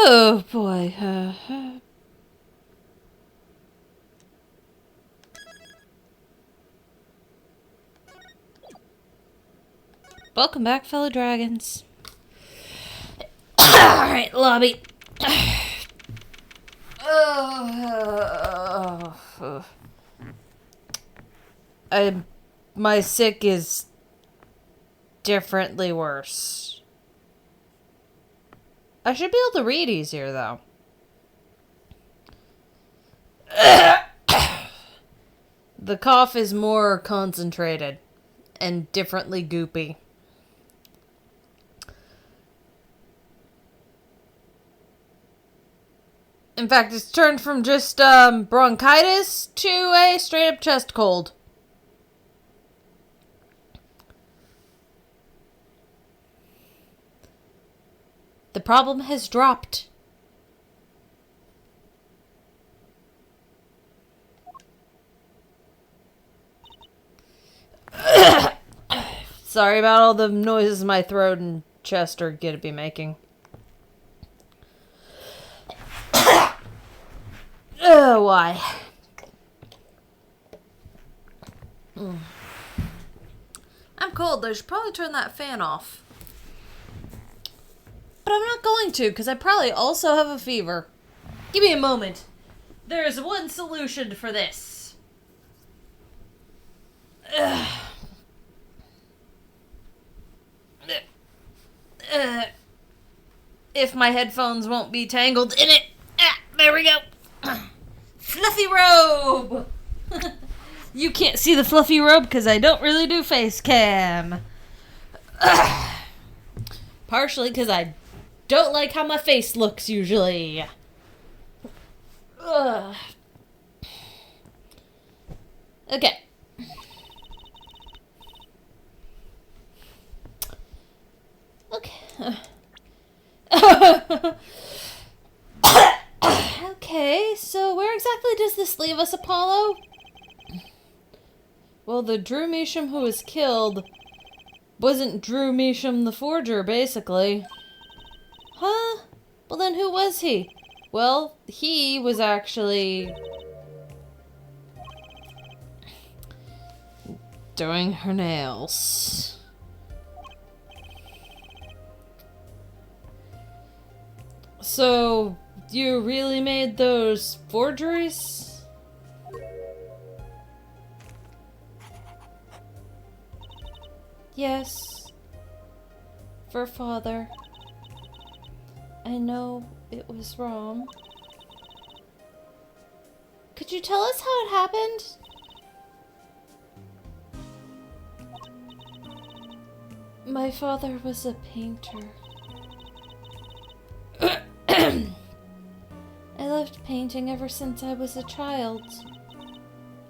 Oh, boy. Welcome back, fellow dragons. Alright, lobby. My sick is differently worse. I should be able to read easier, though. The cough is more concentrated and differently goopy. In fact, it's turned from just bronchitis to a straight-up chest cold. The problem has dropped. Sorry about all the noises my throat and chest are gonna be making. Why? I'm cold. I should probably turn that fan off. But I'm not going to, because I probably also have a fever. Give me a moment. There is one solution for this. If my headphones won't be tangled in it. There we go. Fluffy robe. You can't see the fluffy robe because I don't really do face cam. Partially because I don't like how my face looks usually. Okay. Okay. Okay, so where exactly does this leave us, Apollo? Well, the Drew Measham who was killed wasn't Drew Measham the forger, basically. Huh? Well, then who was he? Well, he was actually doing her nails. So, you really made those forgeries? Yes. For Father. I know it was wrong. Could you tell us how it happened? My father was a painter. I loved painting ever since I was a child.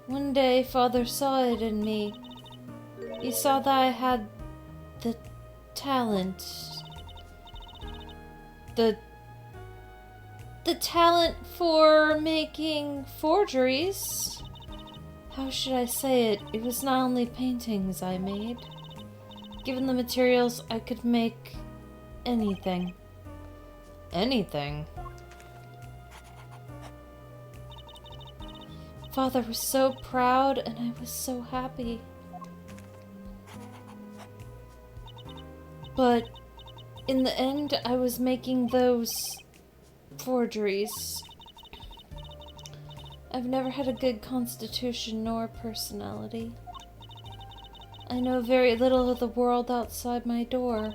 One day, Father saw it in me. He saw that I had the talent. The talent for making forgeries. How should I say it? It was not only paintings I made. Given the materials, I could make anything. Anything? Father was so proud, and I was so happy. But in the end, I was making those forgeries. I've never had a good constitution nor personality. I know very little of the world outside my door.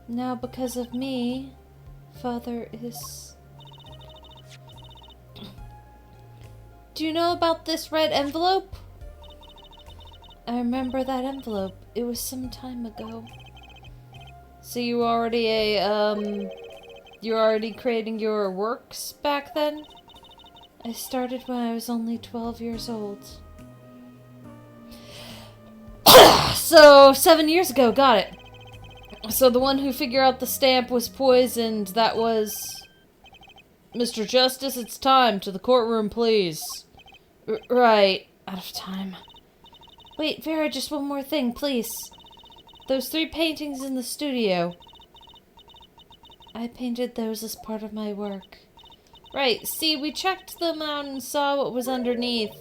Now, because of me, Father is... Do you know about this red envelope? I remember that envelope. It was some time ago. So you were already creating your works back then? I started when I was only 12 years old. So, 7 years ago, got it. So the one who figured out the stamp was poisoned, that was... Mr. Justice, it's time. To the courtroom, please. Right. Out of time. Wait, Vera, just one more thing, please. Those 3 paintings in the studio. I painted those as part of my work. Right, see, we checked them out and saw what was underneath.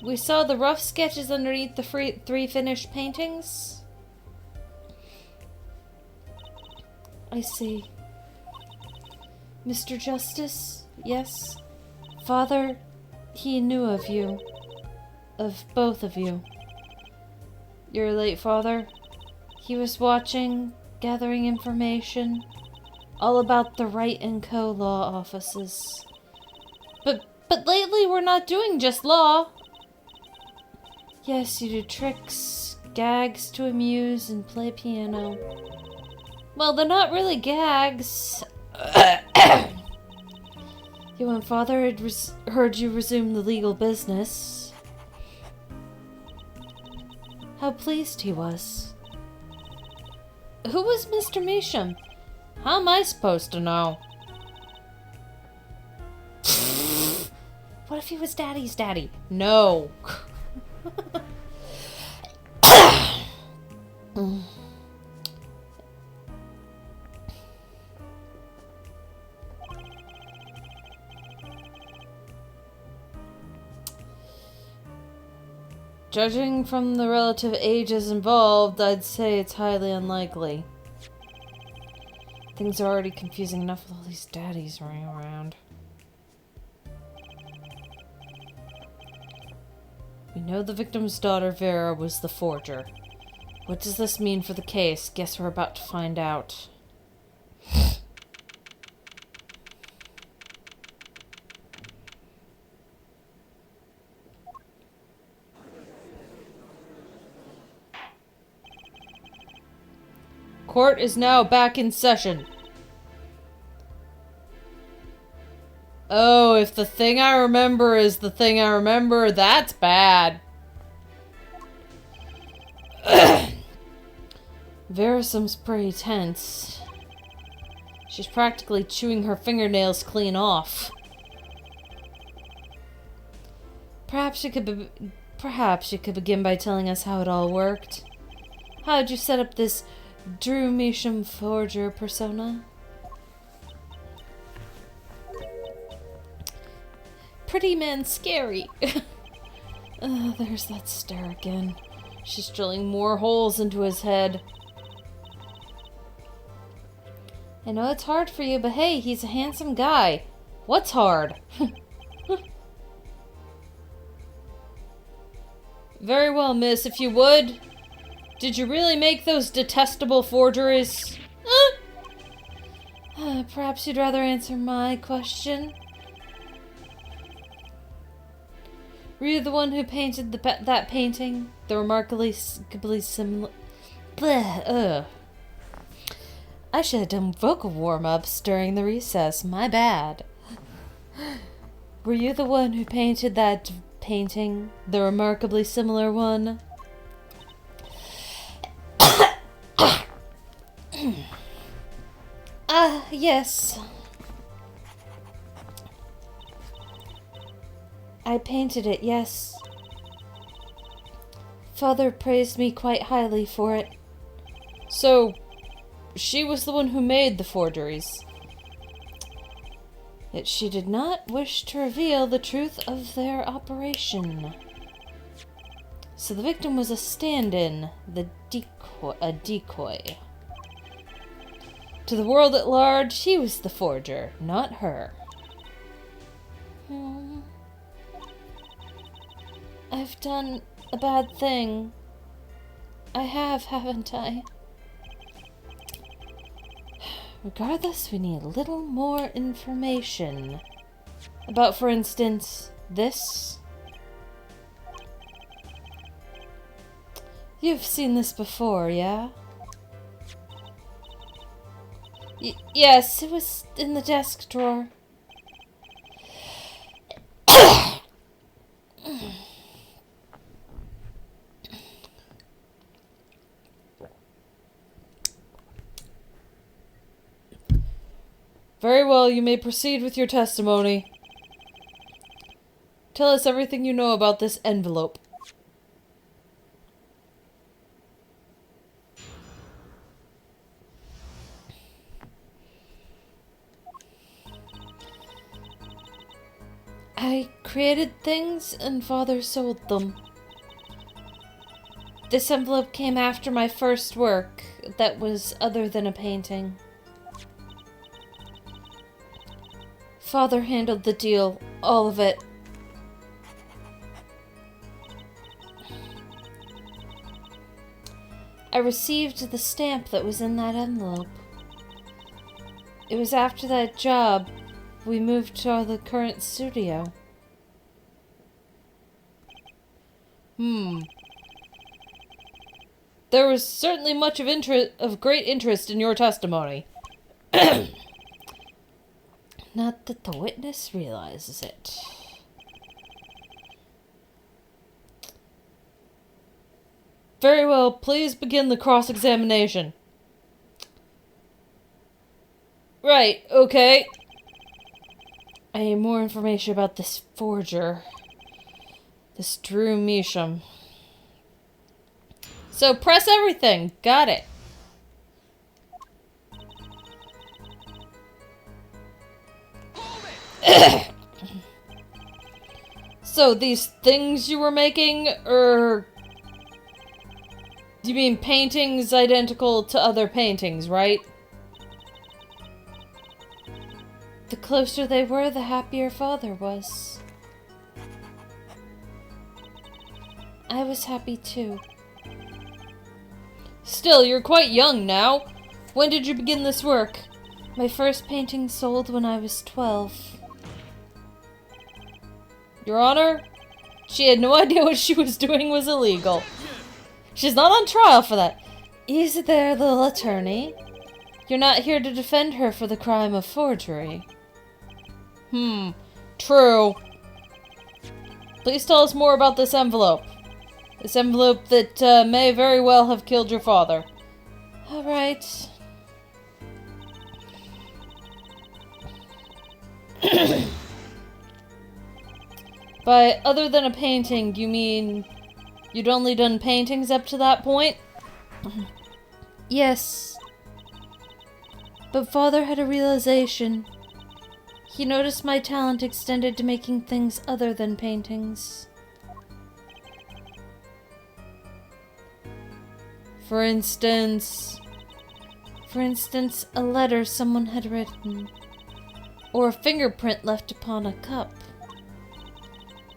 We saw the rough sketches underneath the three finished paintings. I see. Mr. Justice, yes? Father, he knew of you. Of both of you. Your late father? He was watching, gathering information, all about the Wright & Co. law offices. But lately we're not doing just law. Yes, you do tricks, gags to amuse, and play piano. Well, they're not really gags. You and Father had heard you resume the legal business. How pleased he was. Who was Mr. Measham? How am I supposed to know? What if he was Daddy's daddy? No. Judging from the relative ages involved, I'd say it's highly unlikely. Things are already confusing enough with all these daddies running around. We know the victim's daughter, Vera, was the forger. What does this mean for the case? Guess we're about to find out. Court is now back in session. Oh, if the thing I remember is the thing I remember, that's bad. Verisum's pretty tense. She's practically chewing her fingernails clean off. Perhaps you could begin by telling us how it all worked. How did you set up this Drew Measham forger persona? Pretty man scary. There's that stare again. She's drilling more holes into his head. I know it's hard for you, but hey, he's a handsome guy. What's hard? Very well, miss, if you would. Did you really make those detestable forgeries? Perhaps you'd rather answer my question? Were you the one who painted that painting? The remarkably similar... Bleh, I should have done vocal warm-ups during the recess. My bad. Were you the one who painted that painting? The remarkably similar one? Yes. I painted it, yes. Father praised me quite highly for it. So, she was the one who made the forgeries. Yet she did not wish to reveal the truth of their operation. So the victim was a stand-in, a decoy. To the world at large, he was the forger, not her. I've done a bad thing. I have, haven't I? Regardless, we need a little more information. About, for instance, this. You've seen this before, yeah? Yes, it was in the desk drawer. Very well, you may proceed with your testimony. Tell us everything you know about this envelope. I created things and Father sold them. This envelope came after my first work that was other than a painting. Father handled the deal, all of it. I received the stamp that was in that envelope. It was after that job we moved to the current studio. There was certainly much of great interest in your testimony. Not that the witness realizes it. Very well, please begin the cross-examination. Right, okay. I need more information about this forger. This Drew Measham. So press everything. Got it. So these things you were making, you mean paintings identical to other paintings, right? The closer they were, the happier Father was. I was happy too. Still, you're quite young now. When did you begin this work? My first painting sold when I was 12. Your Honor, she had no idea what she was doing was illegal. She's not on trial for that. Easy there, little attorney. You're not here to defend her for the crime of forgery. True. Please tell us more about this envelope. This envelope that may very well have killed your father. All right. By other than a painting, you mean you'd only done paintings up to that point? Yes. But Father had a realization. He noticed my talent extended to making things other than paintings. For instance, a letter someone had written. Or a fingerprint left upon a cup.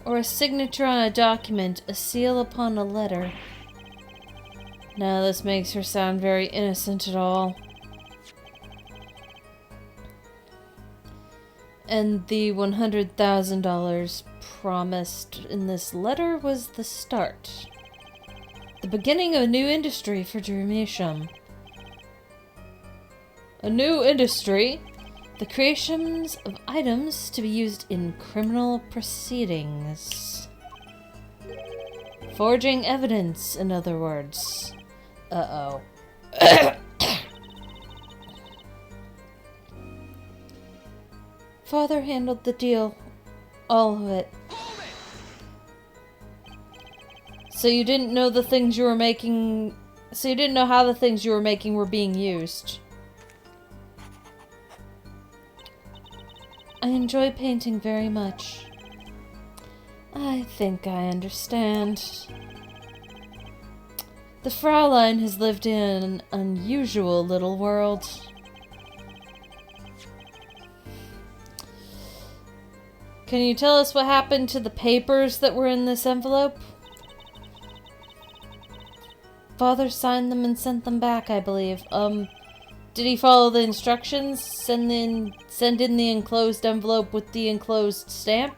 Or a signature on a document, a seal upon a letter. Now this makes her sound very innocent at all. And the $100,000 promised in this letter was the start. The beginning of a new industry for Drew Measham. A new industry? The creations of items to be used in criminal proceedings. Forging evidence, in other words. Uh-oh. Father handled the deal. All of it. So you didn't know the things you were making... So you didn't know how the things you were making were being used? I enjoy painting very much. I think I understand. The Fraulein has lived in an unusual little world. Can you tell us what happened to the papers that were in this envelope? Father signed them and sent them back, I believe. Did he follow the instructions? Send in the enclosed envelope with the enclosed stamp?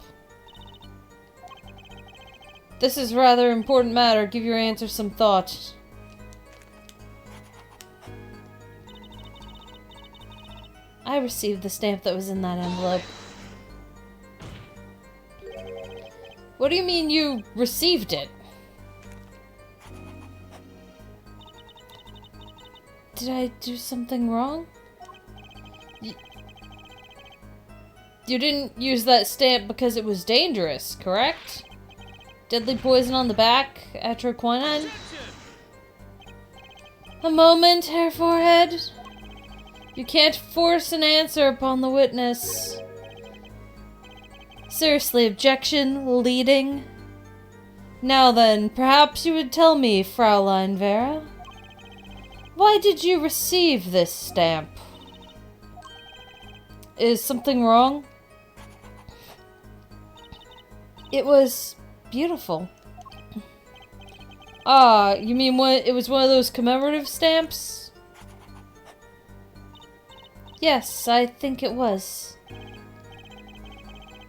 This is a rather important matter. Give your answer some thought. I received the stamp that was in that envelope. What do you mean you received it? Did I do something wrong? You didn't use that stamp because it was dangerous, correct? Deadly poison on the back, atroquinine? A moment, Herr Forehead. You can't force an answer upon the witness. Seriously, objection, leading. Now then, perhaps you would tell me, Fraulein Vera. Why did you receive this stamp? Is something wrong? It was beautiful. Ah, you mean it was one of those commemorative stamps? Yes, I think it was.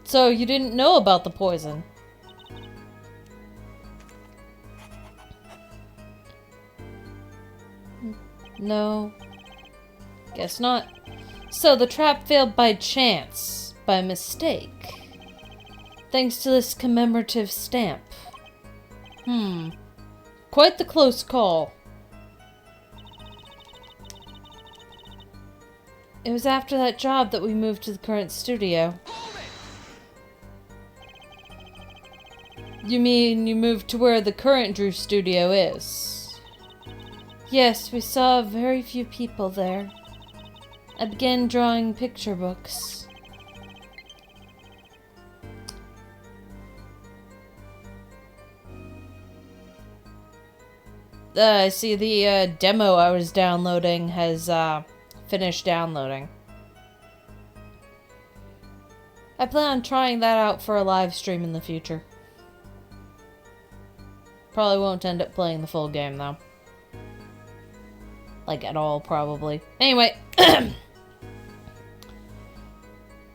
So you didn't know about the poison? No. Guess not. So the trap failed by chance, by mistake. Thanks to this commemorative stamp. Quite the close call. It was after that job that we moved to the current studio. You mean you moved to where the current Drew studio is? Yes, we saw very few people there. I began drawing picture books. I see the demo I was downloading has finished downloading. I plan on trying that out for a live stream in the future. Probably won't end up playing the full game though. Like at all, probably. Anyway,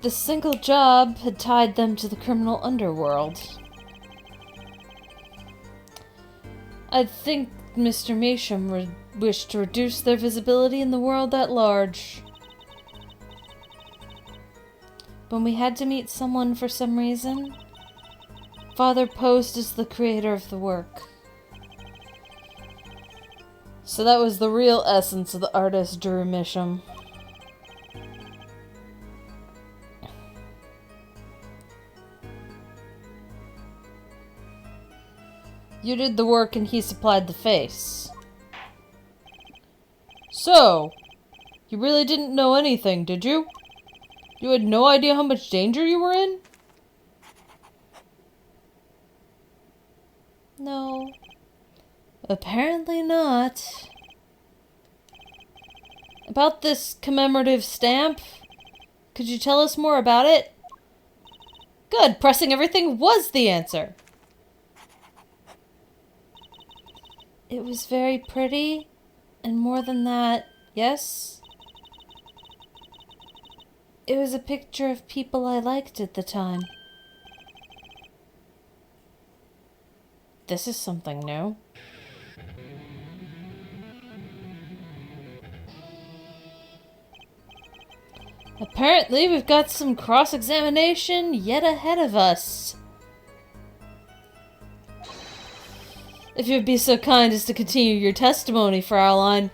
the single job had tied them to the criminal underworld. I think Mr. Measham wished to reduce their visibility in the world at large. When we had to meet someone for some reason, Father posed as the creator of the work. So that was the real essence of the artist Drew Measham. You did the work and he supplied the face. So, you really didn't know anything, did you? You had no idea how much danger you were in? No. Apparently not. About this commemorative stamp? Could you tell us more about it? Good, pressing everything was the answer. It was very pretty, and more than that, yes? It was a picture of people I liked at the time. This is something new. Apparently, we've got some cross-examination yet ahead of us. If you'd be so kind as to continue your testimony, Fraulein.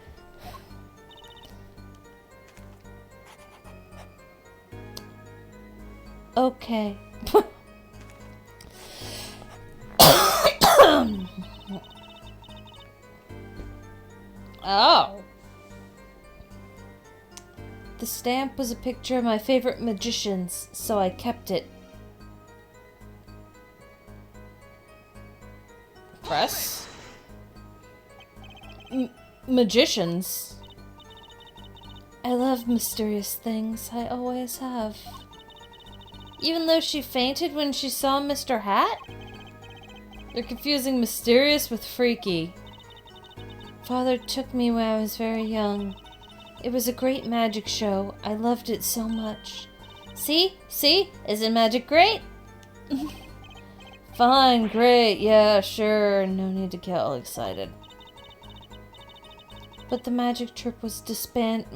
Okay. Oh. The stamp was a picture of my favorite magicians, so I kept it. Press? Magicians? I love mysterious things. I always have. Even though she fainted when she saw Mr. Hat? They're confusing mysterious with freaky. Father took me when I was very young. It was a great magic show. I loved it so much. See? See? Isn't magic great? Fine, great, yeah, sure. No need to get all excited. But the magic troupe was disbanded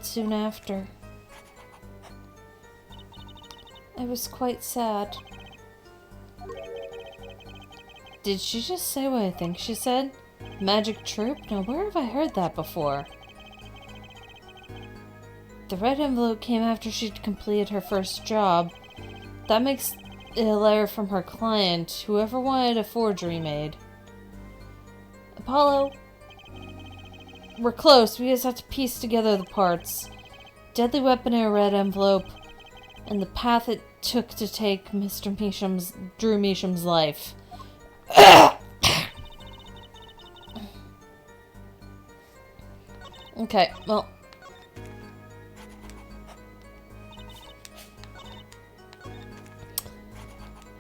soon after. I was quite sad. Did she just say what I think she said? Magic troupe? Now where have I heard that before? The red envelope came after she'd completed her first job. That makes it a letter from her client, whoever wanted a forgery made. Apollo, we're close. We just have to piece together the parts. Deadly weapon in a red envelope, and the path it took to take Drew Measham's life. Okay, well.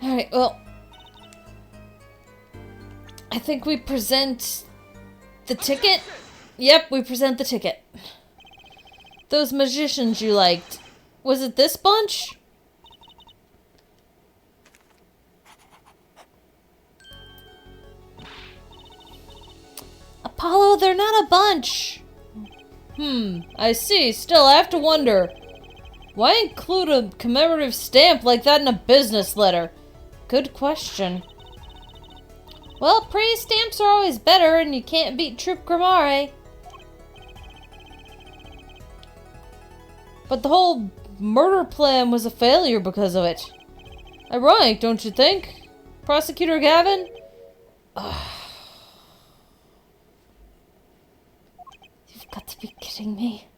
Alright, well. I think we present the ticket? Yep, we present the ticket. Those magicians you liked. Was it this bunch? Apollo, they're not a bunch. I see. Still, I have to wonder. Why include a commemorative stamp like that in a business letter? Good question. Well, praise stamps are always better, and you can't beat Troop Grimare. But the whole murder plan was a failure because of it. Ironic, don't you think? Prosecutor Gavin? You've got to be kidding me.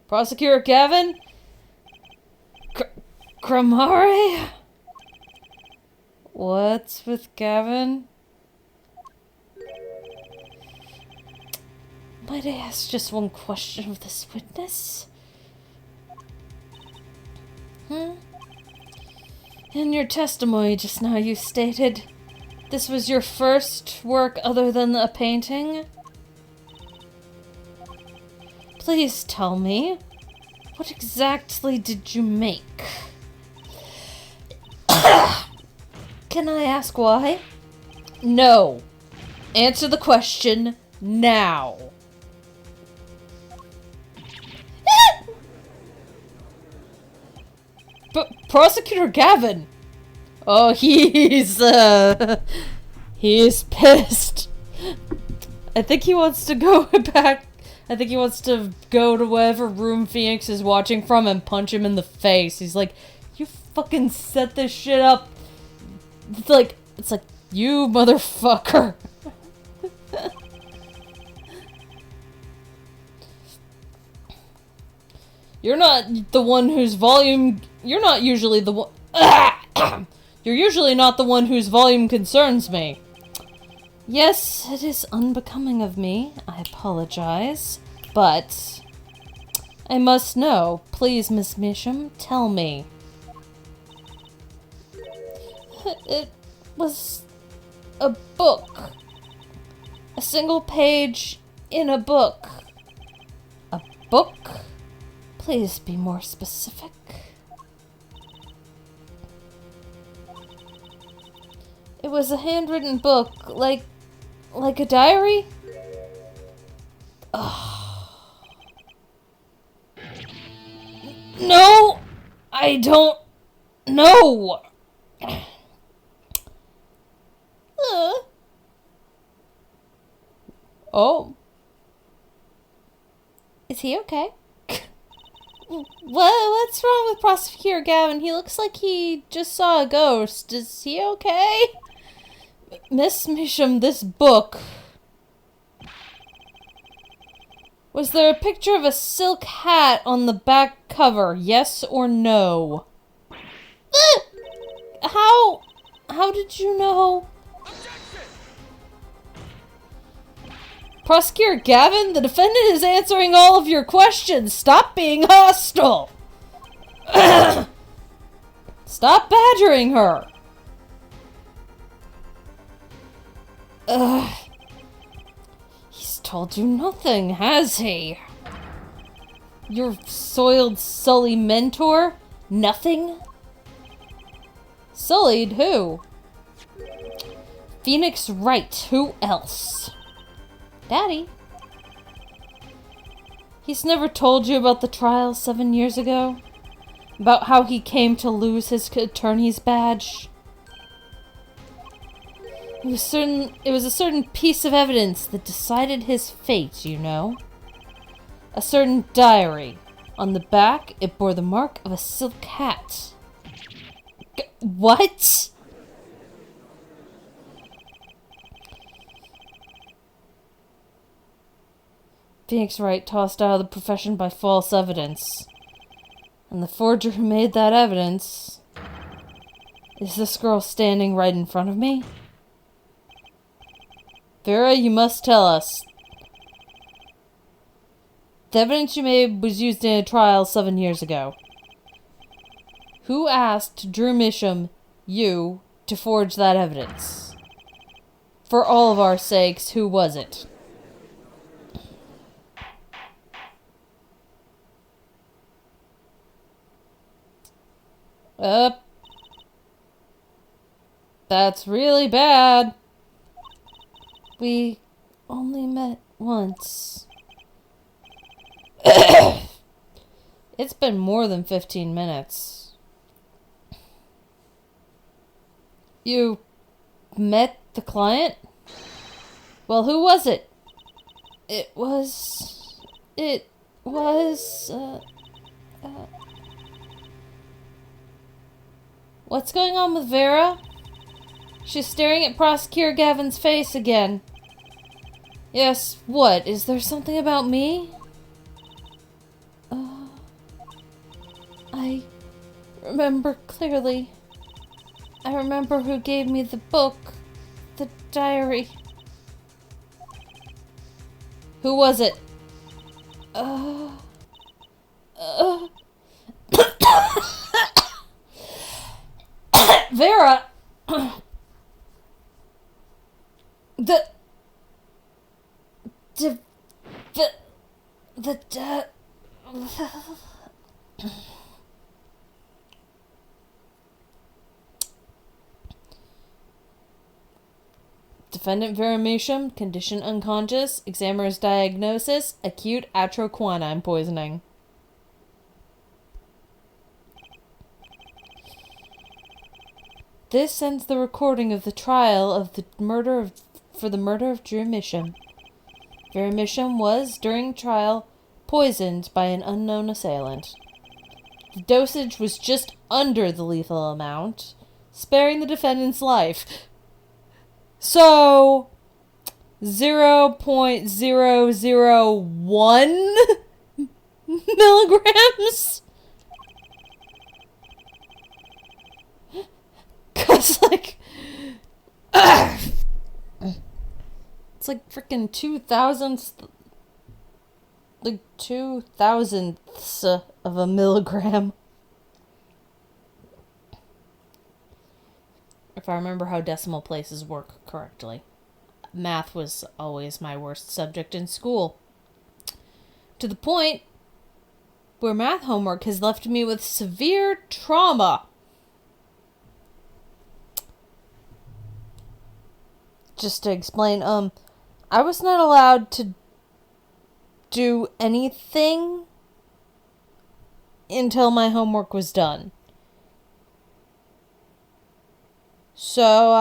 Prosecutor Gavin? Grimare? What's with Gavin? Might I ask just one question of this witness? In your testimony just now, you stated this was your first work other than a painting? Please tell me, what exactly did you make? Can I ask why? No. Answer the question now. But Prosecutor Gavin! Oh, he's pissed. I think he wants to go back. I think he wants to go to whatever room Phoenix is watching from and punch him in the face. He's like, you fucking set this shit up. It's like, you motherfucker. You're not the one whose volume... You're not usually the one... You're usually not the one whose volume concerns me. Yes, it is unbecoming of me. I apologize. But... I must know. Please, Miss Measham, tell me. It was... a book. A single page in a book. A book? Please be more specific. It was a handwritten book, like a diary? Ugh. No! I don't know! Oh. Is he okay? What's wrong with Prosecutor Gavin? He looks like he just saw a ghost. Is he okay? Miss Measham, this book... Was there a picture of a silk hat on the back cover? Yes or no? How did you know? Prosecutor Gavin, the defendant is answering all of your questions. Stop being hostile. Stop badgering her. He's told you nothing, has he? Your soiled Sully mentor? Nothing? Sullied who? Phoenix Wright. Who else? Daddy? He's never told you about the trial 7 years ago? About how he came to lose his attorney's badge? It was a certain piece of evidence that decided his fate, you know. A certain diary. On the back, it bore the mark of a silk hat. What? Phoenix Wright tossed out of the profession by false evidence. And the forger who made that evidence Is this girl standing right in front of me? Vera, you must tell us. The evidence you made was used in a trial 7 years ago. Who asked Drew Misham, you, to forge that evidence? For all of our sakes, who was it? That's really bad. We only met once. It's been more than 15 minutes. You met the client? Well, who was it? It was... What's going on with Vera? She's staring at Prosecutor Gavin's face again. Yes, what? Is there something about me? I remember clearly. I remember who gave me the book. The diary. Who was it? Vera! Defendant Vera Misham, condition unconscious, examiner's diagnosis, acute atroquinine poisoning. This ends the recording of the trial of the murder for the murder of Drew Misham. Vera Misham was, during trial, poisoned by an unknown assailant. The dosage was just under the lethal amount, sparing the defendant's life. So, 0.001 milligrams? Cause, like, it's like freaking 2,000ths of a milligram. If I remember how decimal places work correctly. Math was always my worst subject in school. To the point where math homework has left me with severe trauma. Just to explain, I was not allowed to do anything until my homework was done. So,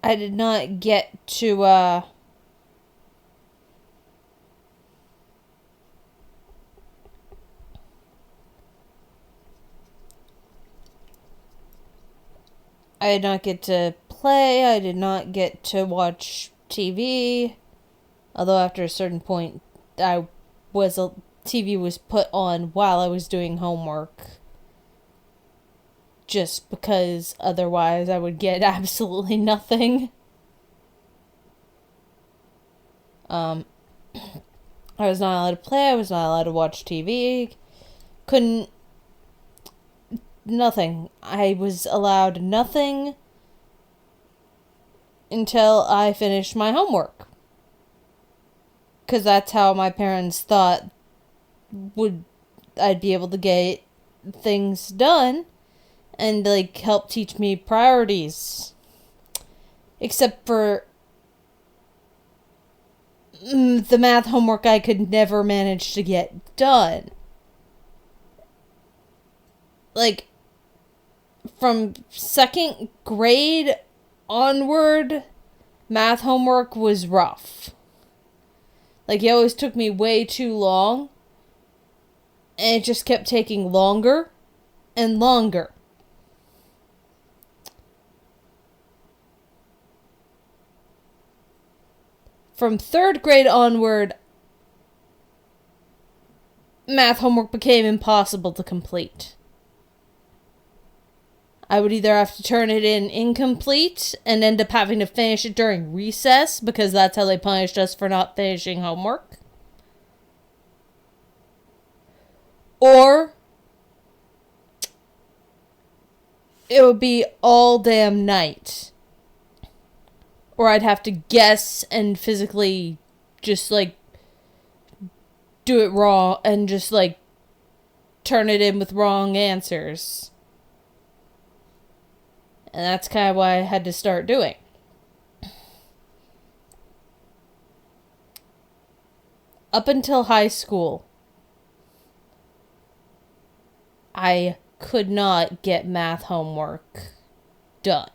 I did not get to, I did not get to play, I did not get to watch TV, although after a certain point, TV was put on while I was doing homework. Just because otherwise I would get absolutely nothing. I was not allowed to play, I was not allowed to watch TV. Nothing. I was allowed nothing until I finished my homework. Because that's how my parents thought I'd be able to get things done. And, like, help teach me priorities. Except for the math homework I could never manage to get done. Like, from second grade onward, math homework was rough. Like, it always took me way too long. And it just kept taking longer and longer. From third grade onward, math homework became impossible to complete. I would either have to turn it in incomplete and end up having to finish it during recess because that's how they punished us for not finishing homework. Or it would be all damn night. Or I'd have to guess and physically just, like, do it raw and just, like, turn it in with wrong answers. And that's kind of what I had to start doing. Up until high school, I could not get math homework done.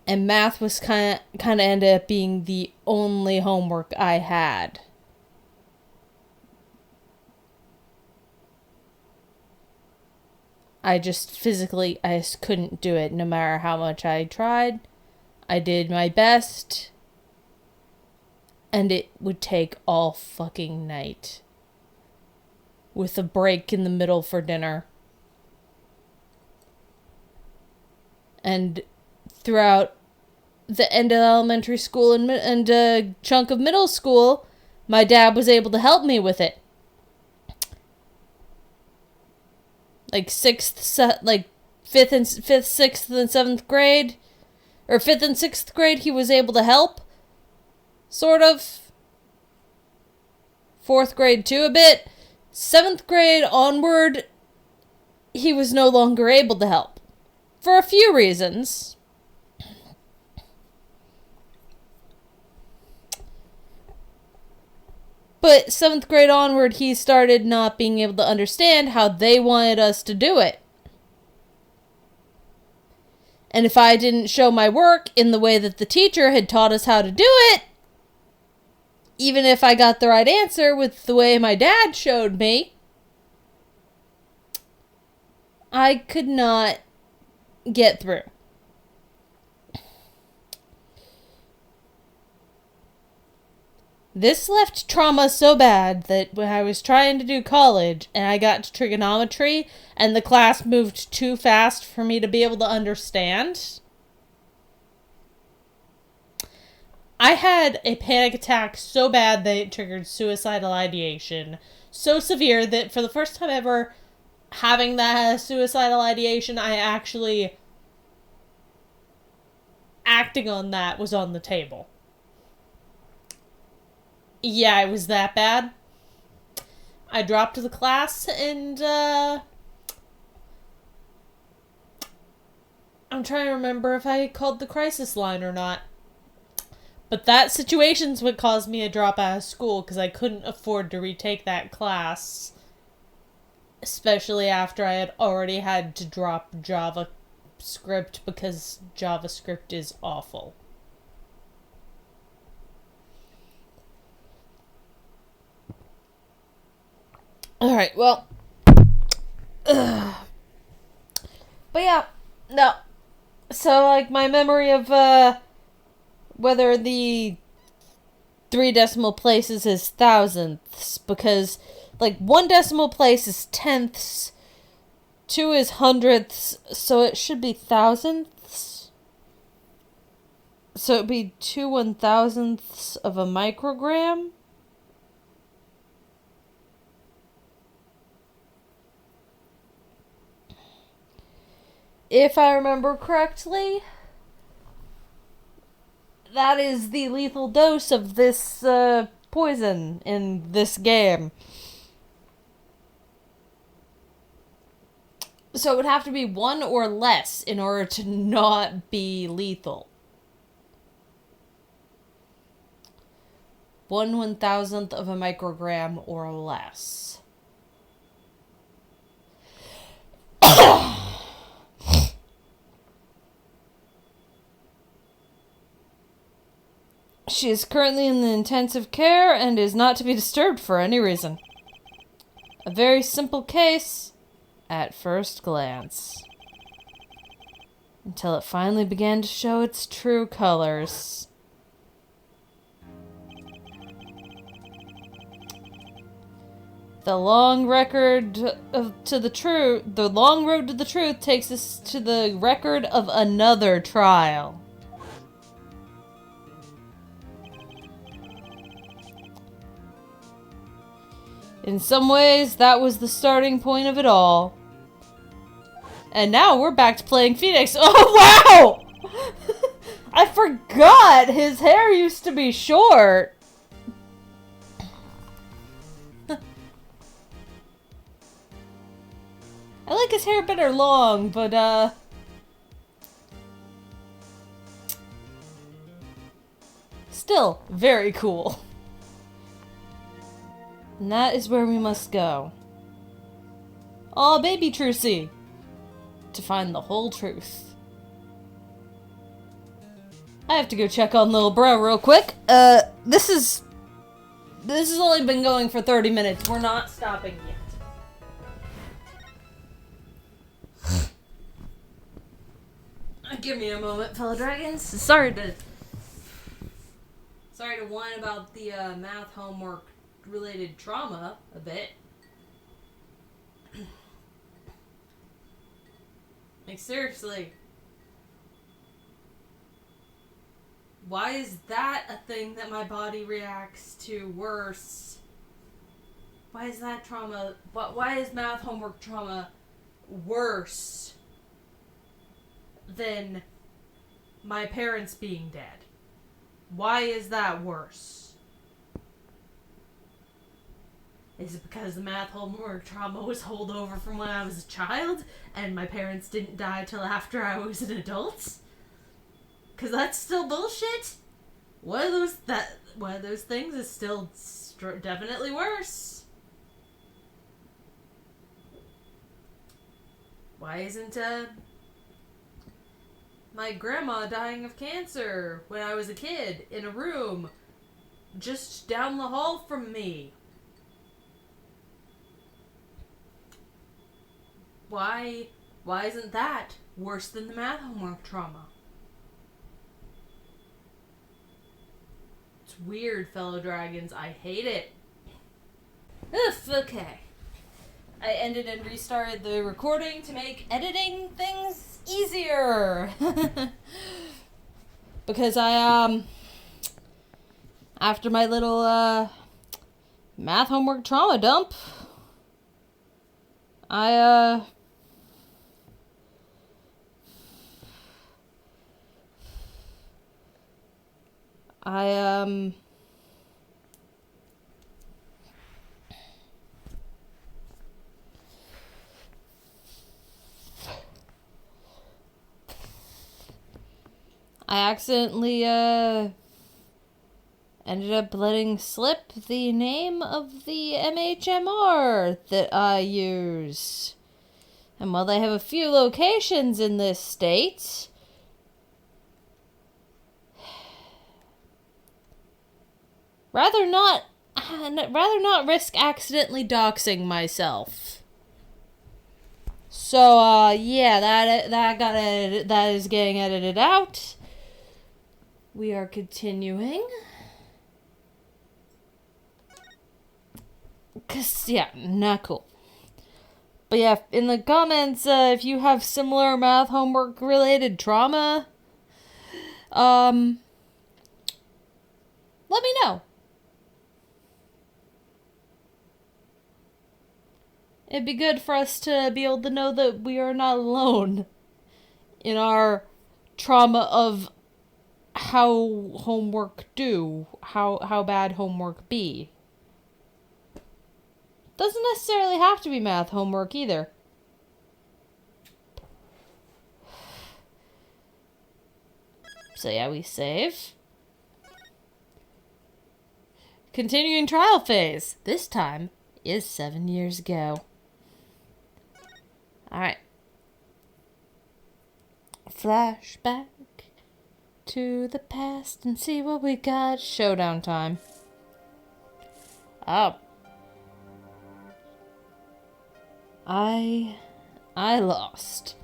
And math was kind of ended up being the only homework I had. I just couldn't do it no matter how much I tried. I did my best. And it would take all fucking night. With a break in the middle for dinner. And throughout the end of elementary school and a chunk of middle school, my dad was able to help me with it. Like fifth, sixth, and seventh grade, or fifth and sixth grade, he was able to help, sort of. Fourth grade too, a bit. Seventh grade onward, he was no longer able to help, for a few reasons. But seventh grade onward, he started not being able to understand how they wanted us to do it. And if I didn't show my work in the way that the teacher had taught us how to do it, even if I got the right answer with the way my dad showed me, I could not get through. This left trauma so bad that when I was trying to do college and I got to trigonometry and the class moved too fast for me to be able to understand, I had a panic attack so bad that it triggered suicidal ideation. So severe that for the first time ever having that suicidal ideation, I actually acting on that was on the table. Yeah, it was that bad. I dropped the class and, I'm trying to remember if I called the crisis line or not. But that situation's what caused me to drop out of school, because I couldn't afford to retake that class. Especially after I had already had to drop JavaScript, because JavaScript is awful. Alright, well. But yeah, no. So, like, my memory of, whether the 3 decimal places is thousandths, because, like, 1 decimal place is tenths, 2 is hundredths, so it should be thousandths. So it'd be 2 1,000ths of a microgram. If I remember correctly, that is the lethal dose of this poison in this game. So it would have to be 1 or less in order to not be lethal. 1 1,000th of a microgram or less. She is currently in the intensive care and is not to be disturbed for any reason. A very simple case at first glance. Until it finally began to show its true colors. The long road to the truth takes us to the record of another trial. In some ways, that was the starting point of it all. And now we're back to playing Phoenix. Oh, wow! I forgot his hair used to be short. I like his hair better long, but, still, very cool. And that is where we must go. Aw, baby Trucy! To find the whole truth. I have to go check on little bro real quick. This has only been going for 30 minutes. We're not stopping yet. Give me a moment, fellow dragons. Sorry to whine about the math homework related trauma a bit. Like, seriously. Why is that a thing that my body reacts to worse? Why is that trauma? Why is math homework trauma worse than my parents being dead? Why is that worse? Is it because the math homework trauma was holdover from when I was a child and my parents didn't die till after I was an adult? Because that's still bullshit. One of those things is still definitely worse. Why isn't my grandma dying of cancer when I was a kid in a room just down the hall from me? Why isn't that worse than the math homework trauma? It's weird, fellow dragons. I hate it. Oof, okay. I ended and restarted the recording to make editing things easier. Because after my little, math homework trauma dump, I accidentally, ended up letting slip the name of the MHMR that I use. And while they have a few locations in this state, rather not risk accidentally doxing myself. So, yeah, that is getting edited out. We are continuing. 'Cause, yeah, not cool. But yeah, in the comments, if you have similar math homework related trauma, let me know. It'd be good for us to be able to know that we are not alone in our trauma of how homework do, how bad homework be. Doesn't necessarily have to be math homework either. So yeah, we save. Continuing trial phase. This time is 7 years ago. Alright. Flashback to the past and see what we got. Showdown time. Oh. I lost.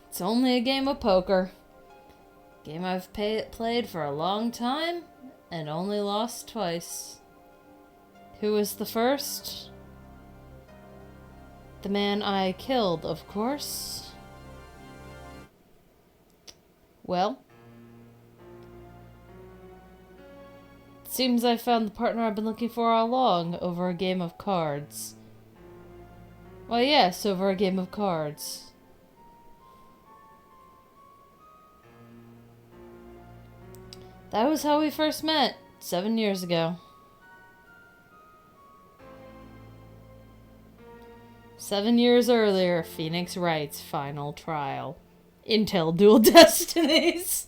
It's only a game of poker. Game I've played for a long time and only lost twice. Who was the first? The man I killed, of course. Well, seems I found the partner I've been looking for all along over a game of cards. Why, yes, over a game of cards. That was how we first met, 7 years ago. 7 years earlier, Phoenix Wright's final trial. Intel Dual Destinies.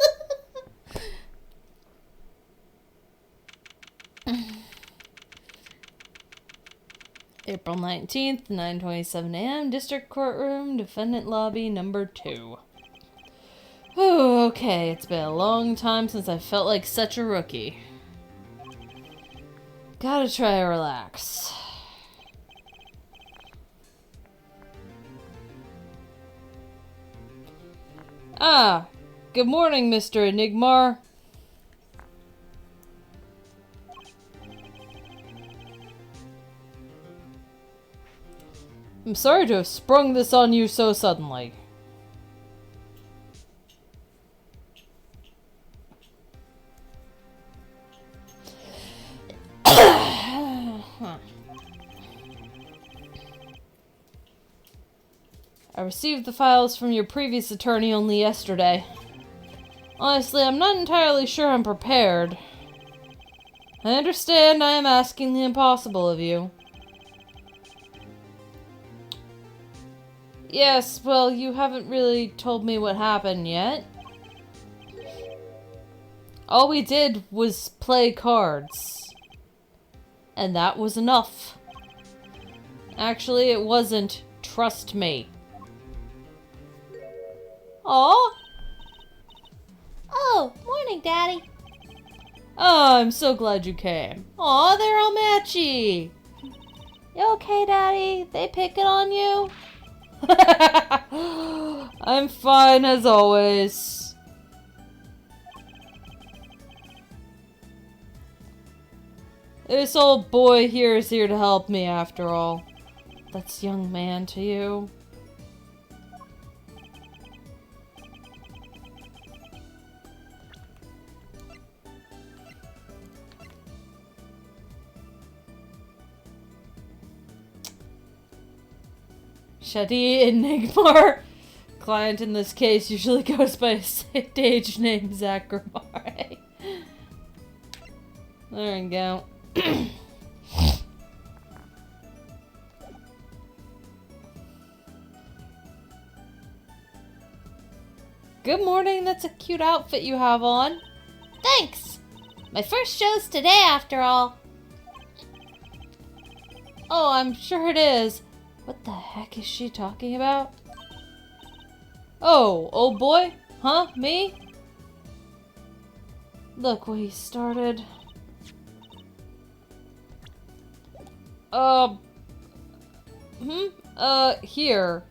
April 19th, 9:27 a.m., District Courtroom, Defendant Lobby, number 2. Oh, okay, it's been a long time since I felt like such a rookie. Gotta try to relax. Ah, good morning, Mr. Enigmar. I'm sorry to have sprung this on you so suddenly. I received the files from your previous attorney only yesterday. Honestly, I'm not entirely sure I'm prepared. I understand I am asking the impossible of you. Yes, well, you haven't really told me what happened yet. All we did was play cards. And that was enough. Actually, it wasn't. Trust me. Aw. Oh, morning, Daddy. Oh, I'm so glad you came. Aw, they're all matchy. You okay, Daddy? They picking on you? I'm fine as always. This old boy here is here to help me after all. That's young man to you. Shadi Enigmar. Client in this case usually goes by a stage name Zachary. There we go. Good morning, that's a cute outfit you have on. Thanks! My first show's today, after all. Oh, I'm sure it is. What the heck is she talking about? Oh, old boy? Huh? Me? Look what he started. Here.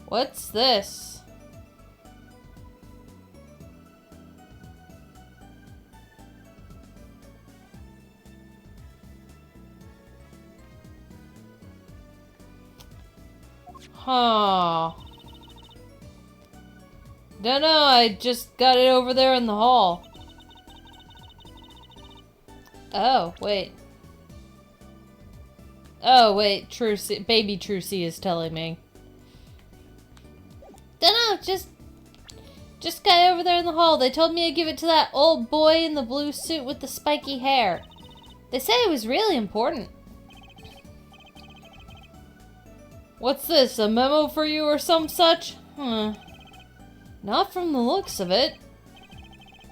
What's this? Huh. Don't know, I just got it over there in the hall. Oh, wait. Oh, wait, Trucy, baby Trucy is telling me. Dunno, just got over there in the hall. They told me to give it to that old boy in the blue suit with the spiky hair. They say it was really important. What's this, a memo for you or some such? Not from the looks of it.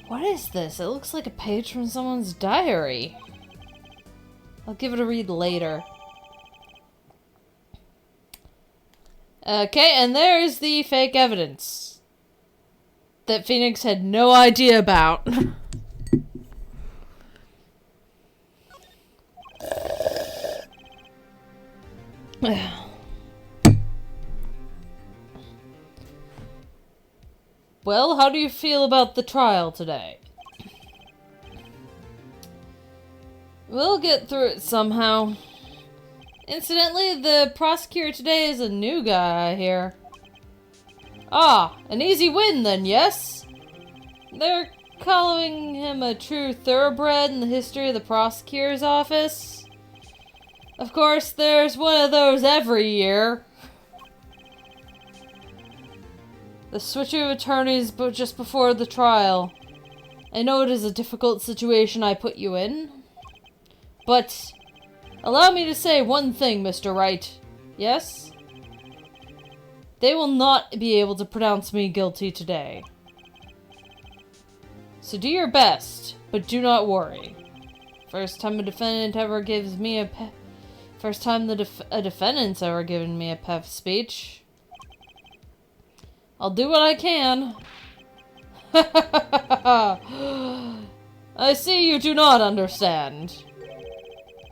What is this? It looks like a page from someone's diary. I'll give it a read later. Okay, and there's the fake evidence that Phoenix had no idea about. Well, how do you feel about the trial today? We'll get through it somehow. Incidentally, the prosecutor today is a new guy, I hear. Ah, an easy win then, yes? They're calling him a true thoroughbred in the history of the prosecutor's office. Of course, there's one of those every year. The switching of attorneys just before the trial. I know it is a difficult situation I put you in. But allow me to say one thing, Mr. Wright. Yes? They will not be able to pronounce me guilty today. So do your best, but do not worry. First time a defendant ever gives me a First time a defendant's ever given me a pep speech. I'll do what I can. I see you do not understand.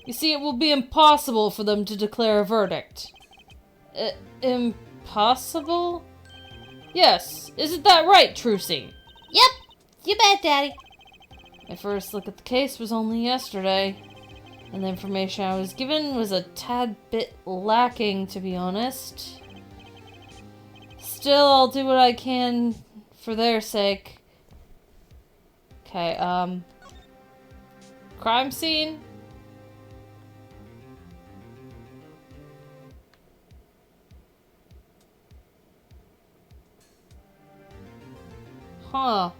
You see, it will be impossible for them to declare a verdict. Impossible? Yes, isn't that right, Trucy? Yep, you bet, Daddy. My first look at the case was only yesterday, and the information I was given was a tad bit lacking, to be honest. Still, I'll do what I can for their sake. Okay, crime scene? Huh.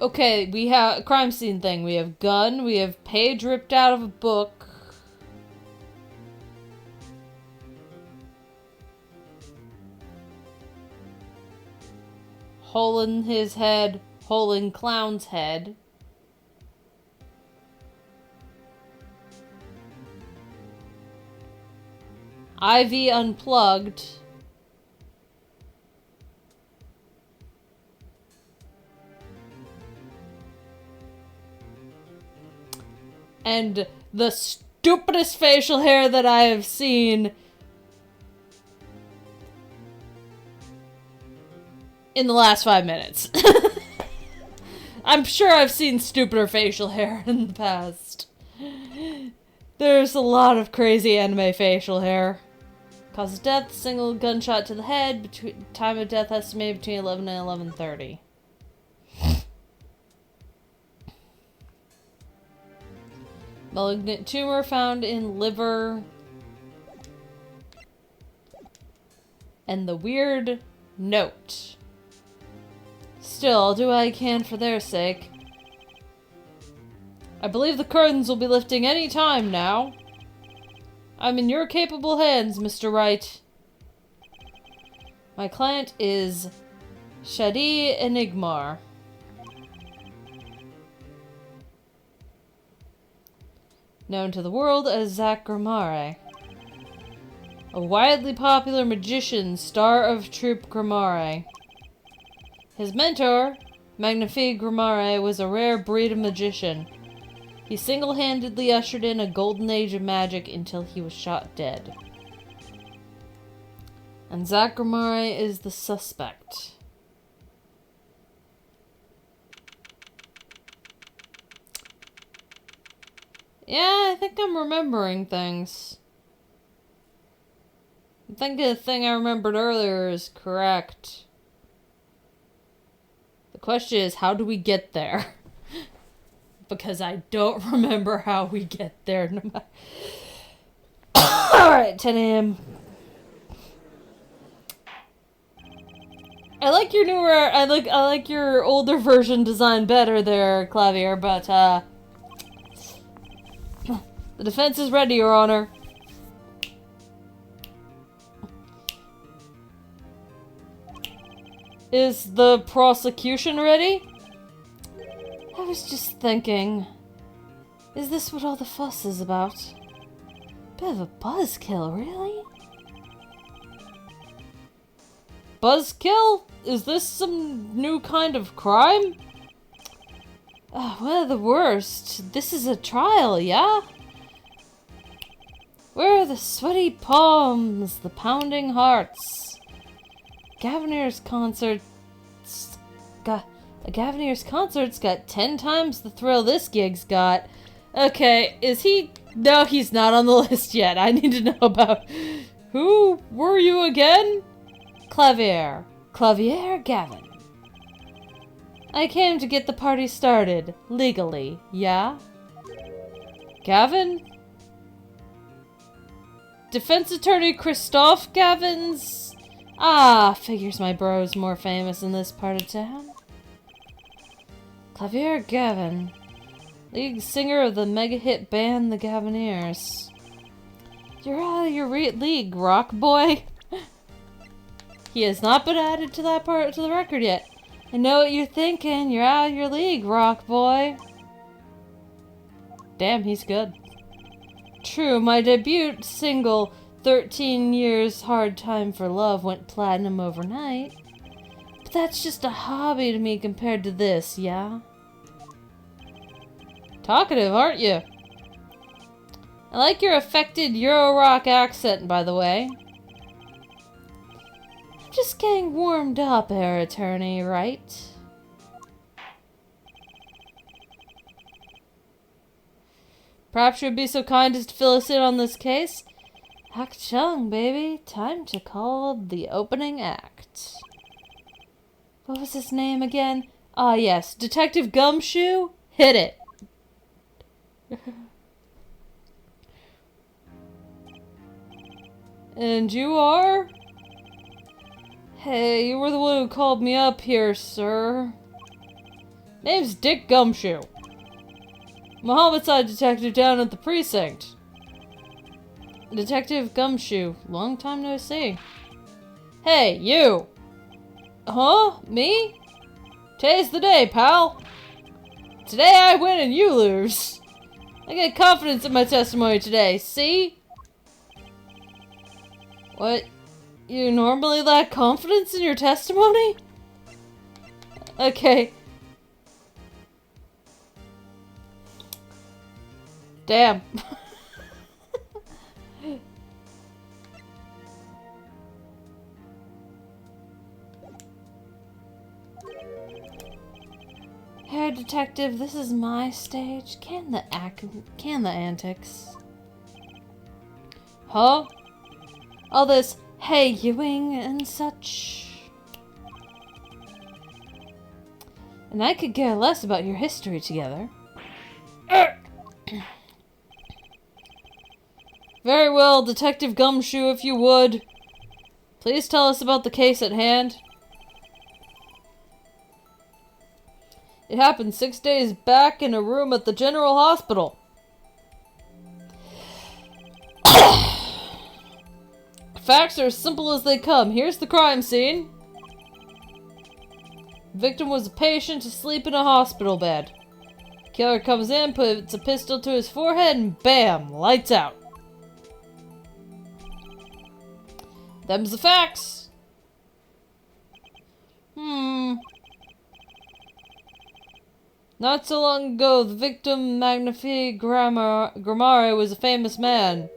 Okay, we have a crime scene thing. We have gun, we have page ripped out of a book. Hole in his head, hole in clown's head. IV unplugged. And the stupidest facial hair that I have seen in the last 5 minutes. I'm sure I've seen stupider facial hair in the past. There's a lot of crazy anime facial hair. Cause of death, single gunshot to the head, time of death estimated between 11 and 11:30. Malignant tumor found in liver. And the weird note. Still, I'll do what I can for their sake. I believe the curtains will be lifting any time now. I'm in your capable hands, Mr. Wright. My client is Shadi Enigmar. Known to the world as Zach Grimare. A widely popular magician, star of troupe Grimare. His mentor, Magnifique Grimare, was a rare breed of magician. He single-handedly ushered in a golden age of magic until he was shot dead. And Zach Grimare is the suspect. Yeah, I think I'm remembering things. I think the thing I remembered earlier is correct. The question is, how do we get there? Because I don't remember how we get there. No matter. Alright, 10 a.m. I like your newer, I like your older version design better there, Klavier, but the defense is ready, Your Honor. Is the prosecution ready? I was just thinking, is this what all the fuss is about? Bit of a buzzkill, really? Buzzkill? Is this some new kind of crime? One of the worst. This is a trial, yeah? Where are the sweaty palms, the pounding hearts? Gavanir's concert's got 10 times the thrill this gig's got. Okay, is he? No, he's not on the list yet. I need to know about... Who were you again? Klavier. Klavier Gavin. I came to get the party started. Legally, yeah? Gavin? Defense attorney Christophe Gavin's... Ah, figures my bro's more famous in this part of town. Klavier Gavin. Lead singer of the mega hit band The Gaviniers. You're out of your league, rock boy. He has not been added to that part to the record yet. I know what you're thinking. You're out of your league, rock boy. Damn, he's good. True, my debut single, 13 Years Hard Time for Love, went platinum overnight. But that's just a hobby to me compared to this, yeah? Talkative, aren't you? I like your affected Euro-rock accent, by the way. I'm just getting warmed up, Air Attorney, right? Perhaps you'd be so kind as to fill us in on this case? Act Chung, baby. Time to call the opening act. What was his name again? Ah, yes. Detective Gumshoe? Hit it. And you are? Hey, you were the one who called me up here, sir. Name's Dick Gumshoe. I'm a homicide detective down at the precinct. Detective Gumshoe. Long time no see. Hey, you! Huh? Me? Today's the day, pal. Today I win and you lose. I get confidence in my testimony today, see? What? You normally lack confidence in your testimony? Okay. Damn. Hair detective, this is my stage. Can the antics. Huh? All this hey Ewing and such. And I could care less about your history together. Very well, Detective Gumshoe, if you would. Please tell us about the case at hand. It happened 6 days back in a room at the General Hospital. Facts are as simple as they come. Here's the crime scene. Victim was a patient asleep in a hospital bed. Killer comes in, puts a pistol to his forehead, and bam! Lights out. Them's the facts. Not so long ago, the victim, Magnifique Gramare, was a famous man.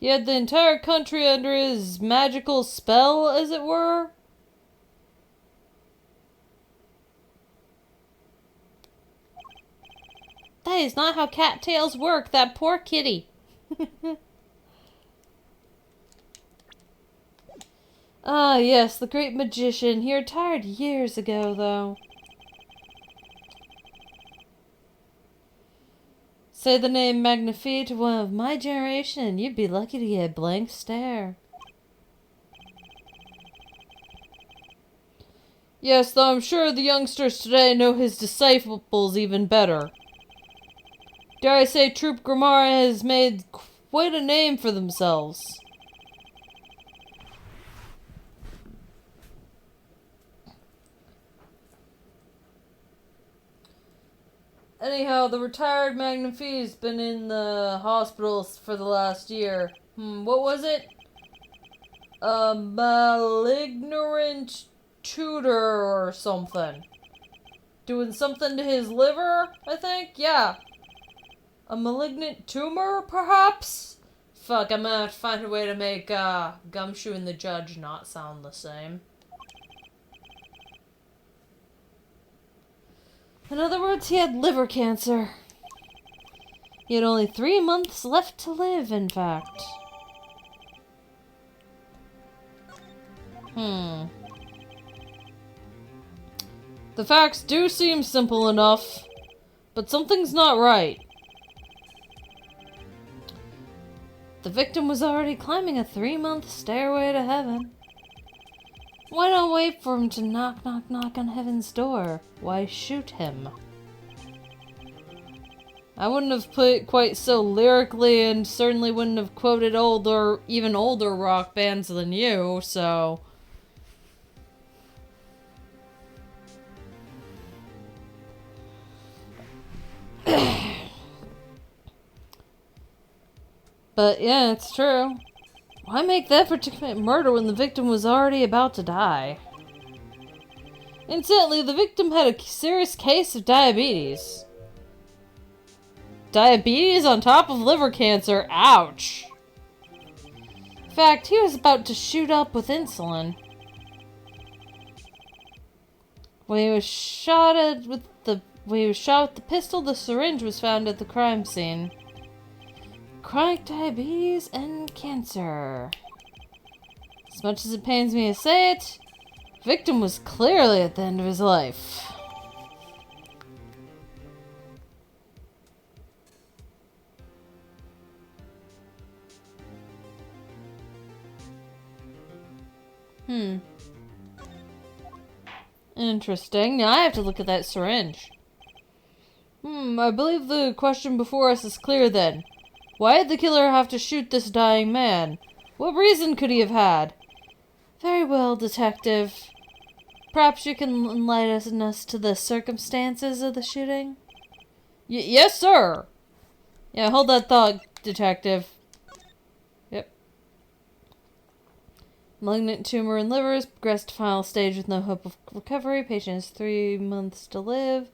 He had the entire country under his magical spell, as it were. That is not how cattails work, that poor kitty. Ah, yes, the great magician. He retired years ago, though. Say the name Magnifique to one of my generation, and you'd be lucky to get a blank stare. Yes, though I'm sure the youngsters today know his disciples even better. Dare I say, Troop Gramare has made quite a name for themselves. Anyhow, the retired Magnifique's been in the hospital for the last year. What was it? A malignant tutor or something. Doing something to his liver, I think? Yeah. A malignant tumor, perhaps? Fuck, I'm gonna have to find a way to make Gumshoe and the Judge not sound the same. In other words, he had liver cancer. He had only 3 months left to live, in fact. The facts do seem simple enough, but something's not right. The victim was already climbing a 3-month stairway to heaven. Why not wait for him to knock, knock, knock on heaven's door? Why shoot him? I wouldn't have put it quite so lyrically, and certainly wouldn't have quoted older, even older rock bands than you, so... But yeah, it's true. Why make the effort to commit murder when the victim was already about to die? Incidentally, the victim had a serious case of diabetes. Diabetes on top of liver cancer. Ouch. In fact, he was about to shoot up with insulin. When he was shot with the pistol, the syringe was found at the crime scene. Chronic diabetes and cancer. As much as it pains me to say it, the victim was clearly at the end of his life. Interesting. Now I have to look at that syringe. I believe the question before us is clear then. Why did the killer have to shoot this dying man? What reason could he have had? Very well, detective. Perhaps you can enlighten us to the circumstances of the shooting? Yes, sir! Yeah, hold that thought, detective. Yep. Malignant tumor in liver has progressed to final stage with no hope of recovery. Patient has 3 months to live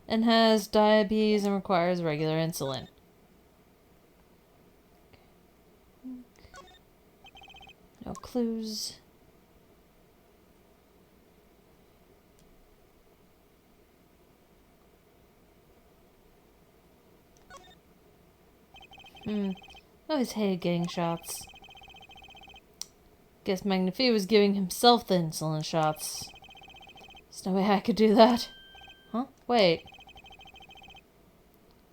and has diabetes and requires regular insulin. No clues. Always hated getting shots. Guess Magnifi was giving himself the insulin shots. There's no way I could do that. Huh? Wait.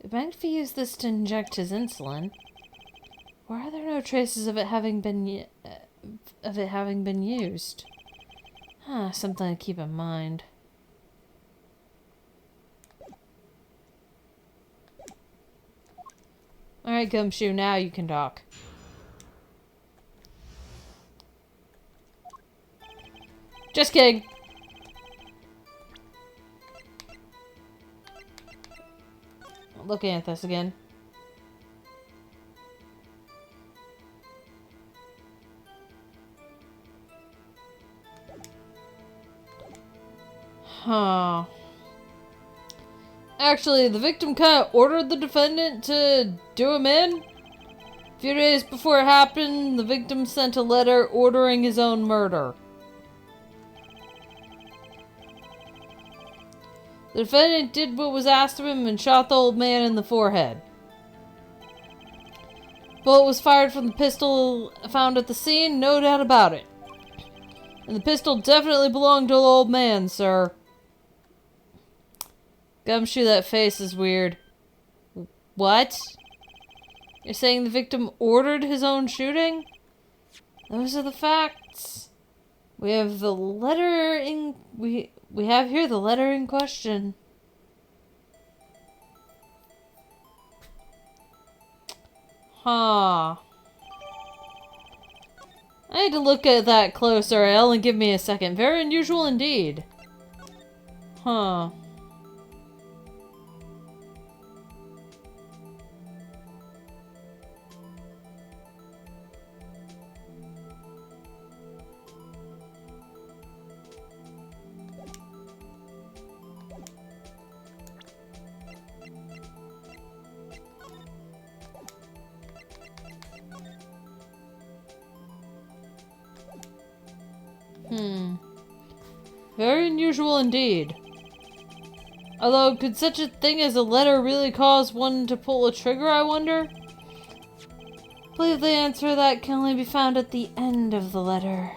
If Magnifi used this to inject his insulin, why are there no traces of it having been used? Something to keep in mind. Alright, Gumshoe, now you can talk. Just kidding. Looking at this again. Huh. Actually, the victim kind of ordered the defendant to do him in. A few days before it happened, the victim sent a letter ordering his own murder. The defendant did what was asked of him and shot the old man in the forehead. Bullet was fired from the pistol found at the scene, no doubt about it. And the pistol definitely belonged to the old man, sir. Gumshoe, that face is weird. What? You're saying the victim ordered his own shooting? Those are the facts. We have the letter in... We have here the letter in question. Huh. I need to look at that closer. Only give me a second. Very unusual indeed. Huh. Very unusual indeed. Although, could such a thing as a letter really cause one to pull a trigger, I wonder? I believe the answer to that can only be found at the end of the letter.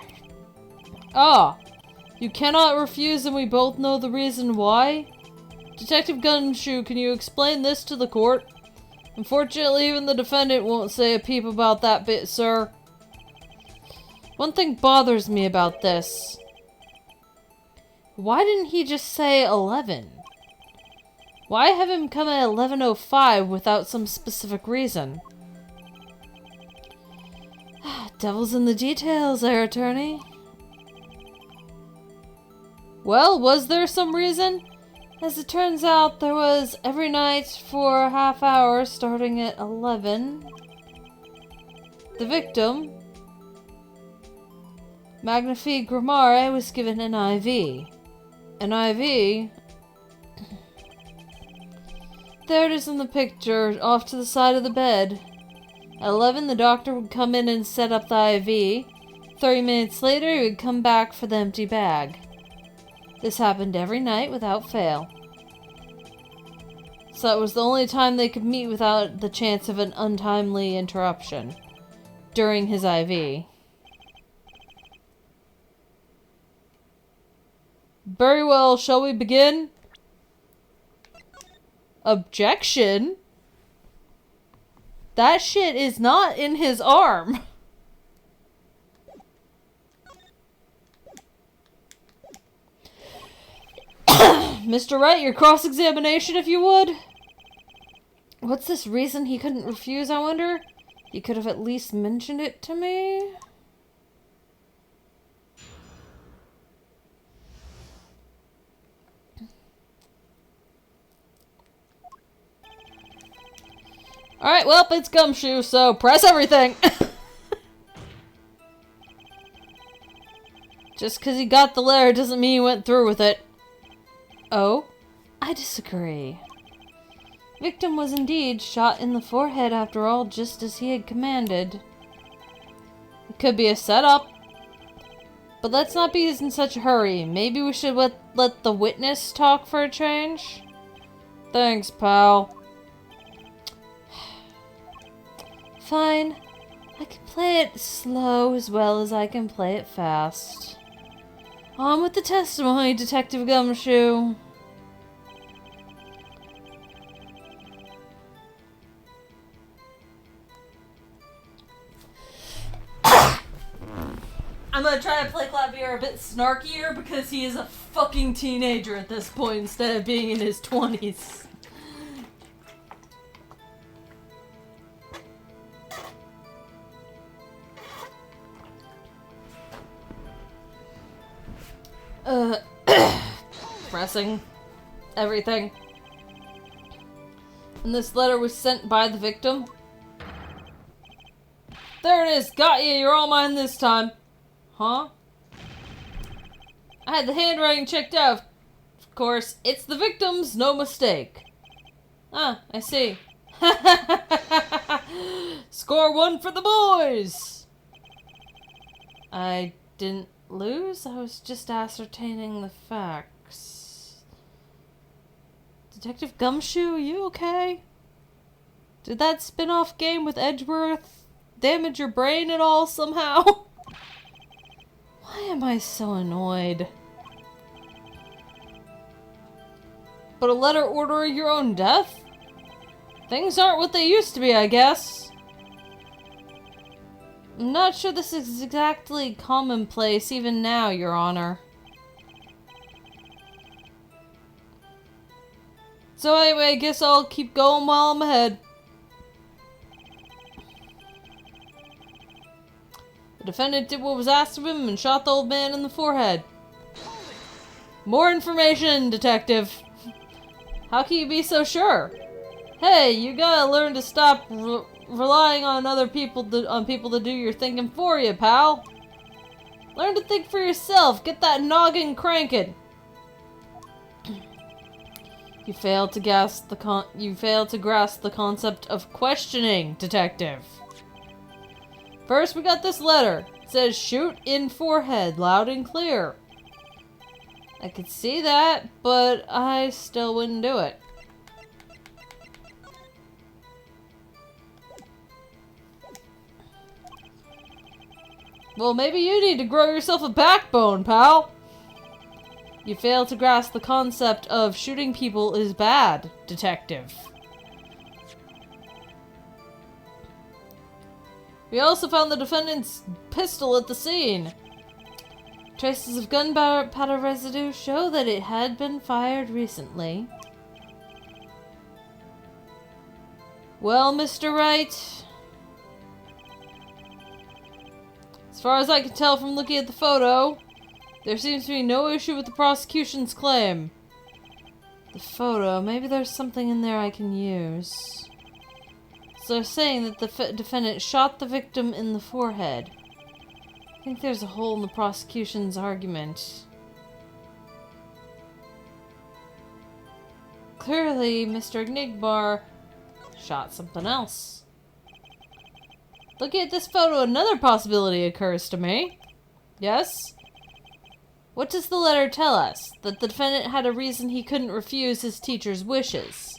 Ah! You cannot refuse, and we both know the reason why? Detective Gumshoe, can you explain this to the court? Unfortunately, even the defendant won't say a peep about that bit, sir. One thing bothers me about this. Why didn't he just say 11? Why have him come at 11:05 without some specific reason? Devil's in the details there, attorney. Well, was there some reason? As it turns out, there was every night for a half hour starting at 11. The victim, Magnifique Grimare, was given an IV. An IV? There it is in the picture, off to the side of the bed. At 11, the doctor would come in and set up the IV. 30 minutes later, he would come back for the empty bag. This happened every night without fail. So that was the only time they could meet without the chance of an untimely interruption. During his IV. Very well, shall we begin? Objection? That shit is not in his arm. Mr. Wright, your cross-examination, if you would. What's this reason he couldn't refuse, I wonder? He could have at least mentioned it to me. Alright, well, it's Gumshoe, so press everything! Just because he got the letter doesn't mean he went through with it. Oh? I disagree. Victim was indeed shot in the forehead after all, just as he had commanded. It could be a setup. But let's not be in such a hurry. Maybe we should let the witness talk for a change? Thanks, pal. Fine. I can play it slow as well as I can play it fast. On with the testimony, Detective Gumshoe. I'm gonna try to play Klavier a bit snarkier because he is a fucking teenager at this point instead of being in his 20s. Pressing everything. And this letter was sent by the victim. There it is! Got you! You're all mine this time. Huh? I had the handwriting checked out. Of course, it's the victim's, no mistake. Ah, I see. Score 1 for the boys! I didn't lose? I was just ascertaining the facts. Detective Gumshoe, you okay? Did that spin-off game with Edgeworth damage your brain at all somehow? Why am I so annoyed? But a letter ordering your own death? Things aren't what they used to be, I guess. I'm not sure this is exactly commonplace even now, Your Honor. So anyway, I guess I'll keep going while I'm ahead. The defendant did what was asked of him and shot the old man in the forehead. More information, detective. How can you be so sure? Hey, you gotta learn to stop relying on other people to do your thinking for you, pal. Learn to think for yourself. Get that noggin cranking. You failed to grasp the concept of questioning, detective. First, we got this letter. It says, shoot in forehead, loud and clear. I could see that, but I still wouldn't do it. Well, maybe you need to grow yourself a backbone, pal. You fail to grasp the concept of shooting people is bad, detective. We also found the defendant's pistol at the scene. Traces of gunpowder residue show that it had been fired recently. Well, Mr. Wright, as far as I can tell from looking at the photo, there seems to be no issue with the prosecution's claim. The photo, maybe there's something in there I can use. So they're saying that the defendant shot the victim in the forehead. I think there's a hole in the prosecution's argument. Clearly, Mr. Enigmar shot something else. Looking at this photo, another possibility occurs to me. Yes? What does the letter tell us? That the defendant had a reason he couldn't refuse his teacher's wishes.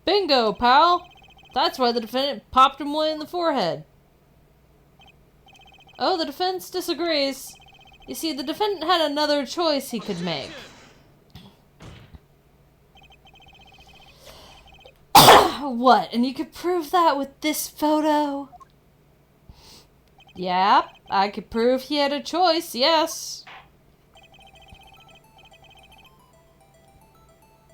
Bingo, pal! That's why the defendant popped him away in the forehead. Oh, the defense disagrees. You see, the defendant had another choice he could make. What? And you could prove that with this photo? Yeah, I could prove he had a choice, yes.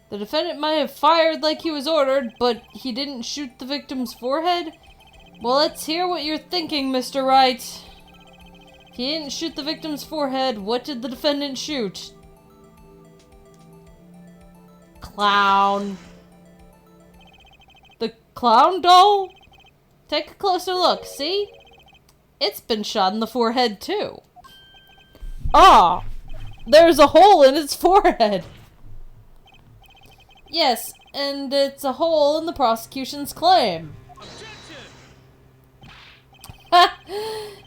The defendant might have fired like he was ordered, but he didn't shoot the victim's forehead? Well, let's hear what you're thinking, Mr. Wright. If he didn't shoot the victim's forehead, what did the defendant shoot? Clown. The clown doll? Take a closer look, see? It's been shot in the forehead, too. Ah! There's a hole in its forehead! Yes, and it's a hole in the prosecution's claim. And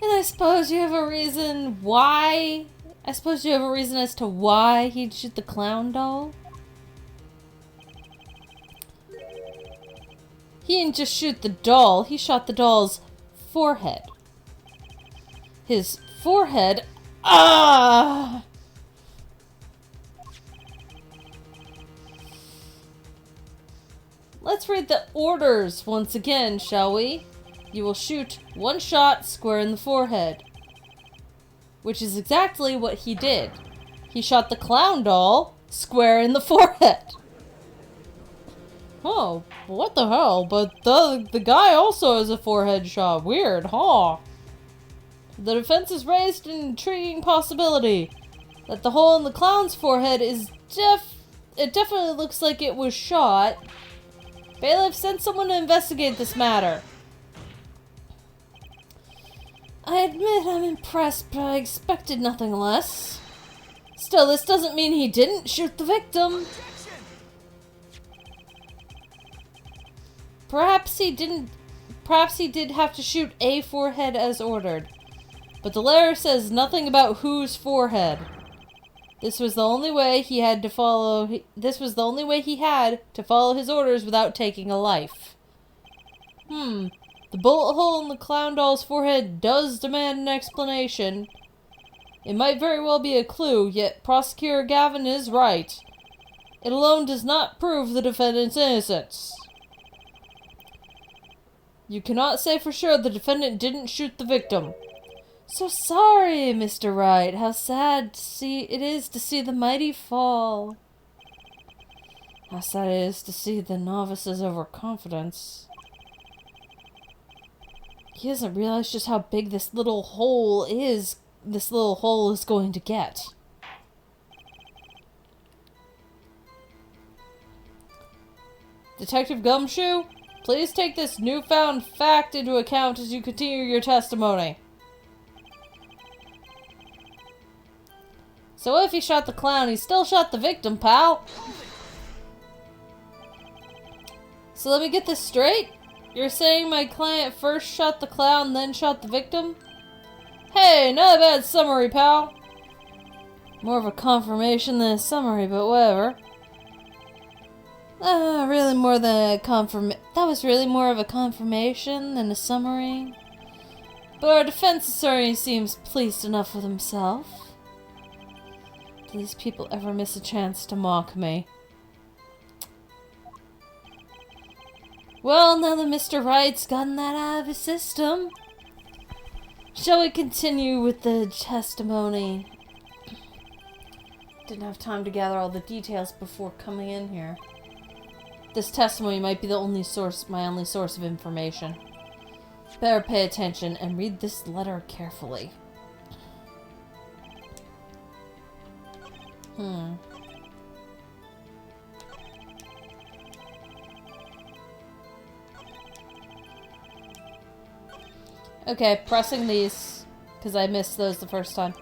I suppose you have a reason why? I suppose you have a reason as to why he'd shoot the clown doll? He didn't just shoot the doll, he shot the doll's forehead. His forehead... Ah! Let's read the orders once again, shall we? You will shoot one shot square in the forehead. Which is exactly what he did. He shot the clown doll square in the forehead. Oh, what the hell? But the guy also has a forehead shot. Weird, huh? The defense has raised an intriguing possibility that the hole in the clown's forehead is it definitely looks like it was shot. Bailiff, send someone to investigate this matter. I admit I'm impressed, but I expected nothing less. Still, this doesn't mean he didn't shoot the victim. Perhaps he did have to shoot a forehead as ordered. But the letter says nothing about whose forehead. This was the only way he had to follow his orders without taking a life. The bullet hole in the clown doll's forehead does demand an explanation. It might very well be a clue, yet Prosecutor Gavin is right. It alone does not prove the defendant's innocence. You cannot say for sure the defendant didn't shoot the victim. So sorry, Mr. Wright. How sad it is to see the mighty fall. How sad it is to see the novice's overconfidence. He doesn't realize just how big this little hole is going to get. Detective Gumshoe, please take this newfound fact into account as you continue your testimony. So if he shot the clown, he still shot the victim, pal. So let me get this straight. You're saying my client first shot the clown, then shot the victim? Hey, not a bad summary, pal. More of a confirmation than a summary, but whatever. Really more than a that was really more of a confirmation than a summary. But our defense attorney seems pleased enough with himself. Do these people ever miss a chance to mock me? Well, now that Mr. Wright's gotten that out of his system, shall we continue with the testimony? Didn't have time to gather all the details before coming in here. This testimony might be the only source, my only source of information. Better pay attention and read this letter carefully. Okay, pressing these, because I missed those the first time.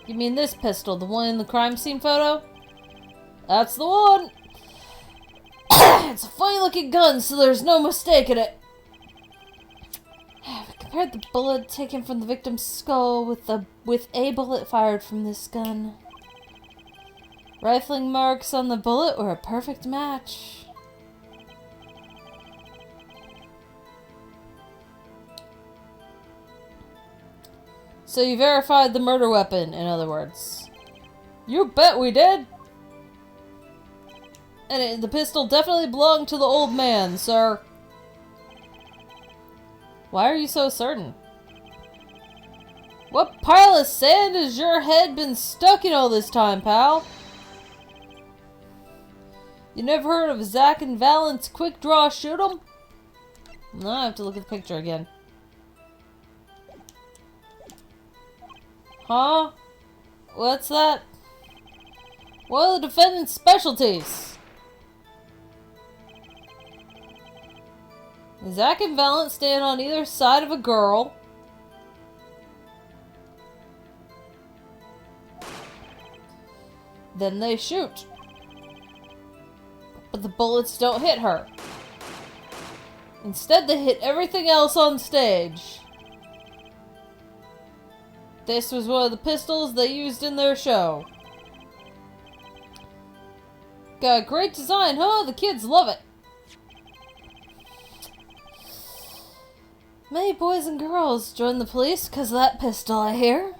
You mean this pistol, the one in the crime scene photo? That's the one! It's a funny looking gun, so there's no mistake in it. We compared the bullet taken from the victim's skull with a bullet fired from this gun. Rifling marks on the bullet were a perfect match. So you verified the murder weapon, in other words. You bet we did! And the pistol definitely belonged to the old man, sir. Why are you so certain? What pile of sand has your head been stuck in all this time, pal? You never heard of Zack and Valent's quick draw shoot 'em? No, I have to look at the picture again. Huh? What's that? What are the defendant's specialties? Zack and Valent stand on either side of a girl. Then they shoot. But the bullets don't hit her. Instead, they hit everything else on stage. This was one of the pistols they used in their show. Got a great design, huh? The kids love it. Many boys and girls join the police because of that pistol, I hear.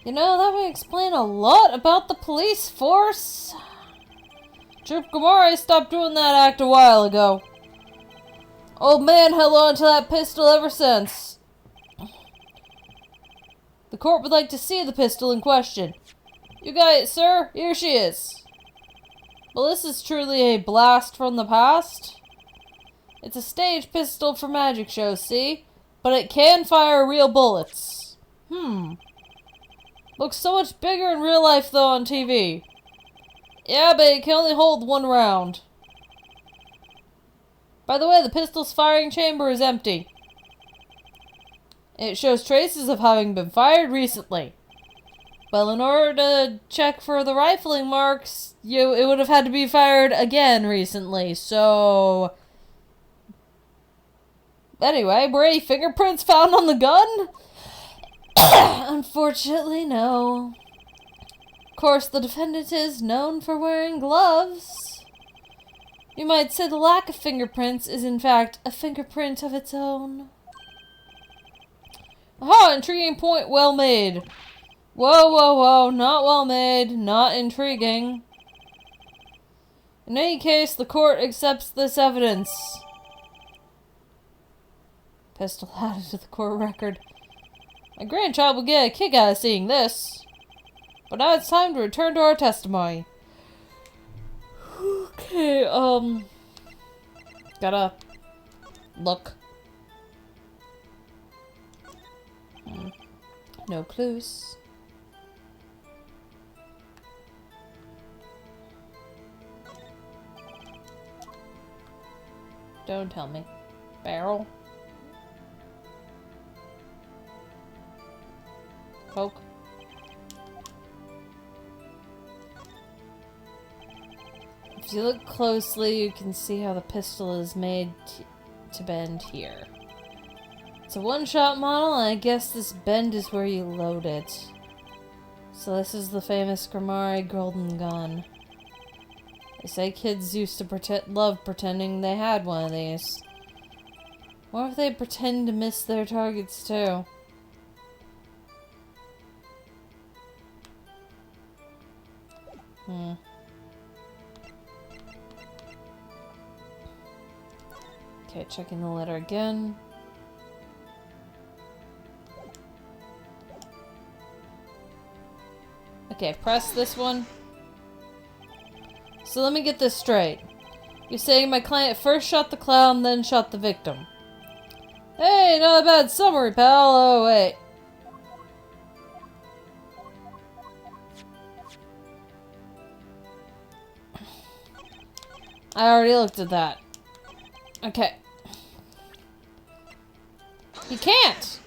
You know, that would explain a lot about the police force. Troop Gamari stopped doing that act a while ago. Old man held on to that pistol ever since. The court would like to see the pistol in question. You got it, sir. Here she is. Well, this is truly a blast from the past. It's a stage pistol for magic shows, see? But it can fire real bullets. Looks so much bigger in real life, though, on TV. Yeah, but it can only hold one round. By the way, the pistol's firing chamber is empty. It shows traces of having been fired recently. Well, in order to check for the rifling marks, it would have had to be fired again recently, so... Anyway, were any fingerprints found on the gun? Unfortunately, no. Of course, the defendant is known for wearing gloves. You might say the lack of fingerprints is in fact a fingerprint of its own. Aha, intriguing point, well made. Whoa, whoa, whoa, not well made, not intriguing. In any case, the court accepts this evidence. Pistol added to the court record. My grandchild will get a kick out of seeing this. But now it's time to return to our testimony. Okay, gotta look. No clues. Don't tell me. Barrel. Poke. If you look closely, you can see how the pistol is made to bend here. It's a one-shot model, and I guess this bend is where you load it. So this is the famous Grimari golden gun. They say kids used to love pretending they had one of these. What if they pretend to miss their targets too? Okay, checking the letter again. Okay, press this one. So let me get this straight. You're saying my client first shot the clown, then shot the victim. Hey, not a bad summary, pal. Oh, wait. I already looked at that. Okay. You can't!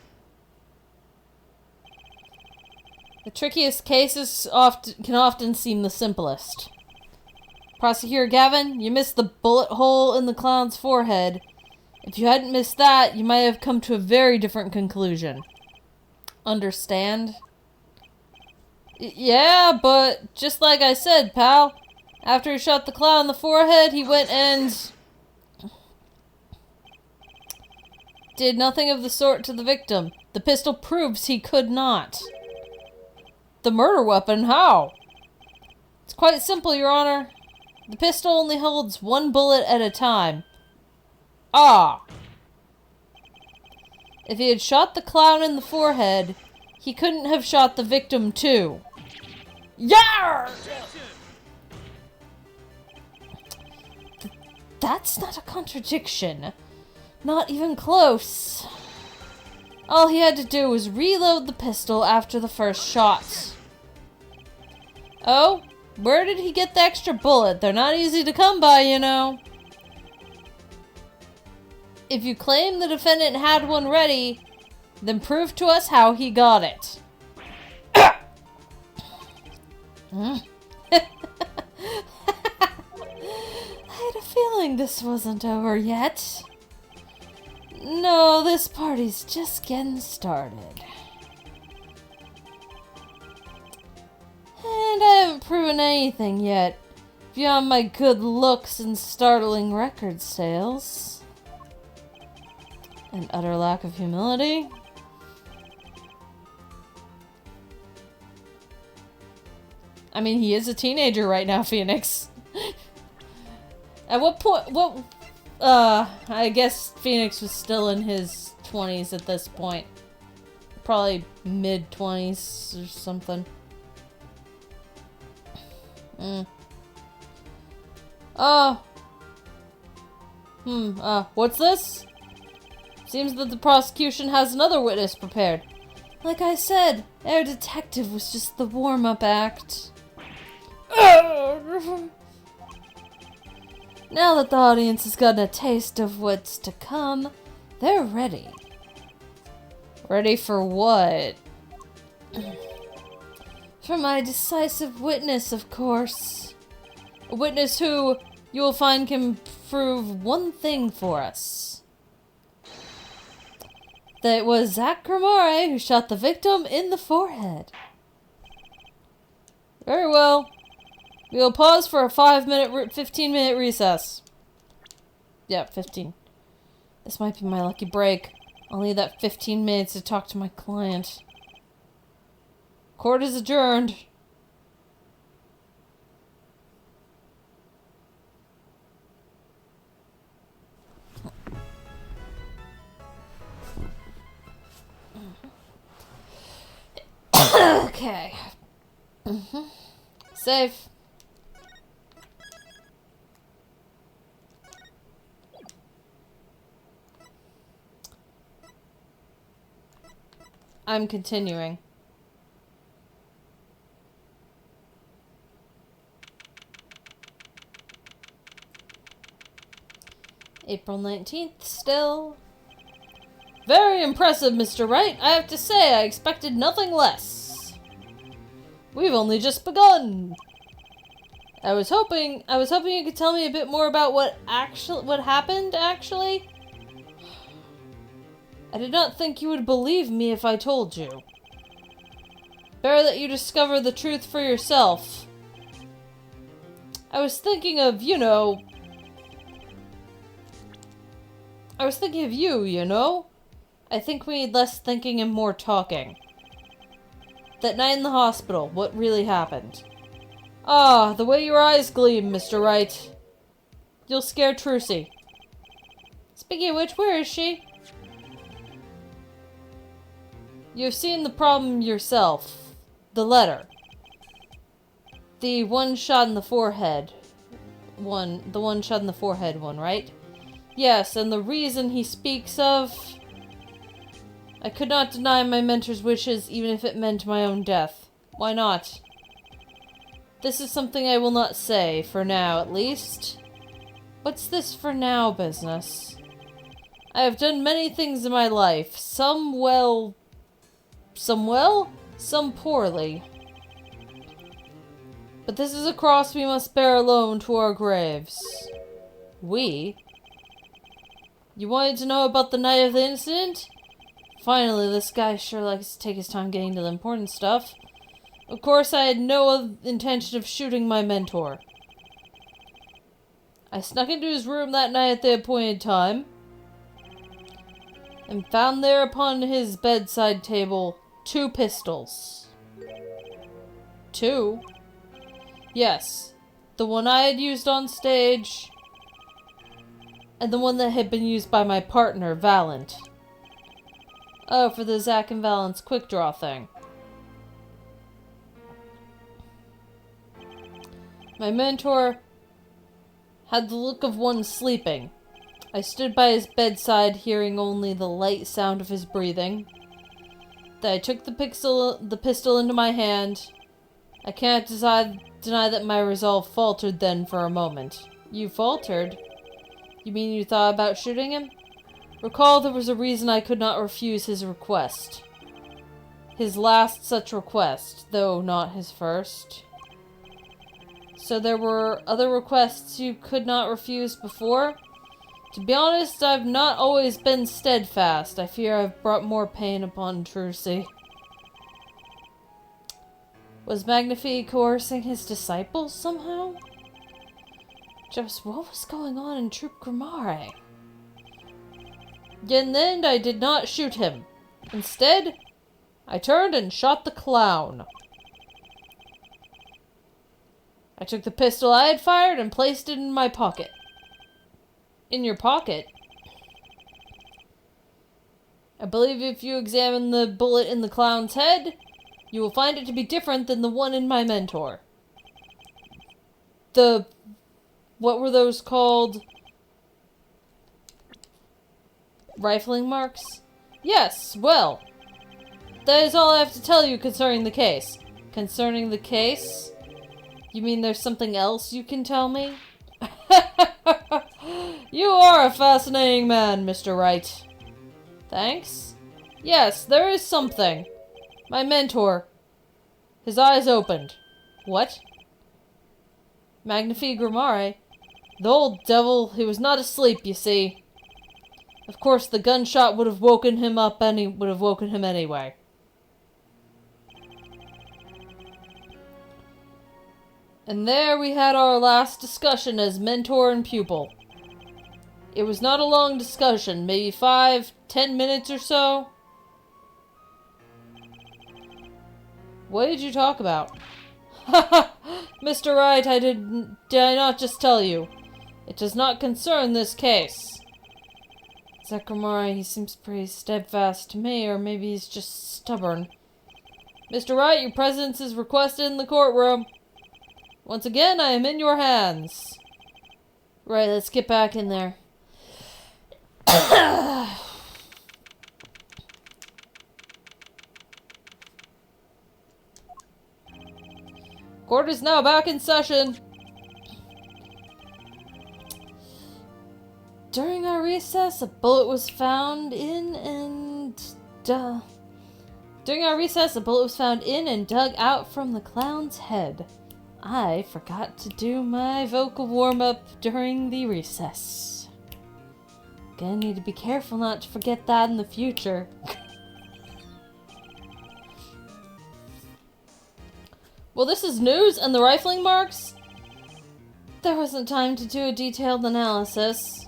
The trickiest cases can often seem the simplest. Prosecutor Gavin, you missed the bullet hole in the clown's forehead. If you hadn't missed that, you might have come to a very different conclusion. Understand? Yeah, but just like I said, pal. After he shot the clown in the forehead, he went and did nothing of the sort to the victim. The pistol proves he could not. The murder weapon? How? It's quite simple, Your Honor. The pistol only holds one bullet at a time. Ah. If he had shot the clown in the forehead, he couldn't have shot the victim too. Yarr! That's not a contradiction. Not even close. All he had to do was reload the pistol after the first shot. Oh? Where did he get the extra bullet? They're not easy to come by, you know. If you claim the defendant had one ready, then prove to us how he got it. I had a feeling this wasn't over yet. No, this party's just getting started. And I haven't proven anything yet, beyond my good looks and startling record sales. An utter lack of humility. I mean, he is a teenager right now, Phoenix. At what point, I guess Phoenix was still in his 20s at this point. Probably mid-20s or something. What's this? Seems that the prosecution has another witness prepared. Like I said, our detective was just the warm-up act. Now that the audience has gotten a taste of what's to come, they're ready. Ready for what? For my decisive witness, of course. A witness who you will find can prove one thing for us. That it was Zach Grimare who shot the victim in the forehead. Very well. We will pause for a 15-minute recess. Yeah, 15. This might be my lucky break. I'll need that 15 minutes to talk to my client. Court is adjourned. Okay. Safe. I'm continuing. April 19th, still. Very impressive, Mr. Wright. I have to say, I expected nothing less. We've only just begun. I was hoping you could tell me a bit more about what happened, actually. I did not think you would believe me if I told you. Better that you discover the truth for yourself. I was thinking of, you know... I was thinking of you, you know? I think we need less thinking and more talking. That night in the hospital, what really happened? Ah, the way your eyes gleam, Mr. Wright. You'll scare Trucy. Speaking of which, where is she? You've seen the problem yourself. The letter. The one shot in the forehead. The one shot in the forehead one, right? Yes, and the reason he speaks of... I could not deny my mentor's wishes, even if it meant my own death. Why not? This is something I will not say, for now at least. What's this for now business? I have done many things in my life. Some well... Some well? Some poorly. But this is a cross we must bear alone to our graves. We? You wanted to know about the night of the incident? Finally, this guy sure likes to take his time getting to the important stuff. Of course, I had no intention of shooting my mentor. I snuck into his room that night at the appointed time, and found there upon his bedside table 2 pistols. 2? Yes. The one I had used on stage, and the one that had been used by my partner, Valent. Oh, for the Zack and Valent's quick draw thing. My mentor had the look of one sleeping. I stood by his bedside, hearing only the light sound of his breathing. Then I took the pistol into my hand. I can't deny that my resolve faltered then for a moment. You faltered? You mean you thought about shooting him? Recall there was a reason I could not refuse his request. His last such request, though not his first. So there were other requests you could not refuse before? To be honest, I've not always been steadfast. I fear I've brought more pain upon Trucy. Was Magnifi coercing his disciples somehow? Just what was going on in Troop Grimare? In the end, I did not shoot him. Instead, I turned and shot the clown. I took the pistol I had fired and placed it in my pocket. In your pocket? I believe if you examine the bullet in the clown's head, you will find it to be different than the one in my mentor. What were those called? Rifling marks? Yes, well. That is all I have to tell you concerning the case. Concerning the case? You mean there's something else you can tell me? You are a fascinating man, Mr. Wright. Thanks? Yes, there is something. My mentor. His eyes opened. What? Magnifi Grimare? The old devil, he was not asleep, you see. Of course, the gunshot would have woken him up anyway. And there we had our last discussion as mentor and pupil. It was not a long discussion, maybe 5-10 minutes or so. What did you talk about? Haha! Mr. Wright, did I not just tell you? It does not concern this case. Zachariah, he seems pretty steadfast to me, or maybe he's just stubborn. Mr. Wright, your presence is requested in the courtroom. Once again, I am in your hands. Right, let's get back in there. Court is now back in session. During our recess, a bullet was found in and dug out from the clown's head. I forgot to do my vocal warm-up during the recess. Gonna need to be careful not to forget that in the future. Well, this is news, and the rifling marks? There wasn't time to do a detailed analysis.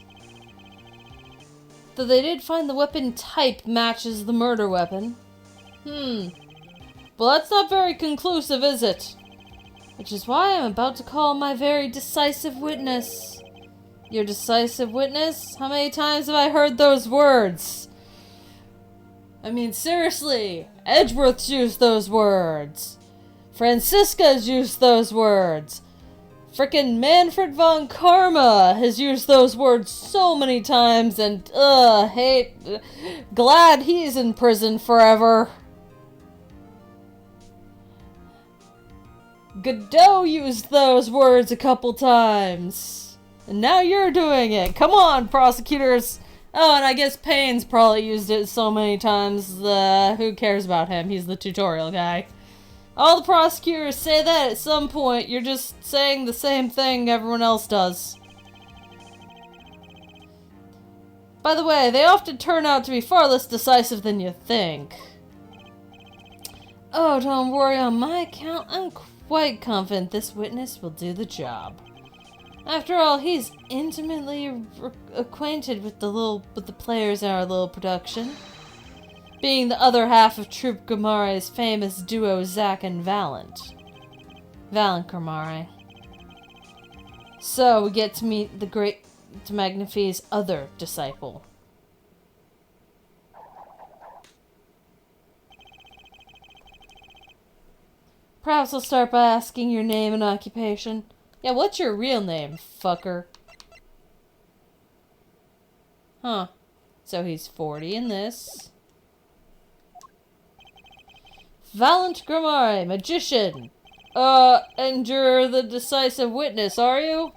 Though they did find the weapon type matches the murder weapon. Well, that's not very conclusive, is it? Which is why I'm about to call my very decisive witness. Your decisive witness? How many times have I heard those words? I mean, seriously, Edgeworth's used those words. Franziska's used those words. Frickin' Manfred von Karma has used those words so many times, and glad he's in prison forever. Godot used those words a couple times. And now you're doing it. Come on, prosecutors. Oh, and I guess Payne's probably used it so many times. Who cares about him? He's the tutorial guy. All the prosecutors say that at some point. You're just saying the same thing everyone else does. By the way, they often turn out to be far less decisive than you think. Oh, don't worry on my account. I'm quite confident this witness will do the job. After all, he's intimately acquainted with the players in our little production, being the other half of Troupe Gramare's famous duo Zack and Valent Gramare. So we get to meet the great Magnifie's other disciple. Perhaps I'll start by asking your name and occupation. Yeah, what's your real name, fucker? Huh. So he's 40 in this. Valent Gramare, magician. And you're the decisive witness, are you?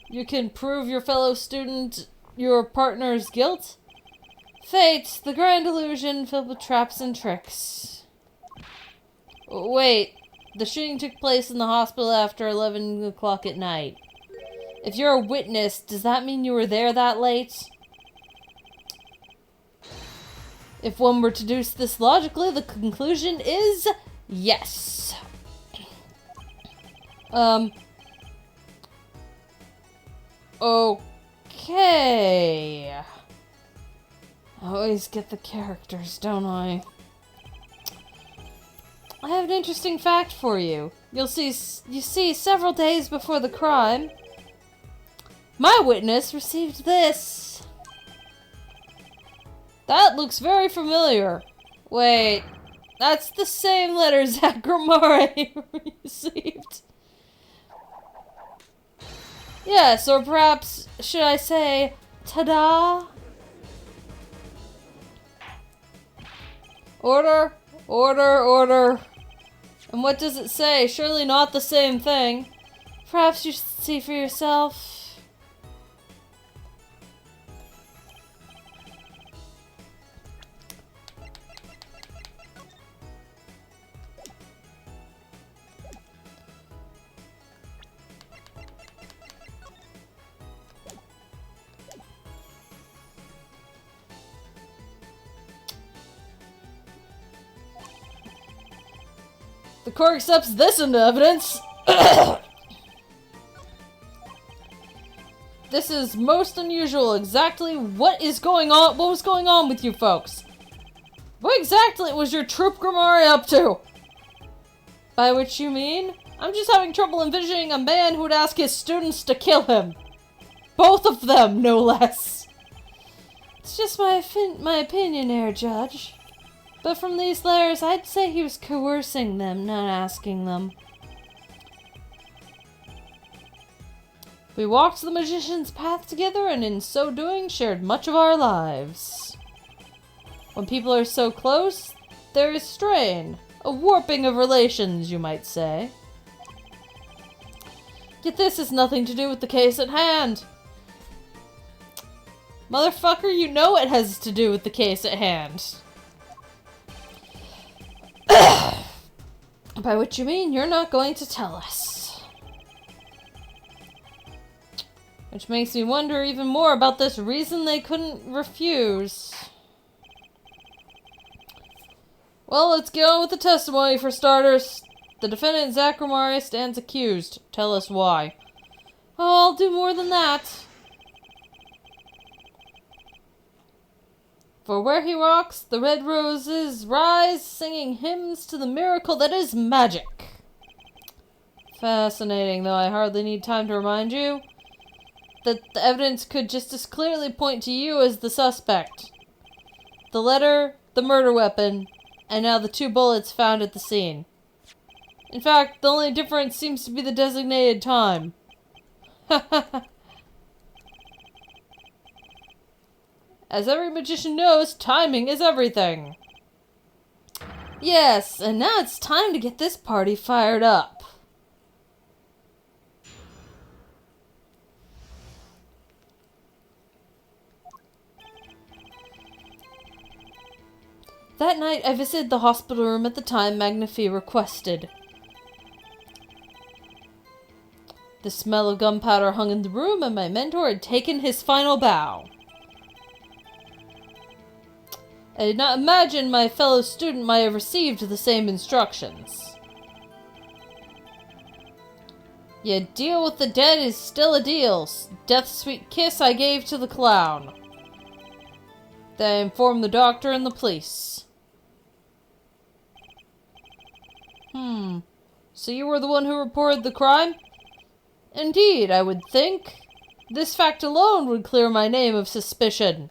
You can prove your fellow student your partner's guilt? Fate, the grand illusion filled with traps and tricks. Wait, the shooting took place in the hospital after 11 o'clock at night. If you're a witness, does that mean you were there that late? If one were to deduce this logically, the conclusion is yes. Okay. I always get the characters, don't I? I have an interesting fact for you. You see, several days before the crime, my witness received this. That looks very familiar. Wait, that's the same letter Zack Gramare received. Yes, or perhaps, should I say, ta-da? Order, order, order. And what does it say? Surely not the same thing. Perhaps you should see for yourself. The court accepts this into evidence. This is most unusual. Exactly what is going on? What was going on with you folks? What exactly was your Troupe Gramare up to? By which you mean? I'm just having trouble envisioning a man who would ask his students to kill him. Both of them, no less. It's just my opinion, Air Judge. But from these letters, I'd say he was coercing them, not asking them. We walked the magician's path together, and in so doing, shared much of our lives. When people are so close, there is strain. A warping of relations, you might say. Yet this has nothing to do with the case at hand. Motherfucker, you know it has to do with the case at hand. By which you mean you're not going to tell us. Which makes me wonder even more about this reason they couldn't refuse. Well, let's get on with the testimony for starters. The defendant Zachary stands accused. Tell us why. Oh, I'll do more than that. For where he walks, the red roses rise, singing hymns to the miracle that is magic. Fascinating, though I hardly need time to remind you that the evidence could just as clearly point to you as the suspect. The letter, the murder weapon, and now the 2 bullets found at the scene. In fact, the only difference seems to be the designated time. As every magician knows, timing is everything. Yes, and now it's time to get this party fired up. That night, I visited the hospital room at the time Magnifi requested. The smell of gunpowder hung in the room, and my mentor had taken his final bow. I did not imagine my fellow student might have received the same instructions. Yet deal with the dead is still a deal. Death's sweet kiss I gave to the clown. Then I informed the doctor and the police. So you were the one who reported the crime? Indeed, I would think. This fact alone would clear my name of suspicion.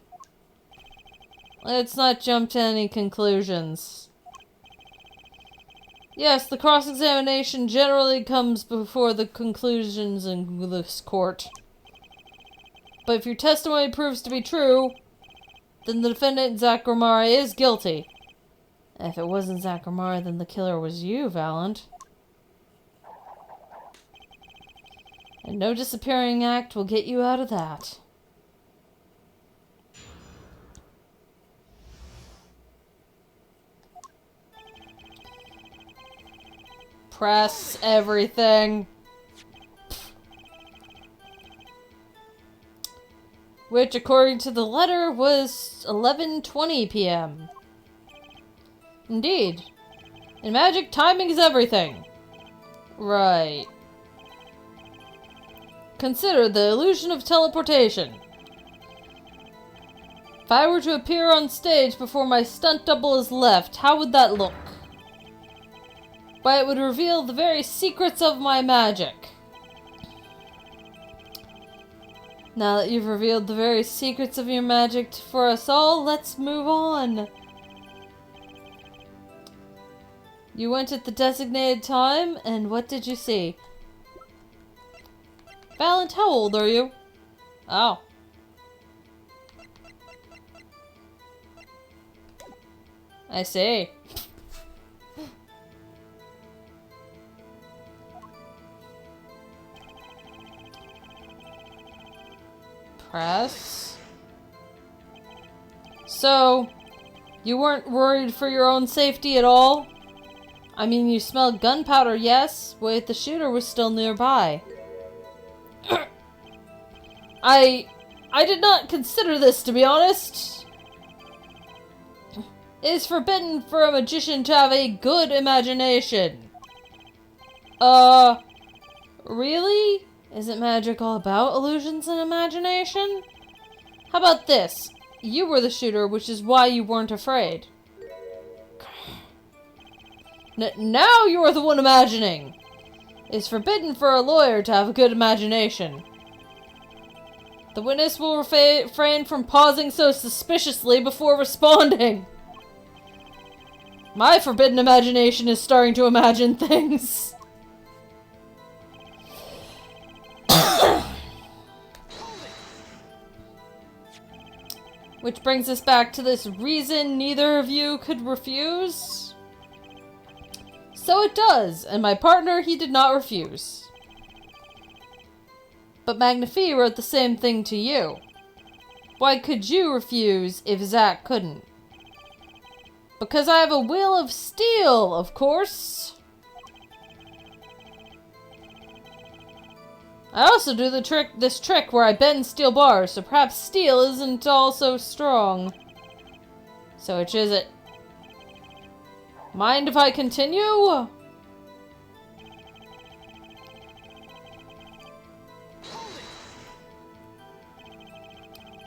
Let's not jump to any conclusions. Yes, the cross-examination generally comes before the conclusions in this court. But if your testimony proves to be true, then the defendant, Zachary, is guilty. And if it wasn't Zachary, then the killer was you, Valant. And no disappearing act will get you out of that. Press everything. Which, according to the letter, was 11:20 p.m. Indeed. In magic, timing is everything. Right. Consider the illusion of teleportation. If I were to appear on stage before my stunt double is left, how would that look? Why, it would reveal the very secrets of my magic. Now that you've revealed the very secrets of your magic for us all, let's move on. You went at the designated time, and what did you see? Valant, how old are you? Oh. I see. Press. So, you weren't worried for your own safety at all? I mean, you smelled gunpowder, yes, but the shooter was still nearby. I did not consider this, to be honest. It is forbidden for a magician to have a good imagination. Really? Isn't magic all about illusions and imagination? How about this? You were the shooter, which is why you weren't afraid. Now you are the one imagining. It's forbidden for a lawyer to have a good imagination. The witness will refrain from pausing so suspiciously before responding. My forbidden imagination is starting to imagine things. Which brings us back to this reason neither of you could refuse. So it does, and my partner, he did not refuse. But Magnifi wrote the same thing to you. Why could you refuse if Zach couldn't? Because I have a will of steel, of course. I also do this trick where I bend steel bars, so perhaps steel isn't all so strong. So which is it? Mind if I continue?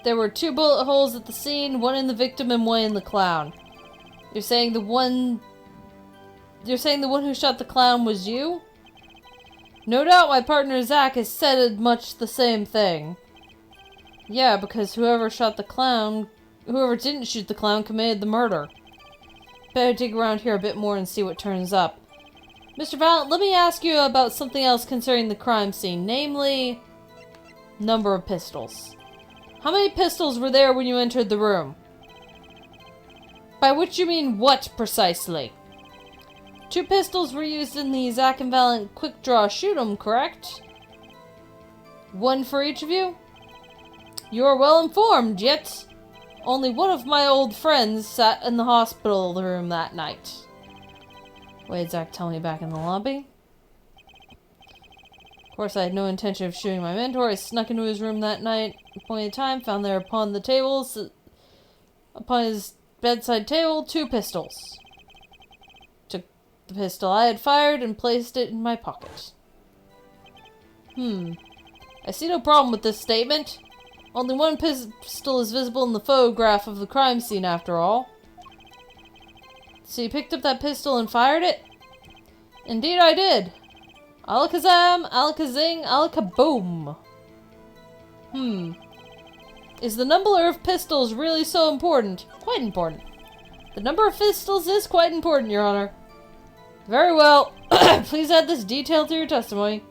There were 2 bullet holes at the scene, 1 in the victim and 1 in the clown. You're saying the one who shot the clown was you? No doubt my partner Zach has said much the same thing. Yeah, because whoever didn't shoot the clown committed the murder. Better dig around here a bit more and see what turns up. Mr. Valent, let me ask you about something else concerning the crime scene, namely, number of pistols. How many pistols were there when you entered the room? By which you mean what, precisely? 2 pistols were used in the Zach and Valent quick draw shoot 'em, correct? 1 for each of you? You are well informed, yet only one of my old friends sat in the hospital room that night. What did Zach tell me back in the lobby? Of course, I had no intention of shooting my mentor. I snuck into his room that night, appointed time, found there upon his bedside table, 2 pistols. Took the pistol I had fired and placed it in my pocket. I see no problem with this statement. Only 1 pistol is visible in the photograph of the crime scene, after all. So you picked up that pistol and fired it? Indeed I did. Alakazam, alakazing, alakaboom. Is the number of pistols really so important? Quite important. The number of pistols is quite important, Your Honor. Very well. Please add this detail to your testimony.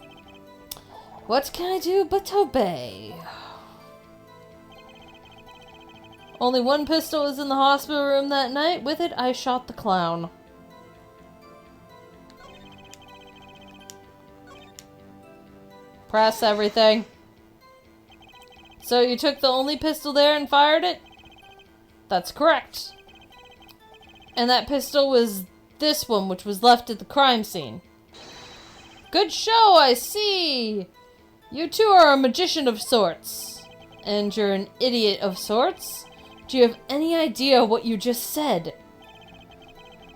What can I do but obey? Only 1 pistol was in the hospital room that night. With it, I shot the clown. Press everything. So you took the only pistol there and fired it? That's correct. And that pistol was this one, which was left at the crime scene. Good show, I see! You two are a magician of sorts. And you're an idiot of sorts. Do you have any idea what you just said?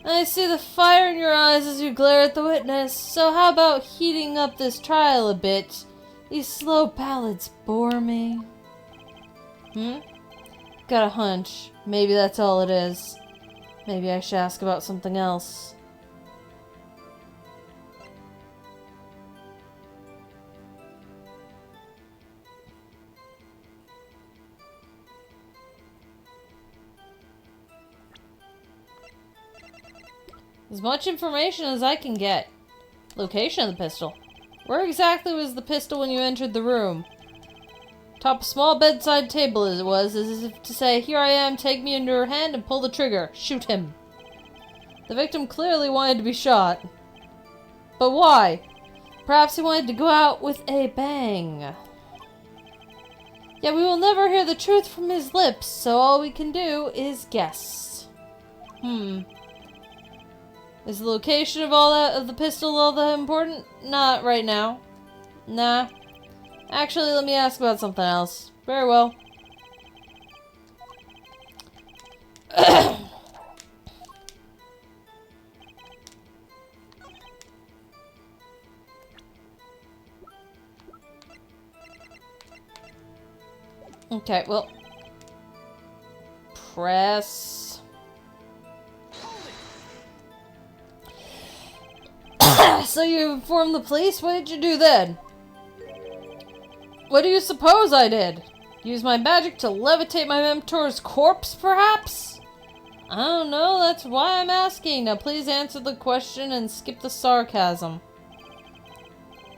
I see the fire in your eyes as you glare at the witness, so how about heating up this trial a bit? These slow ballads bore me. Got a hunch. Maybe that's all it is. Maybe I should ask about something else. As much information as I can get. Location of the pistol. Where exactly was the pistol when you entered the room? Top small bedside table as it was, as if to say, here I am, take me into your hand and pull the trigger. Shoot him. The victim clearly wanted to be shot. But why? Perhaps he wanted to go out with a bang. Yet we will never hear the truth from his lips, so all we can do is guess. Is the location of the pistol all that important? Not right now. Nah. Actually, let me ask about something else. Very well. Okay, well. Press. So you informed the police? What did you do then? What do you suppose I did? Use my magic to levitate my mentor's corpse, perhaps? I don't know, that's why I'm asking. Now please answer the question and skip the sarcasm.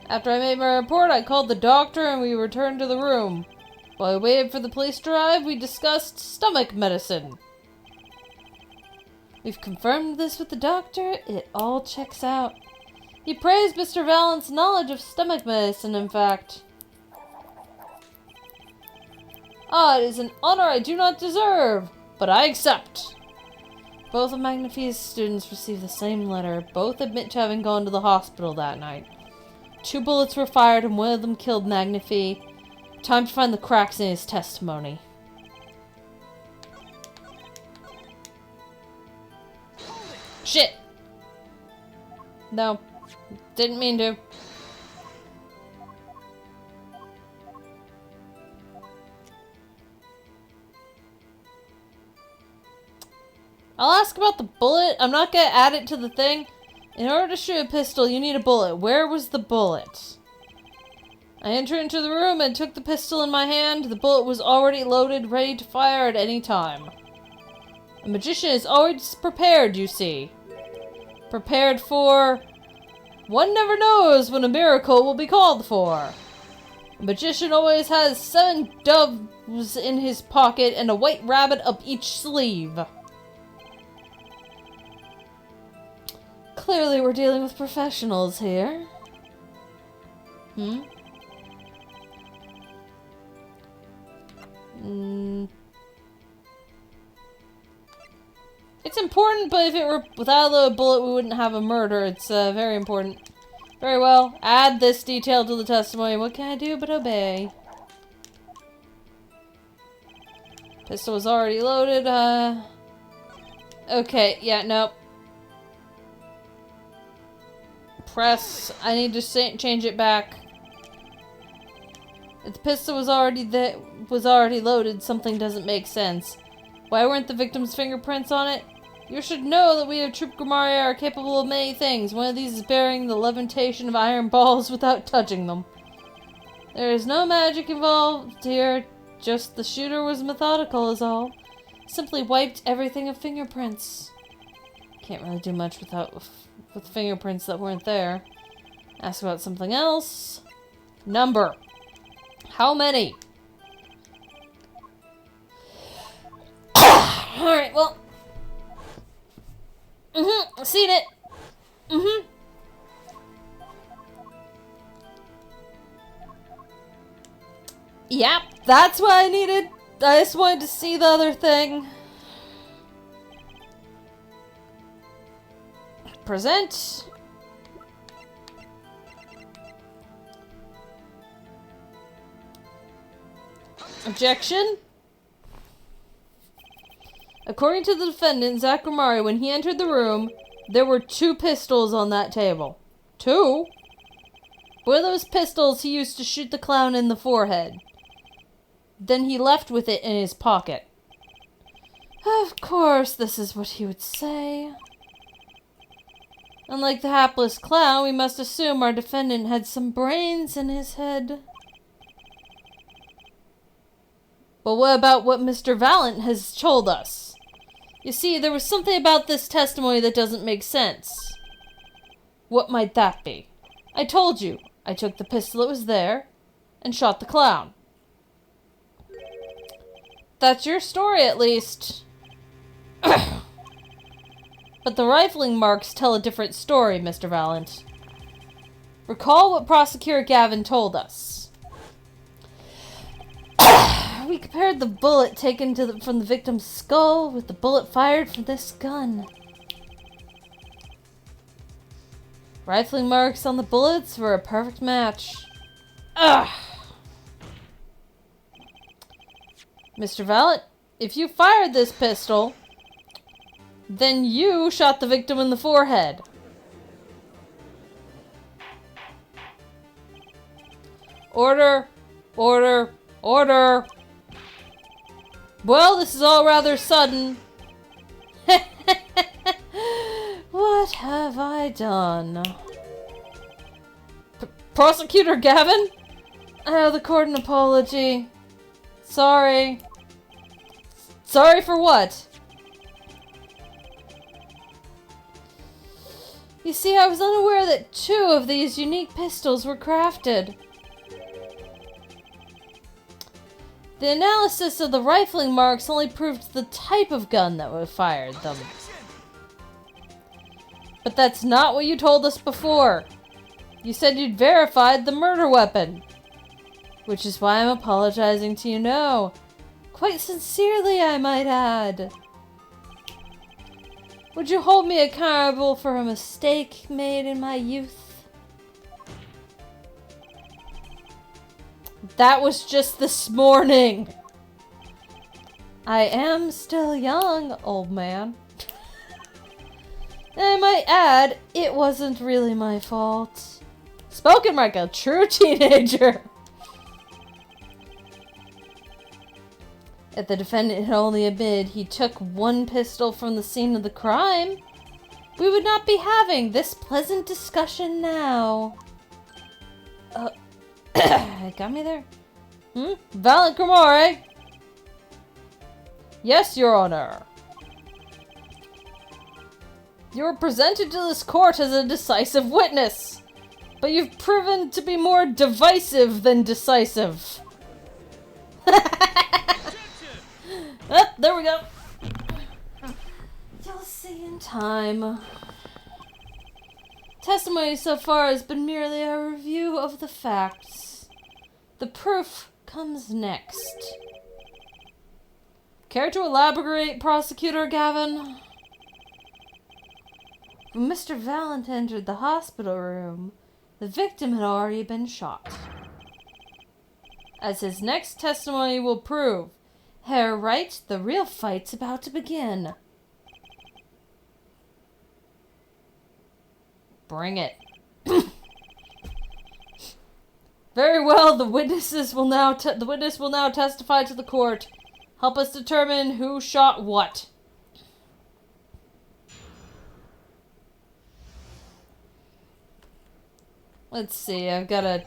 After I made my report, I called the doctor and we returned to the room. While we waited for the police to arrive, we discussed stomach medicine. We've confirmed this with the doctor. It all checks out. He praised Mr. Valent's knowledge of stomach medicine, in fact. Ah, it is an honor I do not deserve, but I accept. Both of Magnifie's students received the same letter. Both admit to having gone to the hospital that night. 2 bullets were fired and one of them killed Magnifie. Time to find the cracks in his testimony. Shit! No. Didn't mean to. ask about the bullet? I'm not gonna add it to the thing. In order to shoot a pistol, you need a bullet. Where was the bullet? I entered into the room and took the pistol in my hand. The bullet was already loaded, ready to fire at any time. A magician is always prepared, you see. Prepared for... One never knows when a miracle will be called for. A magician always has 7 doves in his pocket and a white rabbit up each sleeve. Clearly we're dealing with professionals here. It's important, but if it were without a bullet, we wouldn't have a murder. It's very important. Very well. Add this detail to the testimony. What can I do but obey? Pistol was already loaded. Okay, yeah, nope. Press. I need to change it back. If the pistol was already loaded, something doesn't make sense. Why weren't the victim's fingerprints on it? You should know that we of Troop Gramaria are capable of many things. One of these is bearing the levitation of iron balls without touching them. There is no magic involved here. Just the shooter was methodical is all. Simply wiped everything of fingerprints. Can't really do much with fingerprints that weren't there. Ask about something else. Number. How many? Alright, well. Seen it. Yep, that's what I needed. I just wanted to see the other thing. Present. Objection. According to the defendant, Zachary, when he entered the room, there were 2 pistols on that table. 2? One of those pistols he used to shoot the clown in the forehead. Then he left with it in his pocket. Of course, this is what he would say. Unlike the hapless clown, we must assume our defendant had some brains in his head. But what about what Mr. Valent has told us? You see, there was something about this testimony that doesn't make sense. What might that be? I told you, I took the pistol that was there and shot the clown. That's your story, at least. But the rifling marks tell a different story, Mr. Valent. Recall what Prosecutor Gavin told us. We compared the bullet taken from the victim's skull with the bullet fired from this gun. Rifling marks on the bullets were a perfect match. Ugh! Mr. Valent, if you fired this pistol, then you shot the victim in the forehead. Order! Order! Order! Well, this is all rather sudden. What have I done? Prosecutor Gavin? I owe the court an apology. Sorry. Sorry for what? You see, I was unaware that 2 of these unique pistols were crafted. The analysis of the rifling marks only proved the type of gun that would have fired them. But that's not what you told us before. You said you'd verified the murder weapon. Which is why I'm apologizing to you now. Quite sincerely, I might add. Would you hold me accountable for a mistake made in my youth? That was just this morning. I am still young, old man. And I might add, it wasn't really my fault. Spoken like a true teenager. If the defendant had only admitted he took one pistol from the scene of the crime, we would not be having this pleasant discussion now. Got me there? Valent Cremore? Yes, Your Honor. You were presented to this court as a decisive witness, but you've proven to be more divisive than decisive. There we go. You'll see in time. Testimony so far has been merely a review of the facts. The proof comes next. Care to elaborate, Prosecutor Gavin? When Mr. Valent entered the hospital room, the victim had already been shot. As his next testimony will prove, Herr Wright, the real fight's about to begin. Bring it. Very well, the witness will now testify to the court. Help us determine who shot what. Let's see, I've got a...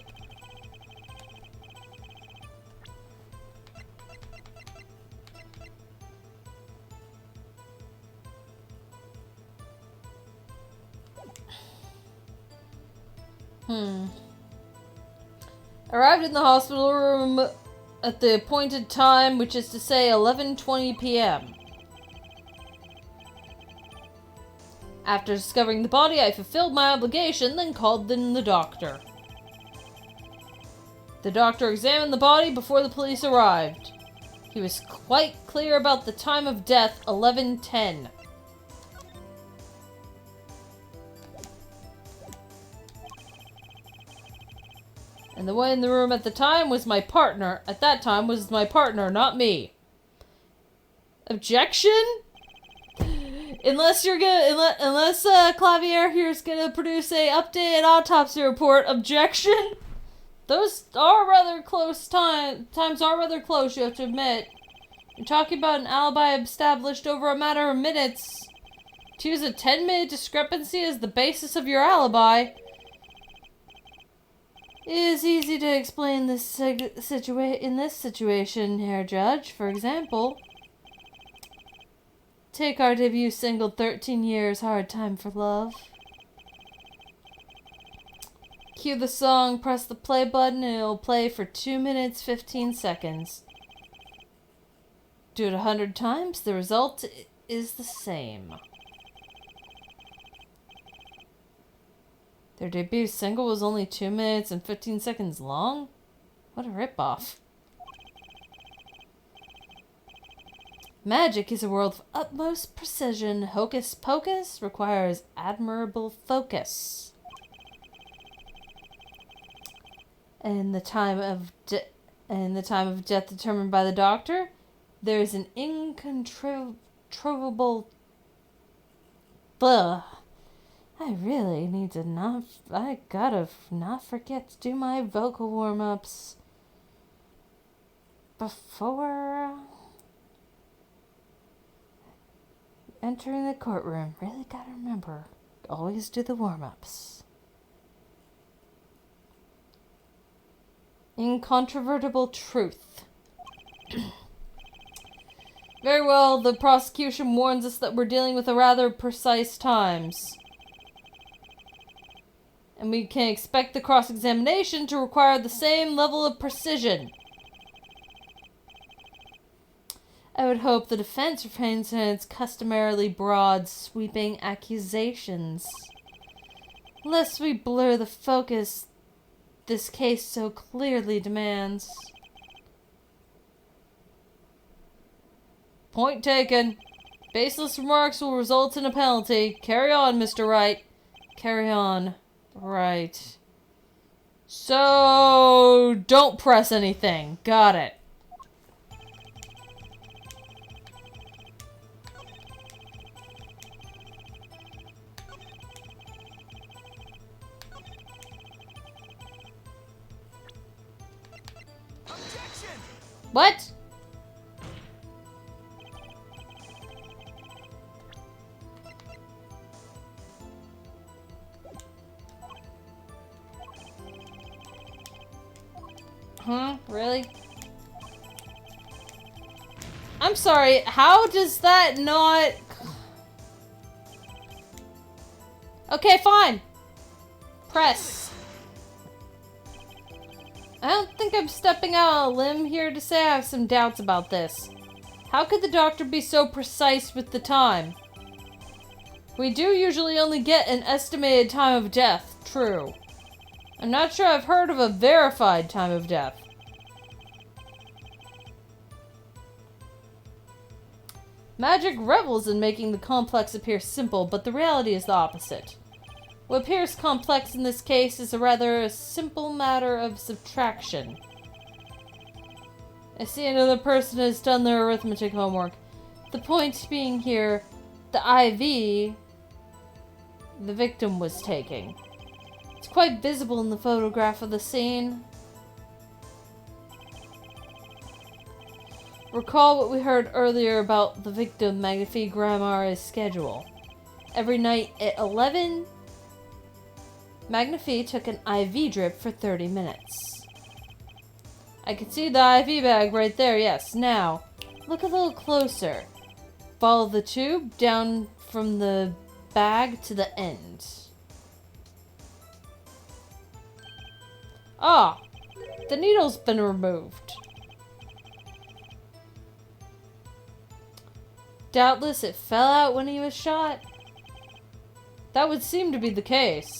Arrived in the hospital room at the appointed time, which is to say 11:20 p.m. After discovering the body, I fulfilled my obligation, then called in the doctor. The doctor examined the body before the police arrived. He was quite clear about the time of death, 11:10. And the one in the room at the time was my partner. At that time was my partner, not me. Objection? Unless Klavier here's gonna produce a updated autopsy report. Objection? Those are rather close times are rather close, you have to admit. You're talking about an alibi established over a matter of minutes. To use a 10-minute discrepancy as the basis of your alibi. It is easy to explain this in this situation, Herr Judge. For example, take our debut single 13 Years, Hard Time for Love. Cue the song, press the play button, and it'll play for 2 minutes 15 seconds. Do it 100 times, the result is the same. Their debut single was only 2 minutes and 15 seconds long? What a ripoff. Magic is a world of utmost precision. Hocus pocus requires admirable focus. And the time of death determined by the doctor, there is an incontrovertible... I really need to I gotta not forget to do my vocal warm-ups before entering the courtroom. Really gotta remember, always do the warm-ups. Incontrovertible truth. Very well, the prosecution warns us that we're dealing with a rather precise times. And we can expect the cross-examination to require the same level of precision. I would hope the defense refrains from its customarily broad, sweeping accusations. Lest we blur the focus this case so clearly demands. Point taken. Baseless remarks will result in a penalty. Carry on, Mr. Wright. Carry on. Right. So, don't press anything. Got it. Objection! What? Huh? Really? I'm sorry, how does that not... Okay, fine. Press. I don't think I'm stepping out on a limb here to say I have some doubts about this. How could the doctor be so precise with the time? We do usually only get an estimated time of death, true. I'm not sure I've heard of a verified time of death. Magic revels in making the complex appear simple, but the reality is the opposite. What appears complex in this case is a rather simple matter of subtraction. I see another person has done their arithmetic homework. The point being here, the IV the victim was taking. It's quite visible in the photograph of the scene. Recall what we heard earlier about the victim Magnifi Grammare's schedule. Every night at 11, Magnifi took an IV drip for 30 minutes. I can see the IV bag right there, yes. Now, look a little closer. Follow the tube down from the bag to the end. Ah, the needle's been removed. Doubtless it fell out when he was shot. That would seem to be the case.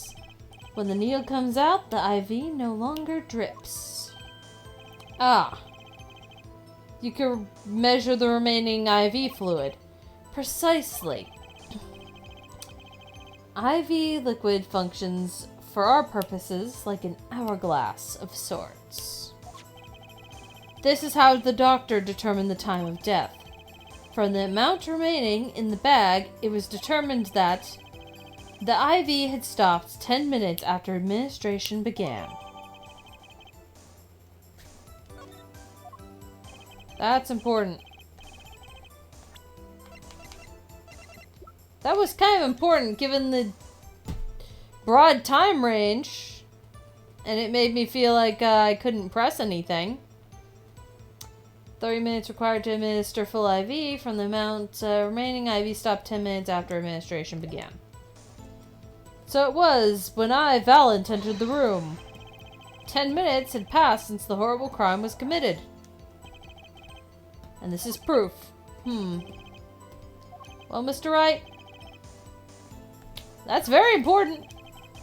When the needle comes out, the IV no longer drips. Ah. You can measure the remaining IV fluid. Precisely. IV liquid functions, for our purposes, like an hourglass of sorts. This is how the doctor determined the time of death. From the amount remaining in the bag, it was determined that the IV had stopped 10 minutes after administration began. That's important. That was kind of important given the broad time range, and it made me feel like I couldn't press anything. 30 minutes required to administer full IV. From the amount remaining, IV stopped 10 minutes after administration began. So it was when I, Valent, entered the room. 10 minutes had passed since the horrible crime was committed. And this is proof. Well, Mr. Wright, that's very important.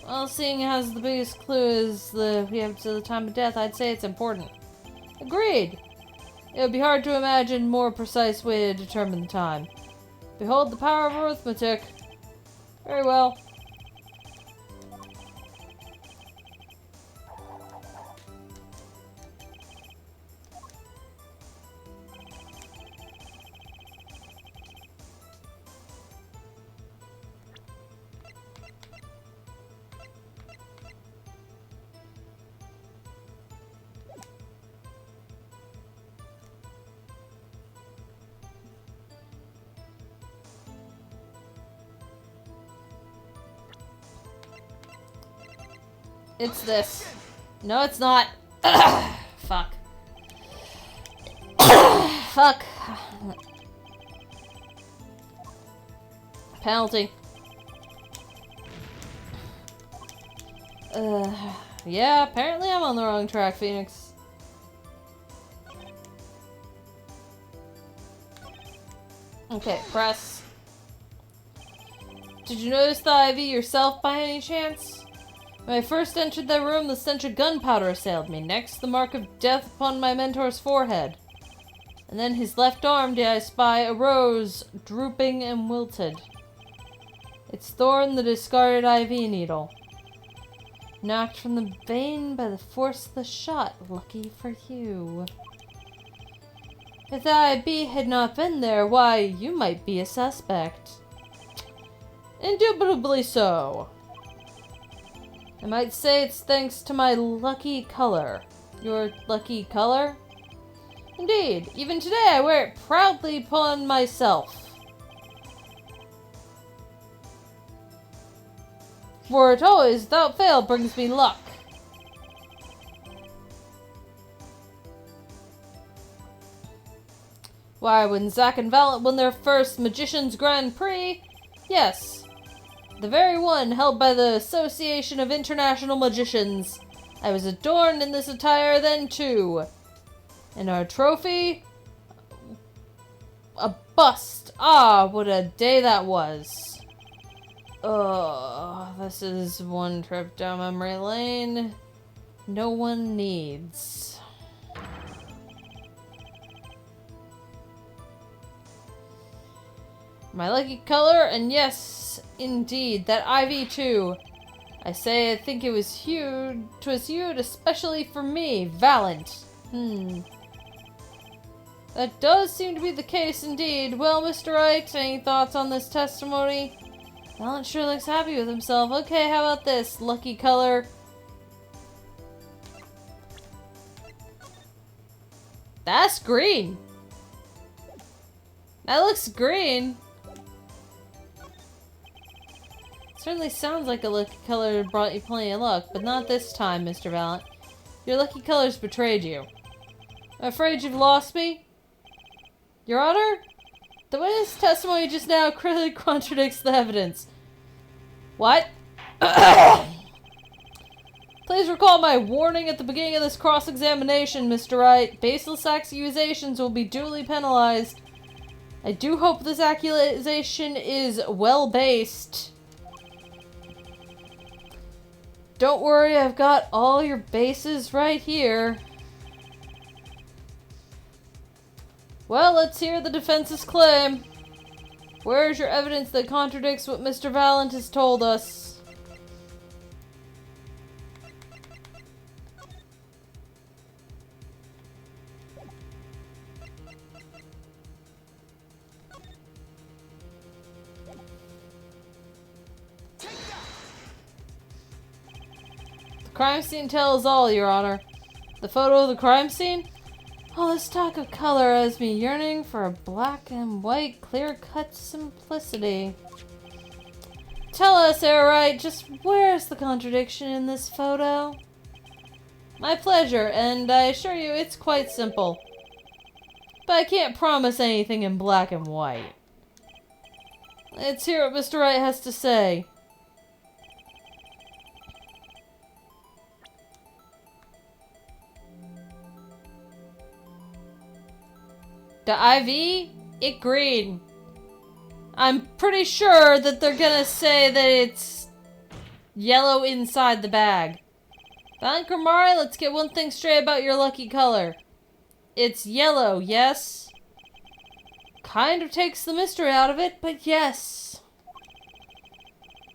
Well, seeing as the biggest clue is we have to the time of death, I'd say it's important. Agreed. It would be hard to imagine a more precise way to determine the time. Behold the power of arithmetic. Very well. It's this. No, it's not. Fuck. Fuck. Penalty. Yeah, apparently I'm on the wrong track, Phoenix. Okay, press. Did you notice the IV yourself by any chance? When I first entered the room, the stench of gunpowder assailed me. Next, the mark of death upon my mentor's forehead. And then his left arm did I spy a rose, drooping and wilted. Its thorn, the discarded IV needle. Knocked from the vein by the force of the shot. Lucky for you. If the IV had not been there, why, you might be a suspect. Indubitably so. I might say it's thanks to my lucky color. Your lucky color? Indeed, even today I wear it proudly upon myself. For it always, without fail, brings me luck. Why, when Zack and Valiant won their first Magician's Grand Prix? Yes. The very one held by the Association of International Magicians. I was adorned in this attire then, too. And our trophy? A bust. Ah, what a day that was. Oh, this is one trip down memory lane no one needs. My lucky color, and yes, indeed, that IV too. I say I think it was hued, 'twas hued especially for me, Valiant. That does seem to be the case indeed. Well, Mr. Wright, any thoughts on this testimony? Valiant sure looks happy with himself. Okay, how about this? Lucky color. That's green. That looks green. Certainly sounds like a lucky color brought you plenty of luck, but not this time, Mr. Valiant. Your lucky colors betrayed you. I'm afraid you've lost me? Your Honor? The witness testimony just now clearly contradicts the evidence. What? Please recall my warning at the beginning of this cross-examination, Mr. Wright. Baseless accusations will be duly penalized. I do hope this accusation is well-based. Don't worry, I've got all your bases right here. Well, let's hear the defense's claim. Where's your evidence that contradicts what Mr. Valiant has told us? The crime scene tells all, Your Honor. The photo of the crime scene? All this talk of color has me yearning for a black and white, clear-cut simplicity. Tell us, Wright, just where's the contradiction in this photo? My pleasure, and I assure you it's quite simple. But I can't promise anything in black and white. Let's hear what Mr. Wright has to say. The IV? It green. I'm pretty sure that they're gonna say that it's yellow inside the bag. Valiant Grimari, let's get one thing straight about your lucky color. It's yellow, yes? Kind of takes the mystery out of it, but yes.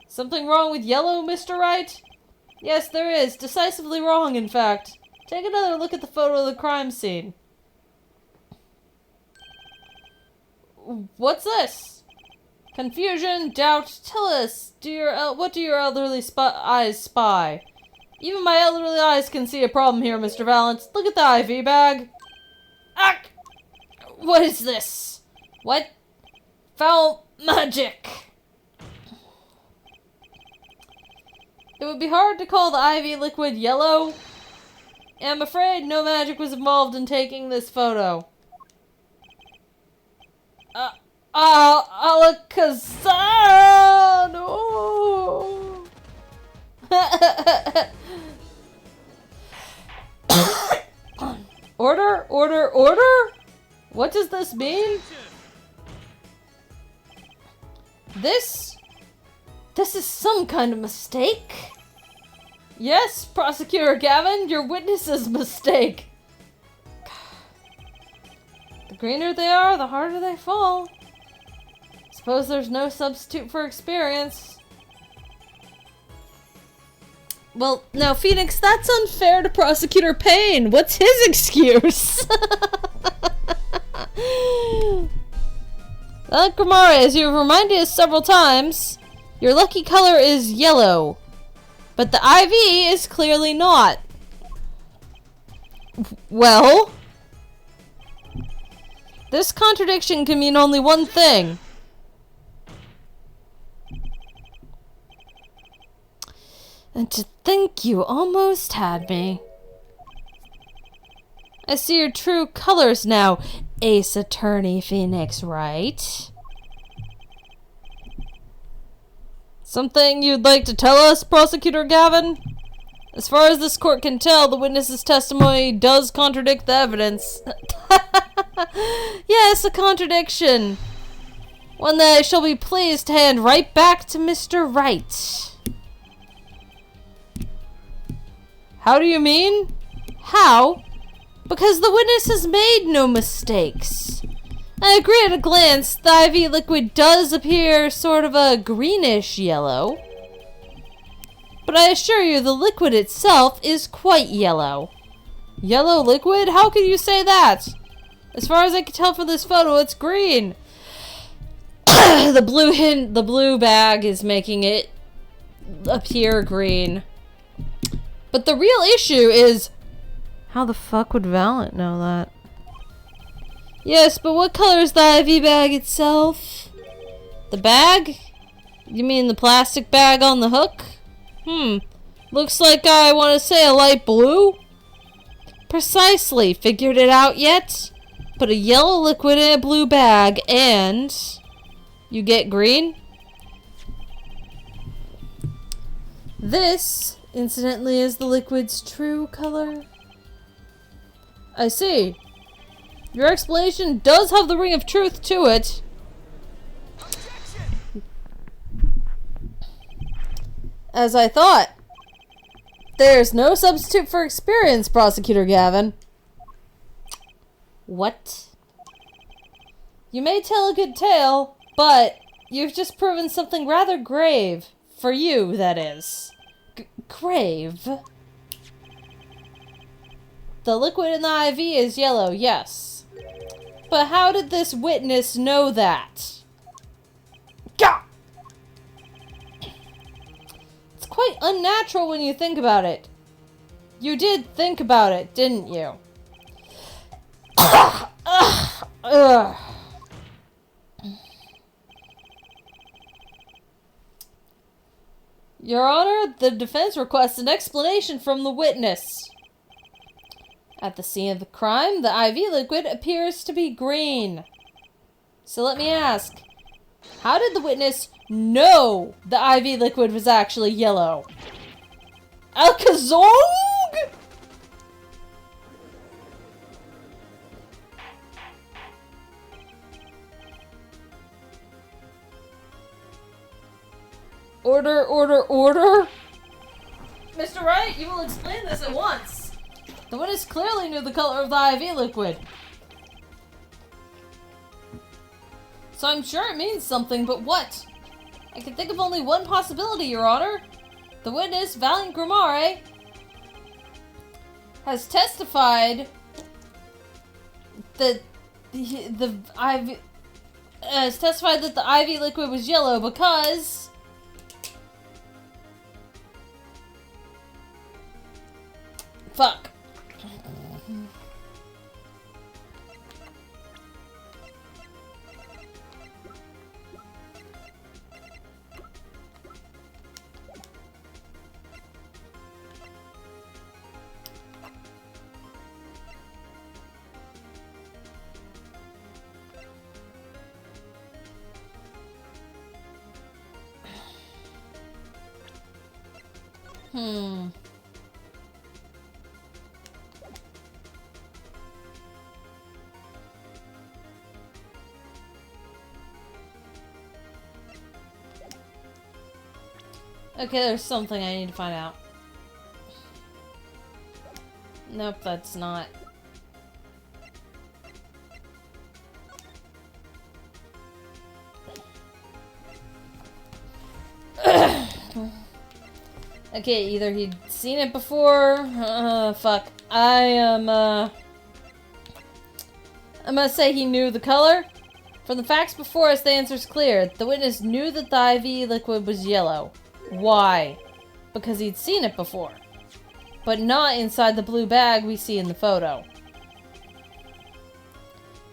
Something wrong with yellow, Mr. Wright? Yes, there is. Decisively wrong, in fact. Take another look at the photo of the crime scene. What's this? Confusion, doubt. Tell us, what do your elderly eyes spy? Even my elderly eyes can see a problem here, Mr. Valiant. Look at the IV bag. Ah! What is this? What? Foul magic. It would be hard to call the IV liquid yellow. I'm afraid no magic was involved in taking this photo. Alakazam! Oh. Order? Order? Order? What does this mean? This is some kind of mistake. Yes, Prosecutor Gavin, your witness's mistake. The greener they are, the harder they fall. Suppose there's no substitute for experience. Well, now, Phoenix, that's unfair to Prosecutor Payne. What's his excuse? Grimari, as you have reminded us several times, your lucky color is yellow. But the IV is clearly not. Well, this contradiction can mean only one thing. And to think you almost had me. I see your true colors now. Ace Attorney Phoenix, right? Something you'd like to tell us, Prosecutor Gavin? As far as this court can tell, the witness's testimony does contradict the evidence. Yes, a contradiction. One that I shall be pleased to hand right back to Mr. Wright. How do you mean? How? Because the witness has made no mistakes. I agree at a glance, the IV liquid does appear sort of a greenish yellow. But I assure you the liquid itself is quite yellow. Yellow liquid? How can you say that? As far as I can tell from this photo, it's green. The blue bag is making it appear green. But the real issue is, how the fuck would Valent know that? Yes, but what color is the IV bag itself? The bag? You mean the plastic bag on the hook? Looks like I want to say a light blue? Precisely. Figured it out yet? Put a yellow liquid in a blue bag and you get green? This, incidentally, is the liquid's true color. I see. Your explanation does have the ring of truth to it. As I thought. There's no substitute for experience, Prosecutor Gavin. What? You may tell a good tale, but you've just proven something rather grave. For you, that is. Grave? The liquid in the IV is yellow, yes. But how did this witness know that? Gah! It's quite unnatural when you think about it. You did think about it, didn't you? Your Honor, the defense requests an explanation from the witness. At the scene of the crime, the IV liquid appears to be green. So let me ask, how did the witness know the IV liquid was actually yellow? Alcazong? Order, order, order? Mr. Wright, you will explain this at once. The witness clearly knew the color of the IV liquid. So I'm sure it means something, but what? I can think of only one possibility, Your Honor. The witness, Valiant Grimare, has testified that the IV liquid was yellow because fuck. Okay, there's something I need to find out. Nope, that's not. Okay, either he'd seen it before. Fuck. I'm gonna say he knew the color. From the facts before us, the answer's clear. The witness knew that the IV liquid was yellow. Why? Because he'd seen it before. But not inside the blue bag we see in the photo.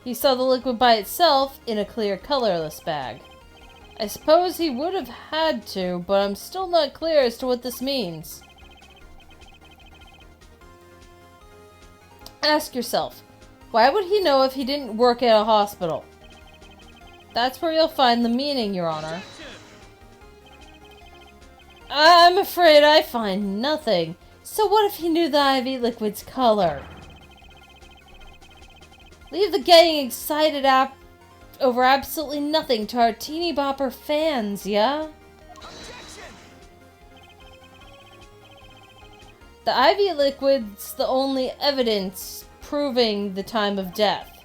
He saw the liquid by itself in a clear, colorless bag. I suppose he would have had to, but I'm still not clear as to what this means. Ask yourself, Why would he know if he didn't work at a hospital? That's where you'll find the meaning, Your Honor. I'm afraid I find nothing. So what if he knew the IV liquid's color? Leave the getting excited over absolutely nothing to our teeny bopper fans, yeah? The IV liquid's the only evidence proving the time of death.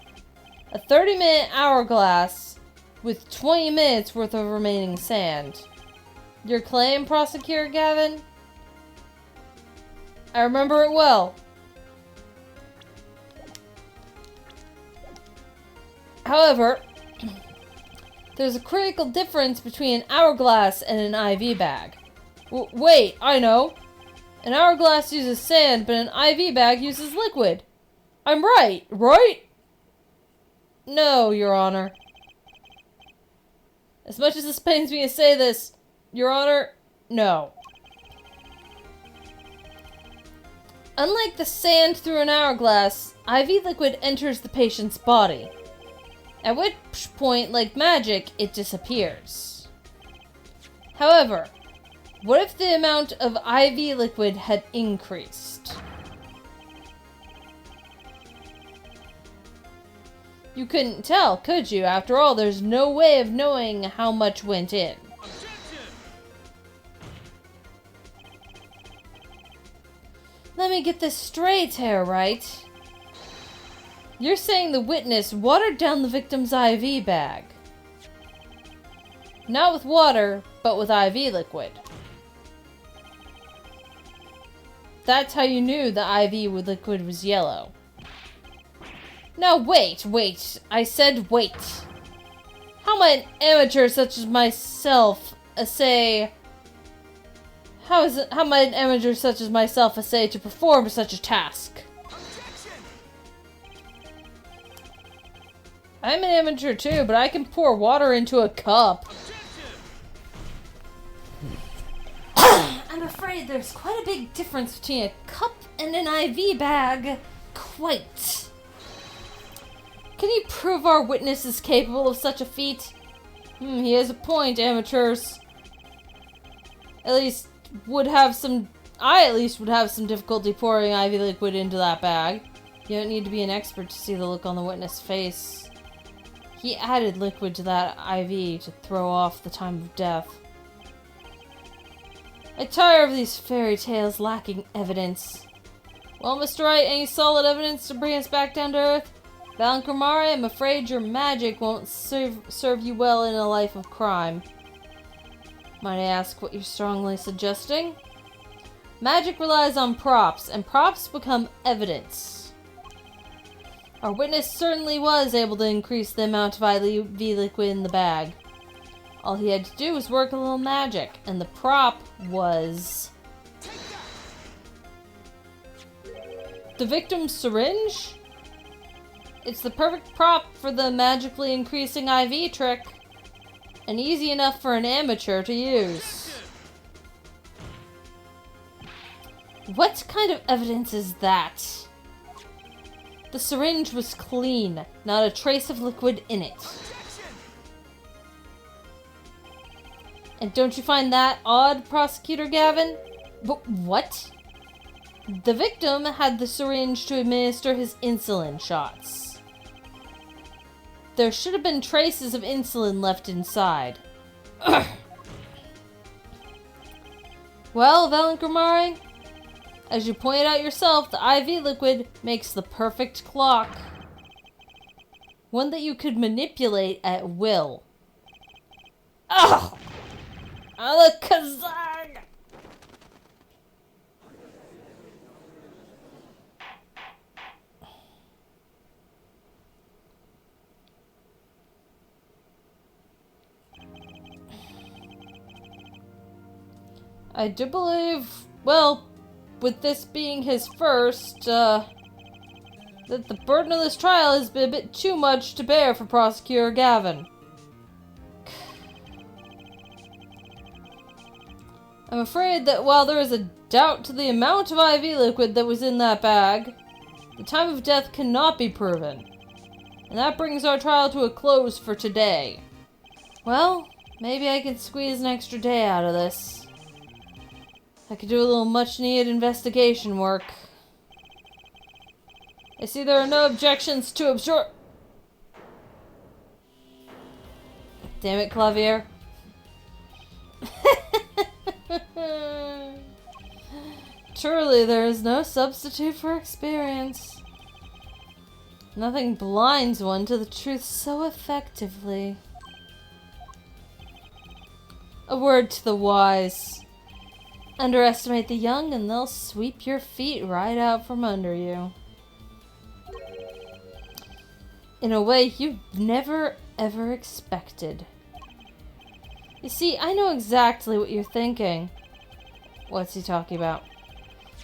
A 30-minute hourglass with 20 minutes worth of remaining sand. Your claim, Prosecutor Gavin? I remember it well. However, there's a critical difference between an hourglass and an IV bag. Wait, I know. An hourglass uses sand, but an IV bag uses liquid. I'm right, right? No, Your Honor. As much as this pains me to say this, Your Honor, no. Unlike the sand through an hourglass, IV liquid enters the patient's body. At which point, like magic, it disappears. However, what if the amount of IV liquid had increased? You couldn't tell, could you? After all, there's no way of knowing how much went in. Let me get this straight here, right? You're saying the witness watered down the victim's IV bag. Not with water, but with IV liquid. That's how you knew the IV liquid was yellow. Now wait. I said wait. How might an amateur such as myself assay... How might an amateur such as myself essay to perform such a task? I'm an amateur too, but I can pour water into a cup. I'm afraid there's quite a big difference between a cup and an IV bag. Quite. Can you prove our witness is capable of such a feat? He has a point, amateurs. I at least would have some difficulty pouring IV liquid into that bag. You don't need to be an expert to see the look on the witness' face. He added liquid to that IV to throw off the time of death. I tire of these fairy tales lacking evidence. Well, Mr. Wright, any solid evidence to bring us back down to earth? Valentramare, I'm afraid your magic won't serve you well in a life of crime. Might I ask what you're strongly suggesting? Magic relies on props, and props become evidence. Our witness certainly was able to increase the amount of IV liquid in the bag. All he had to do was work a little magic, and the prop was... the victim's syringe? It's the perfect prop for the magically increasing IV trick, and easy enough for an amateur to use. What kind of evidence is that? The syringe was clean, not a trace of liquid in it. And don't you find that odd, Prosecutor Gavin? But what? The victim had the syringe to administer his insulin shots. There should have been traces of insulin left inside. Well, Valentramare, as you pointed out yourself, the IV liquid makes the perfect clock. One that you could manipulate at will. Ugh! Alakazag! I do believe, well, with this being his first, that the burden of this trial has been a bit too much to bear for Prosecutor Gavin. I'm afraid that while there is a doubt to the amount of IV liquid that was in that bag, The time of death cannot be proven. And that brings our trial to a close for today. Well, maybe I can squeeze an extra day out of this. I could do a little much-needed investigation work. I see there are no objections to absorb... Damn it, Klavier. Truly, there is no substitute for experience. Nothing blinds one to the truth so effectively. A word to the wise. Underestimate the young and they'll sweep your feet right out from under you. In a way you've never ever expected. You see, I know exactly what you're thinking. What's he talking about?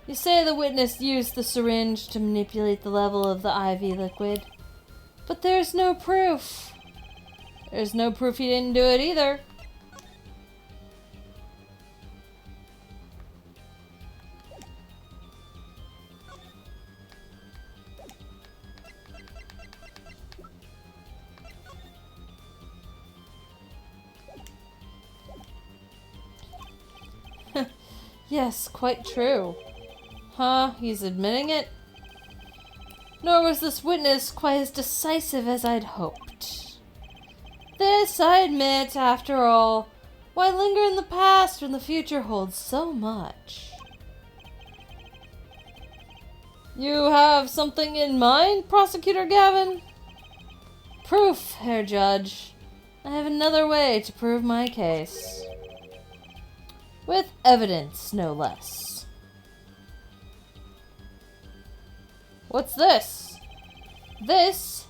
You say the witness used the syringe to manipulate the level of the IV liquid. But there's no proof. There's no proof he didn't do it either. Yes, quite true. Huh, he's admitting it? Nor was this witness quite as decisive as I'd hoped. This, I admit, after all, why linger in the past when the future holds so much? You have something in mind, Prosecutor Gavin? Proof, Herr Judge. I have another way to prove my case. With evidence, no less. What's this? This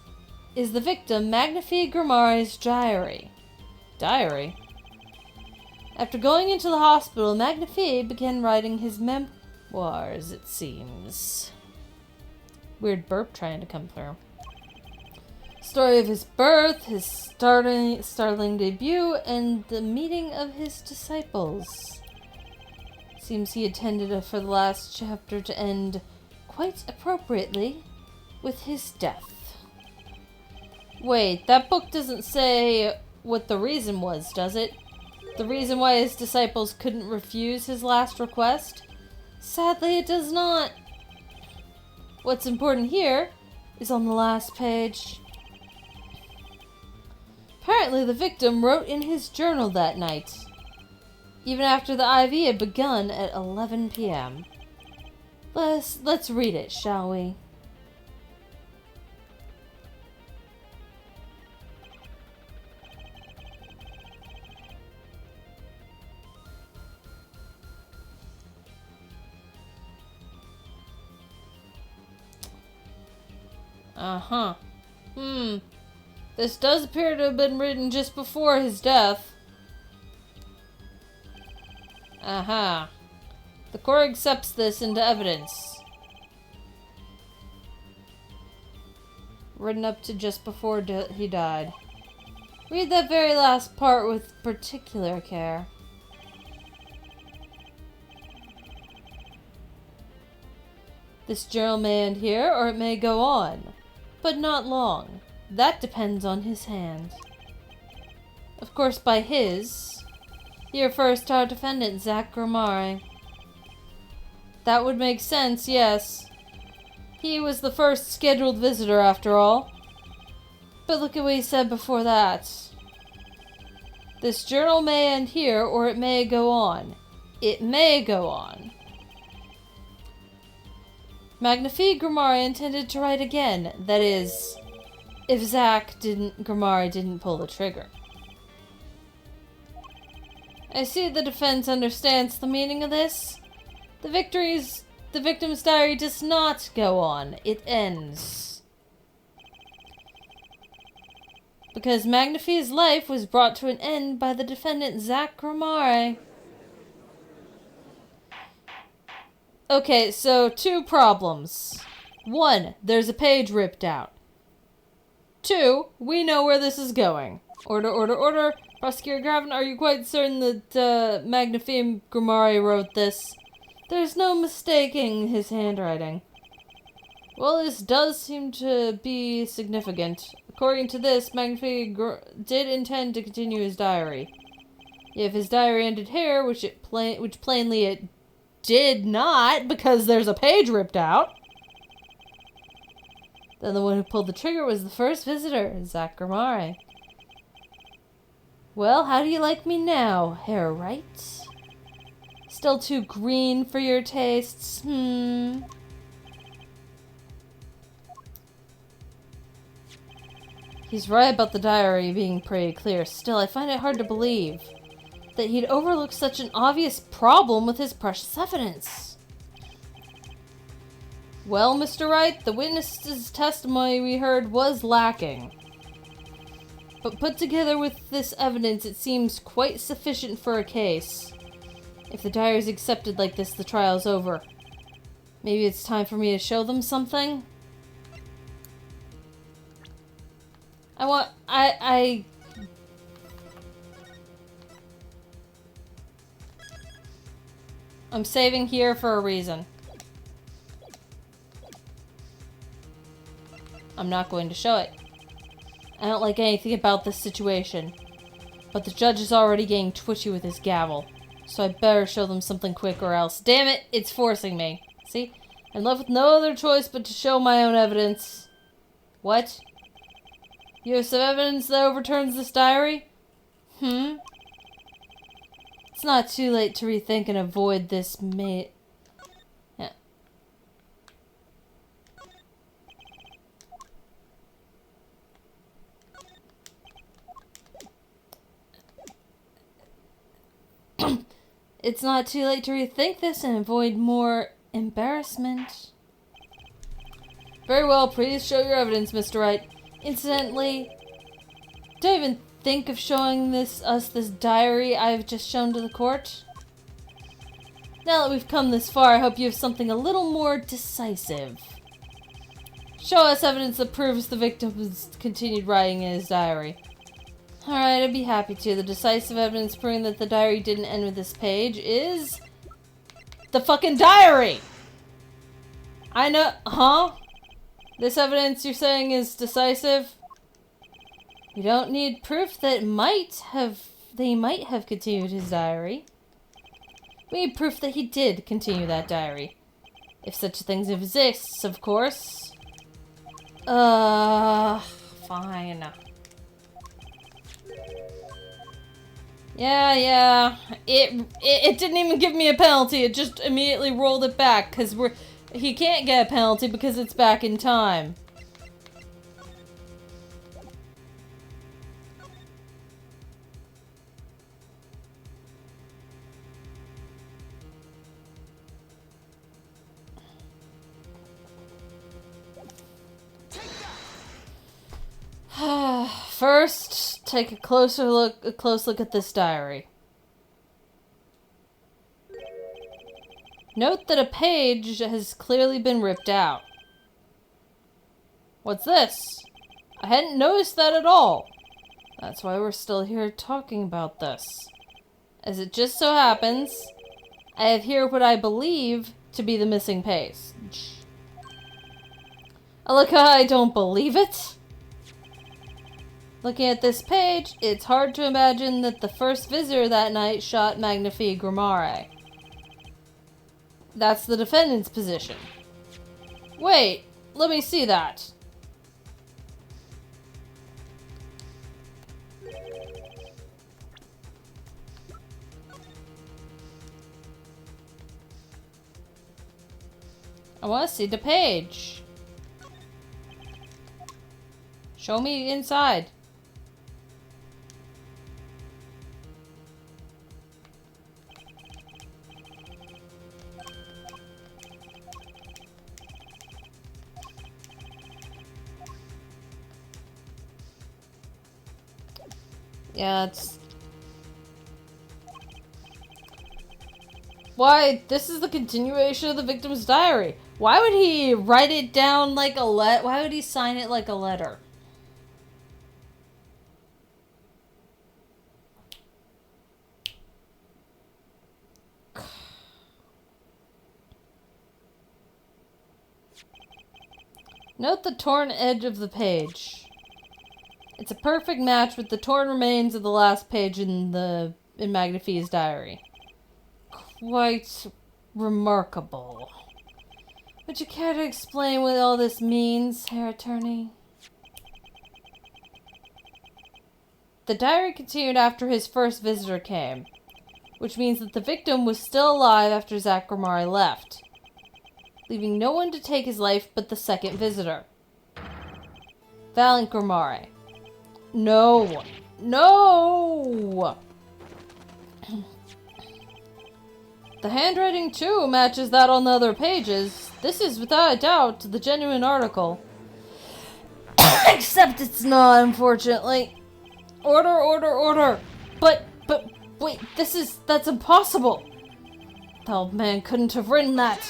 is the victim Magnifi Grimari's diary. Diary? After going into the hospital, Magnifi began writing his memoirs, it seems. Weird burp trying to come through. Story of his birth, his startling debut, and the meeting of his disciples. Seems he intended for the last chapter to end, quite appropriately, with his death. Wait, that book doesn't say what the reason was, does it? The reason why his disciples couldn't refuse his last request? Sadly, it does not. What's important here is on the last page. Apparently, the victim wrote in his journal that night, even after the IV had begun at 11 p.m. Let's read it, shall we? Uh-huh. This does appear to have been written just before his death. Aha. The court accepts this into evidence. Written up to just before he died. Read that very last part with particular care. This journal may end here, or it may go on. But not long. That depends on his hand. Of course, by his, he refers to our defendant, Zach Grimari. That would make sense, yes. He was the first scheduled visitor, after all. But look at what he said before that. This journal may end here, or it may go on. It may go on. Magnifi Grimari intended to write again, that is, if Grimari didn't pull the trigger. I see the defense understands the meaning of this. The victim's diary does not go on, it ends. Because Magnifi's life was brought to an end by the defendant Zach Grimari. Okay, so 2 problems. 1, there's a page ripped out. 2, we know where this is going. Order, order, order. Prosecutor Gavin, are you quite certain that Magnifi Grimari wrote this? There's no mistaking his handwriting. Well, this does seem to be significant. According to this, did intend to continue his diary. If his diary ended here, which plainly it did not, because there's a page ripped out, then the one who pulled the trigger was the first visitor, Zach Gramare. Well, how do you like me now, Hair Right? Still too green for your tastes? He's right about the diary being pretty clear. Still, I find it hard to believe that he'd overlook such an obvious problem with his precious evidence. Well, Mr. Wright, the witness's testimony we heard was lacking. But put together with this evidence, it seems quite sufficient for a case. If the diary is accepted like this, the trial's over. Maybe it's time for me to show them something? I'm saving here for a reason. I'm not going to show it. I don't like anything about this situation. But the judge is already getting twitchy with his gavel. So I better show them something quick or else. Damn it, it's forcing me. See? I'm left with no other choice but to show my own evidence. What? You have some evidence that overturns this diary? It's not too late to rethink and avoid this Yeah. It's not too late to rethink this and avoid more embarrassment. Very well, please show your evidence, Mr. Wright. Incidentally, don't even think of showing us this diary I've just shown to the court. Now that we've come this far, I hope you have something a little more decisive. Show us evidence that proves the victim's continued writing in his diary. Alright, I'd be happy to. The decisive evidence proving that the diary didn't end with this page is the fucking diary! I know, huh? This evidence you're saying is decisive? We don't need proof that they might have continued his diary. We need proof that he did continue that diary. If such things exists, of course. Fine. Yeah. It didn't even give me a penalty. It just immediately rolled it back because he can't get a penalty because it's back in time. First, take a close look at this diary. Note that a page has clearly been ripped out. What's this? I hadn't noticed that at all. That's why we're still here talking about this. As it just so happens, I have here what I believe to be the missing page. Look, I don't believe it. Looking at this page, it's hard to imagine that the first visitor that night shot Magnifique Gramare. That's the defendant's position. Wait, let me see that. I want to see the page. Show me inside. Yeah, it's... Why, this is the continuation of the victim's diary. Why would he write it down like a why would he sign it like a letter? Note the torn edge of the page. It's a perfect match with the torn remains of the last page in Magnifi's diary. Quite remarkable. Would you care to explain what all this means, Herr Attorney? The diary continued after his first visitor came, which means that the victim was still alive after Zachramari left, leaving no one to take his life but the second visitor. Valiant Grimare. No! No! The handwriting, too, matches that on the other pages. This is, without a doubt, the genuine article. Except it's not, unfortunately. Order, order, order! But, wait, that's impossible! The old man couldn't have written that.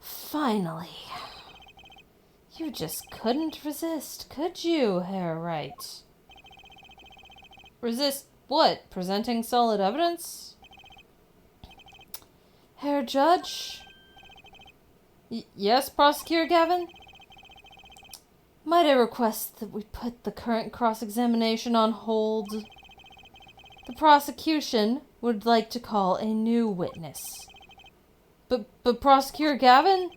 Finally. You just couldn't resist, could you, Herr Wright? Resist what? Presenting solid evidence? Herr Judge? Yes, Prosecutor Gavin? Might I request that we put the current cross-examination on hold? The prosecution would like to call a new witness. But Prosecutor Gavin?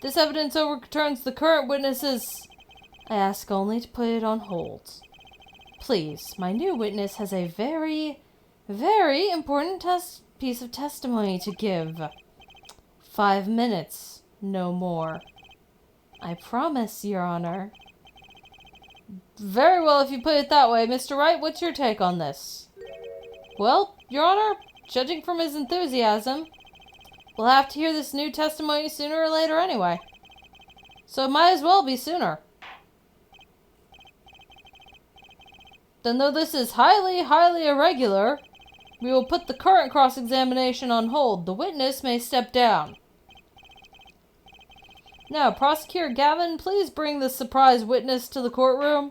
This evidence overturns the current witnesses. I ask only to put it on hold. Please, my new witness has a very, very important piece of testimony to give. 5 minutes, no more. I promise, Your Honor. Very well, if you put it that way. Mr. Wright, what's your take on this? Well, Your Honor, judging from his enthusiasm, we'll have to hear this new testimony sooner or later anyway. So it might as well be sooner. Then though this is highly, highly irregular, we will put the current cross-examination on hold. The witness may step down. Now, Prosecutor Gavin, please bring the surprise witness to the courtroom.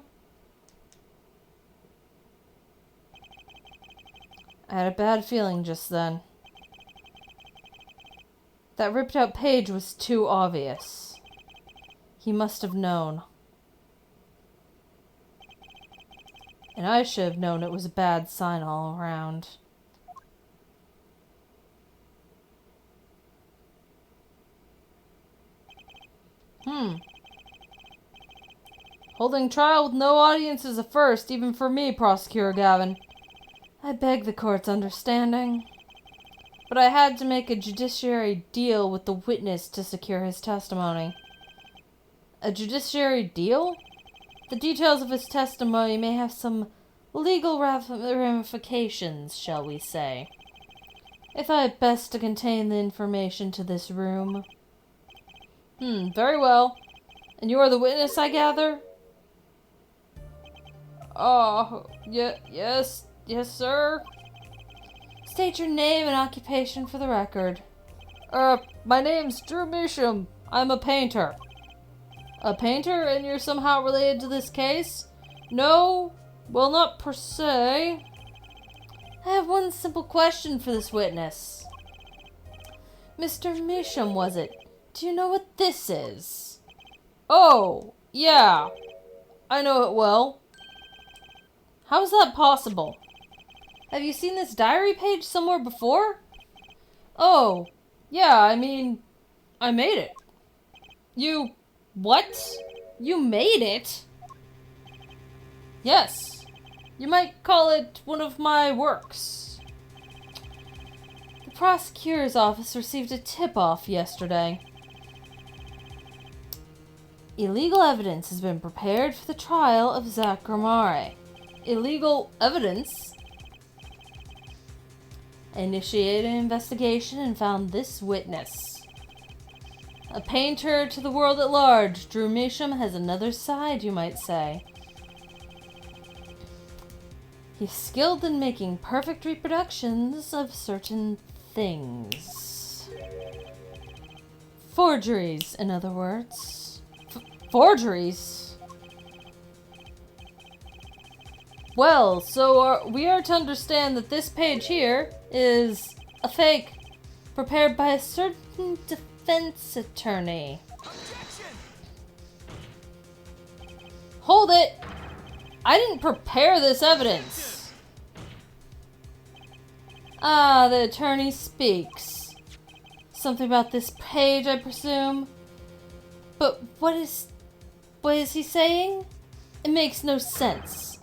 I had a bad feeling just then. That ripped-out page was too obvious. He must have known. And I should have known it was a bad sign all around. Holding trial with no audience is a first, even for me, Prosecutor Gavin. I beg the court's understanding. But I had to make a judiciary deal with the witness to secure his testimony. A judiciary deal? The details of his testimony may have some legal ramifications, shall we say. If I had best to contain the information to this room. Very well. And you are the witness, I gather? Oh, yes, sir. State your name and occupation for the record. My name's Drew Measham. I'm a painter. A painter, and you're somehow related to this case? No, well, not per se. I have one simple question for this witness. Mr. Measham, was it? Do you know what this is? Oh, yeah. I know it well. How is that possible? Have you seen this diary page somewhere before? Oh, yeah, I mean, I made it. You... What? You made it? Yes. You might call it one of my works. The prosecutor's office received a tip-off yesterday. Illegal evidence has been prepared for the trial of Zachramari. Illegal evidence? I initiated an investigation and found this witness. A painter to the world at large, Drew Measham has another side, you might say. He's skilled in making perfect reproductions of certain things. Forgeries, in other words. Forgeries? Well, so we are to understand that this page here is a fake prepared by a certain defense attorney. Hold it! I didn't prepare this evidence. Ah, the attorney speaks. Something about this page, I presume. But what is he saying? It makes no sense.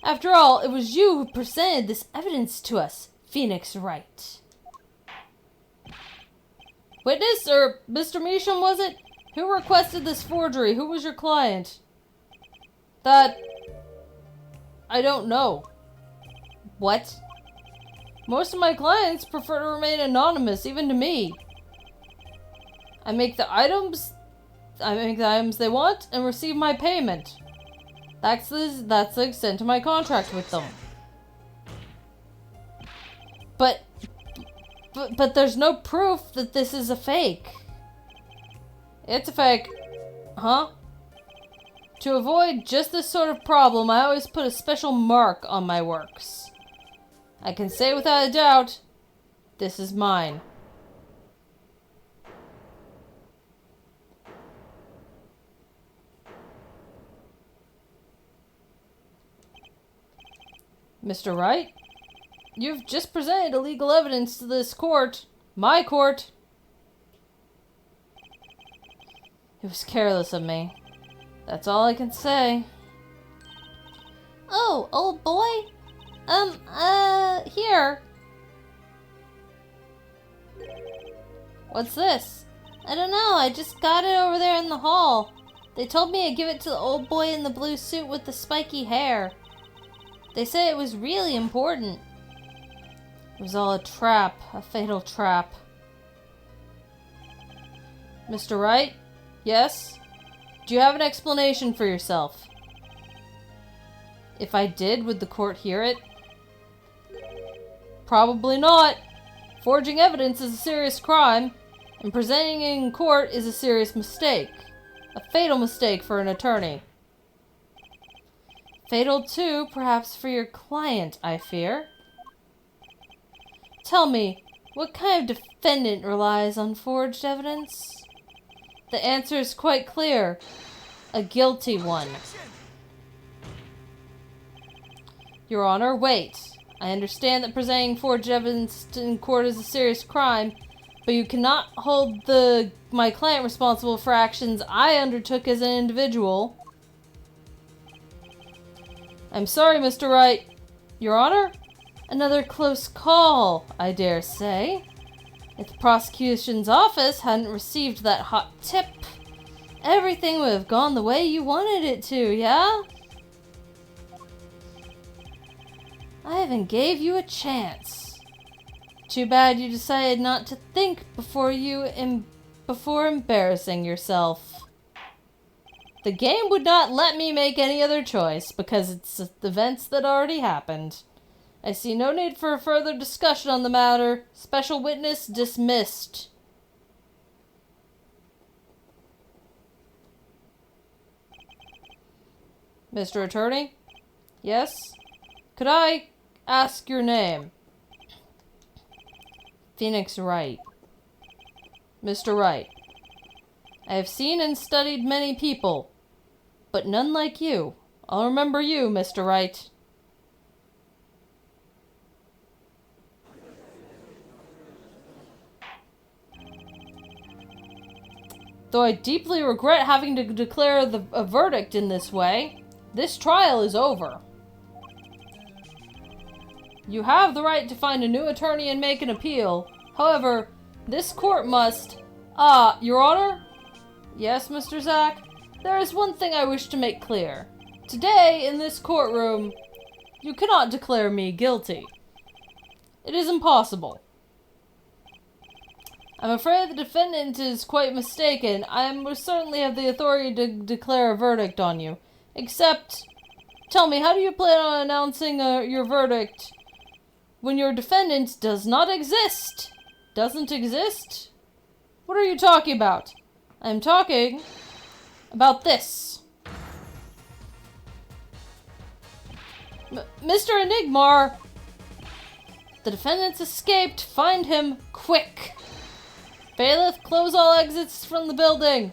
After all, it was you who presented this evidence to us, Phoenix Wright. Witness, or Mr. Measham, was it? Who requested this forgery? Who was your client? That... I don't know. What? Most of my clients prefer to remain anonymous, even to me. I make the items they want and receive my payment. That's the extent of my contract with them. But there's no proof that this is a fake. It's a fake. Huh? To avoid just this sort of problem, I always put a special mark on my works. I can say without a doubt, this is mine. Mr. Wright, you've just presented illegal evidence to this court. My court. It was careless of me. That's all I can say. Oh, old boy? Here. What's this? I don't know, I just got it over there in the hall. They told me I'd give it to the old boy in the blue suit with the spiky hair. They said it was really important. It was all a trap, a fatal trap. Mr. Wright? Yes? Do you have an explanation for yourself? If I did, would the court hear it? Probably not. Forging evidence is a serious crime, and presenting it in court is a serious mistake. A fatal mistake for an attorney. Fatal too, perhaps for your client, I fear. Tell me, what kind of defendant relies on forged evidence? The answer is quite clear. A guilty one. Your Honor, wait. I understand that presenting forged evidence in court is a serious crime, but you cannot hold my client responsible for actions I undertook as an individual. I'm sorry, Mr. Wright. Your Honor? Another close call, I dare say. If the prosecution's office hadn't received that hot tip, everything would have gone the way you wanted it to, yeah? I even gave you a chance. Too bad you decided not to think before embarrassing yourself. The game would not let me make any other choice because it's events that already happened. I see no need for a further discussion on the matter. Special witness dismissed. Mr. Attorney? Yes? Could I ask your name? Phoenix Wright. Mr. Wright. I have seen and studied many people, but none like you. I'll remember you, Mr. Wright. Though I deeply regret having to declare a verdict in this way, this trial is over. You have the right to find a new attorney and make an appeal. However, this court must... Your Honor? Yes, Mr. Zack? There is one thing I wish to make clear. Today, in this courtroom, you cannot declare me guilty. It is impossible. I'm afraid the defendant is quite mistaken. I most certainly have the authority to declare a verdict on you. Except, tell me, how do you plan on announcing your verdict when your defendant does not exist? Doesn't exist? What are you talking about? I'm talking about this. Mr. Enigmar! The defendant's escaped. Find him quick. Bailiff, close all exits from the building.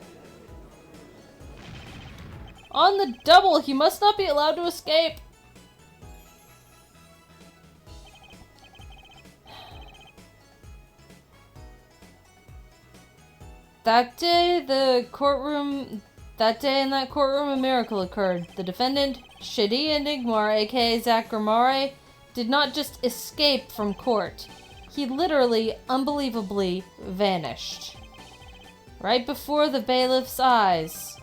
On the double, he must not be allowed to escape. That day in that courtroom, a miracle occurred. The defendant, Shidi Enigmar, aka Zach Grimare, did not just escape from court. He literally, unbelievably, vanished. Right before the bailiff's eyes.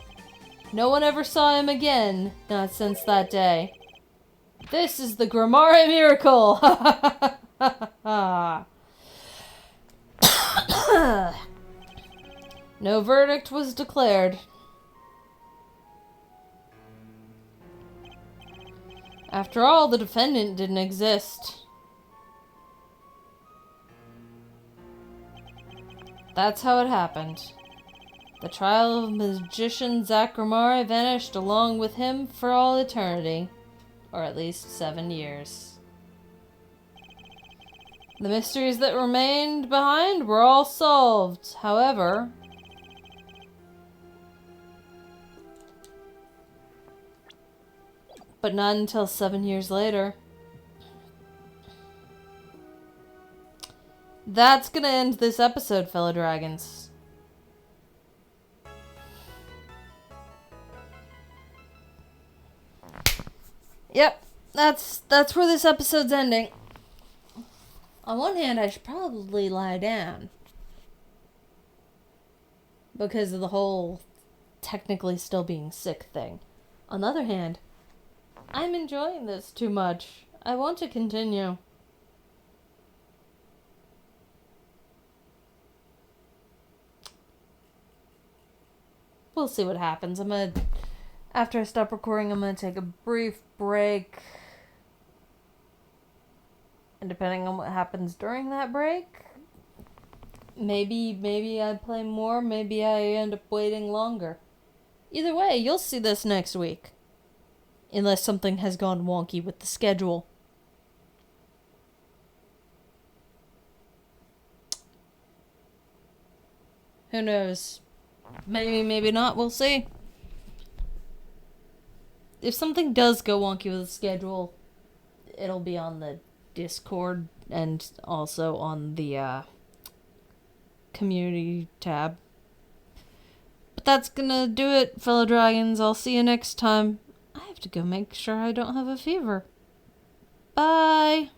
No one ever saw him again, not since that day. This is the Grimare miracle! No verdict was declared. After all, the defendant didn't exist. That's how it happened. The trial of magician Zach Grimare vanished along with him for all eternity. Or at least 7 years. The mysteries that remained behind were all solved. However, but not until 7 years later. That's gonna end this episode, fellow dragons. Yep, that's where this episode's ending. On one hand, I should probably lie down. Because of the whole technically still being sick thing. On the other hand, I'm enjoying this too much. I want to continue. We'll see what happens. After I stop recording, I'm gonna take a brief break. And depending on what happens during that break, maybe I play more, maybe I end up waiting longer. Either way, you'll see this next week. Unless something has gone wonky with the schedule. Who knows? Maybe, maybe not. We'll see. If something does go wonky with the schedule, it'll be on the Discord and also on the community tab. But that's gonna do it, fellow dragons. I'll see you next time. I have to go make sure I don't have a fever. Bye!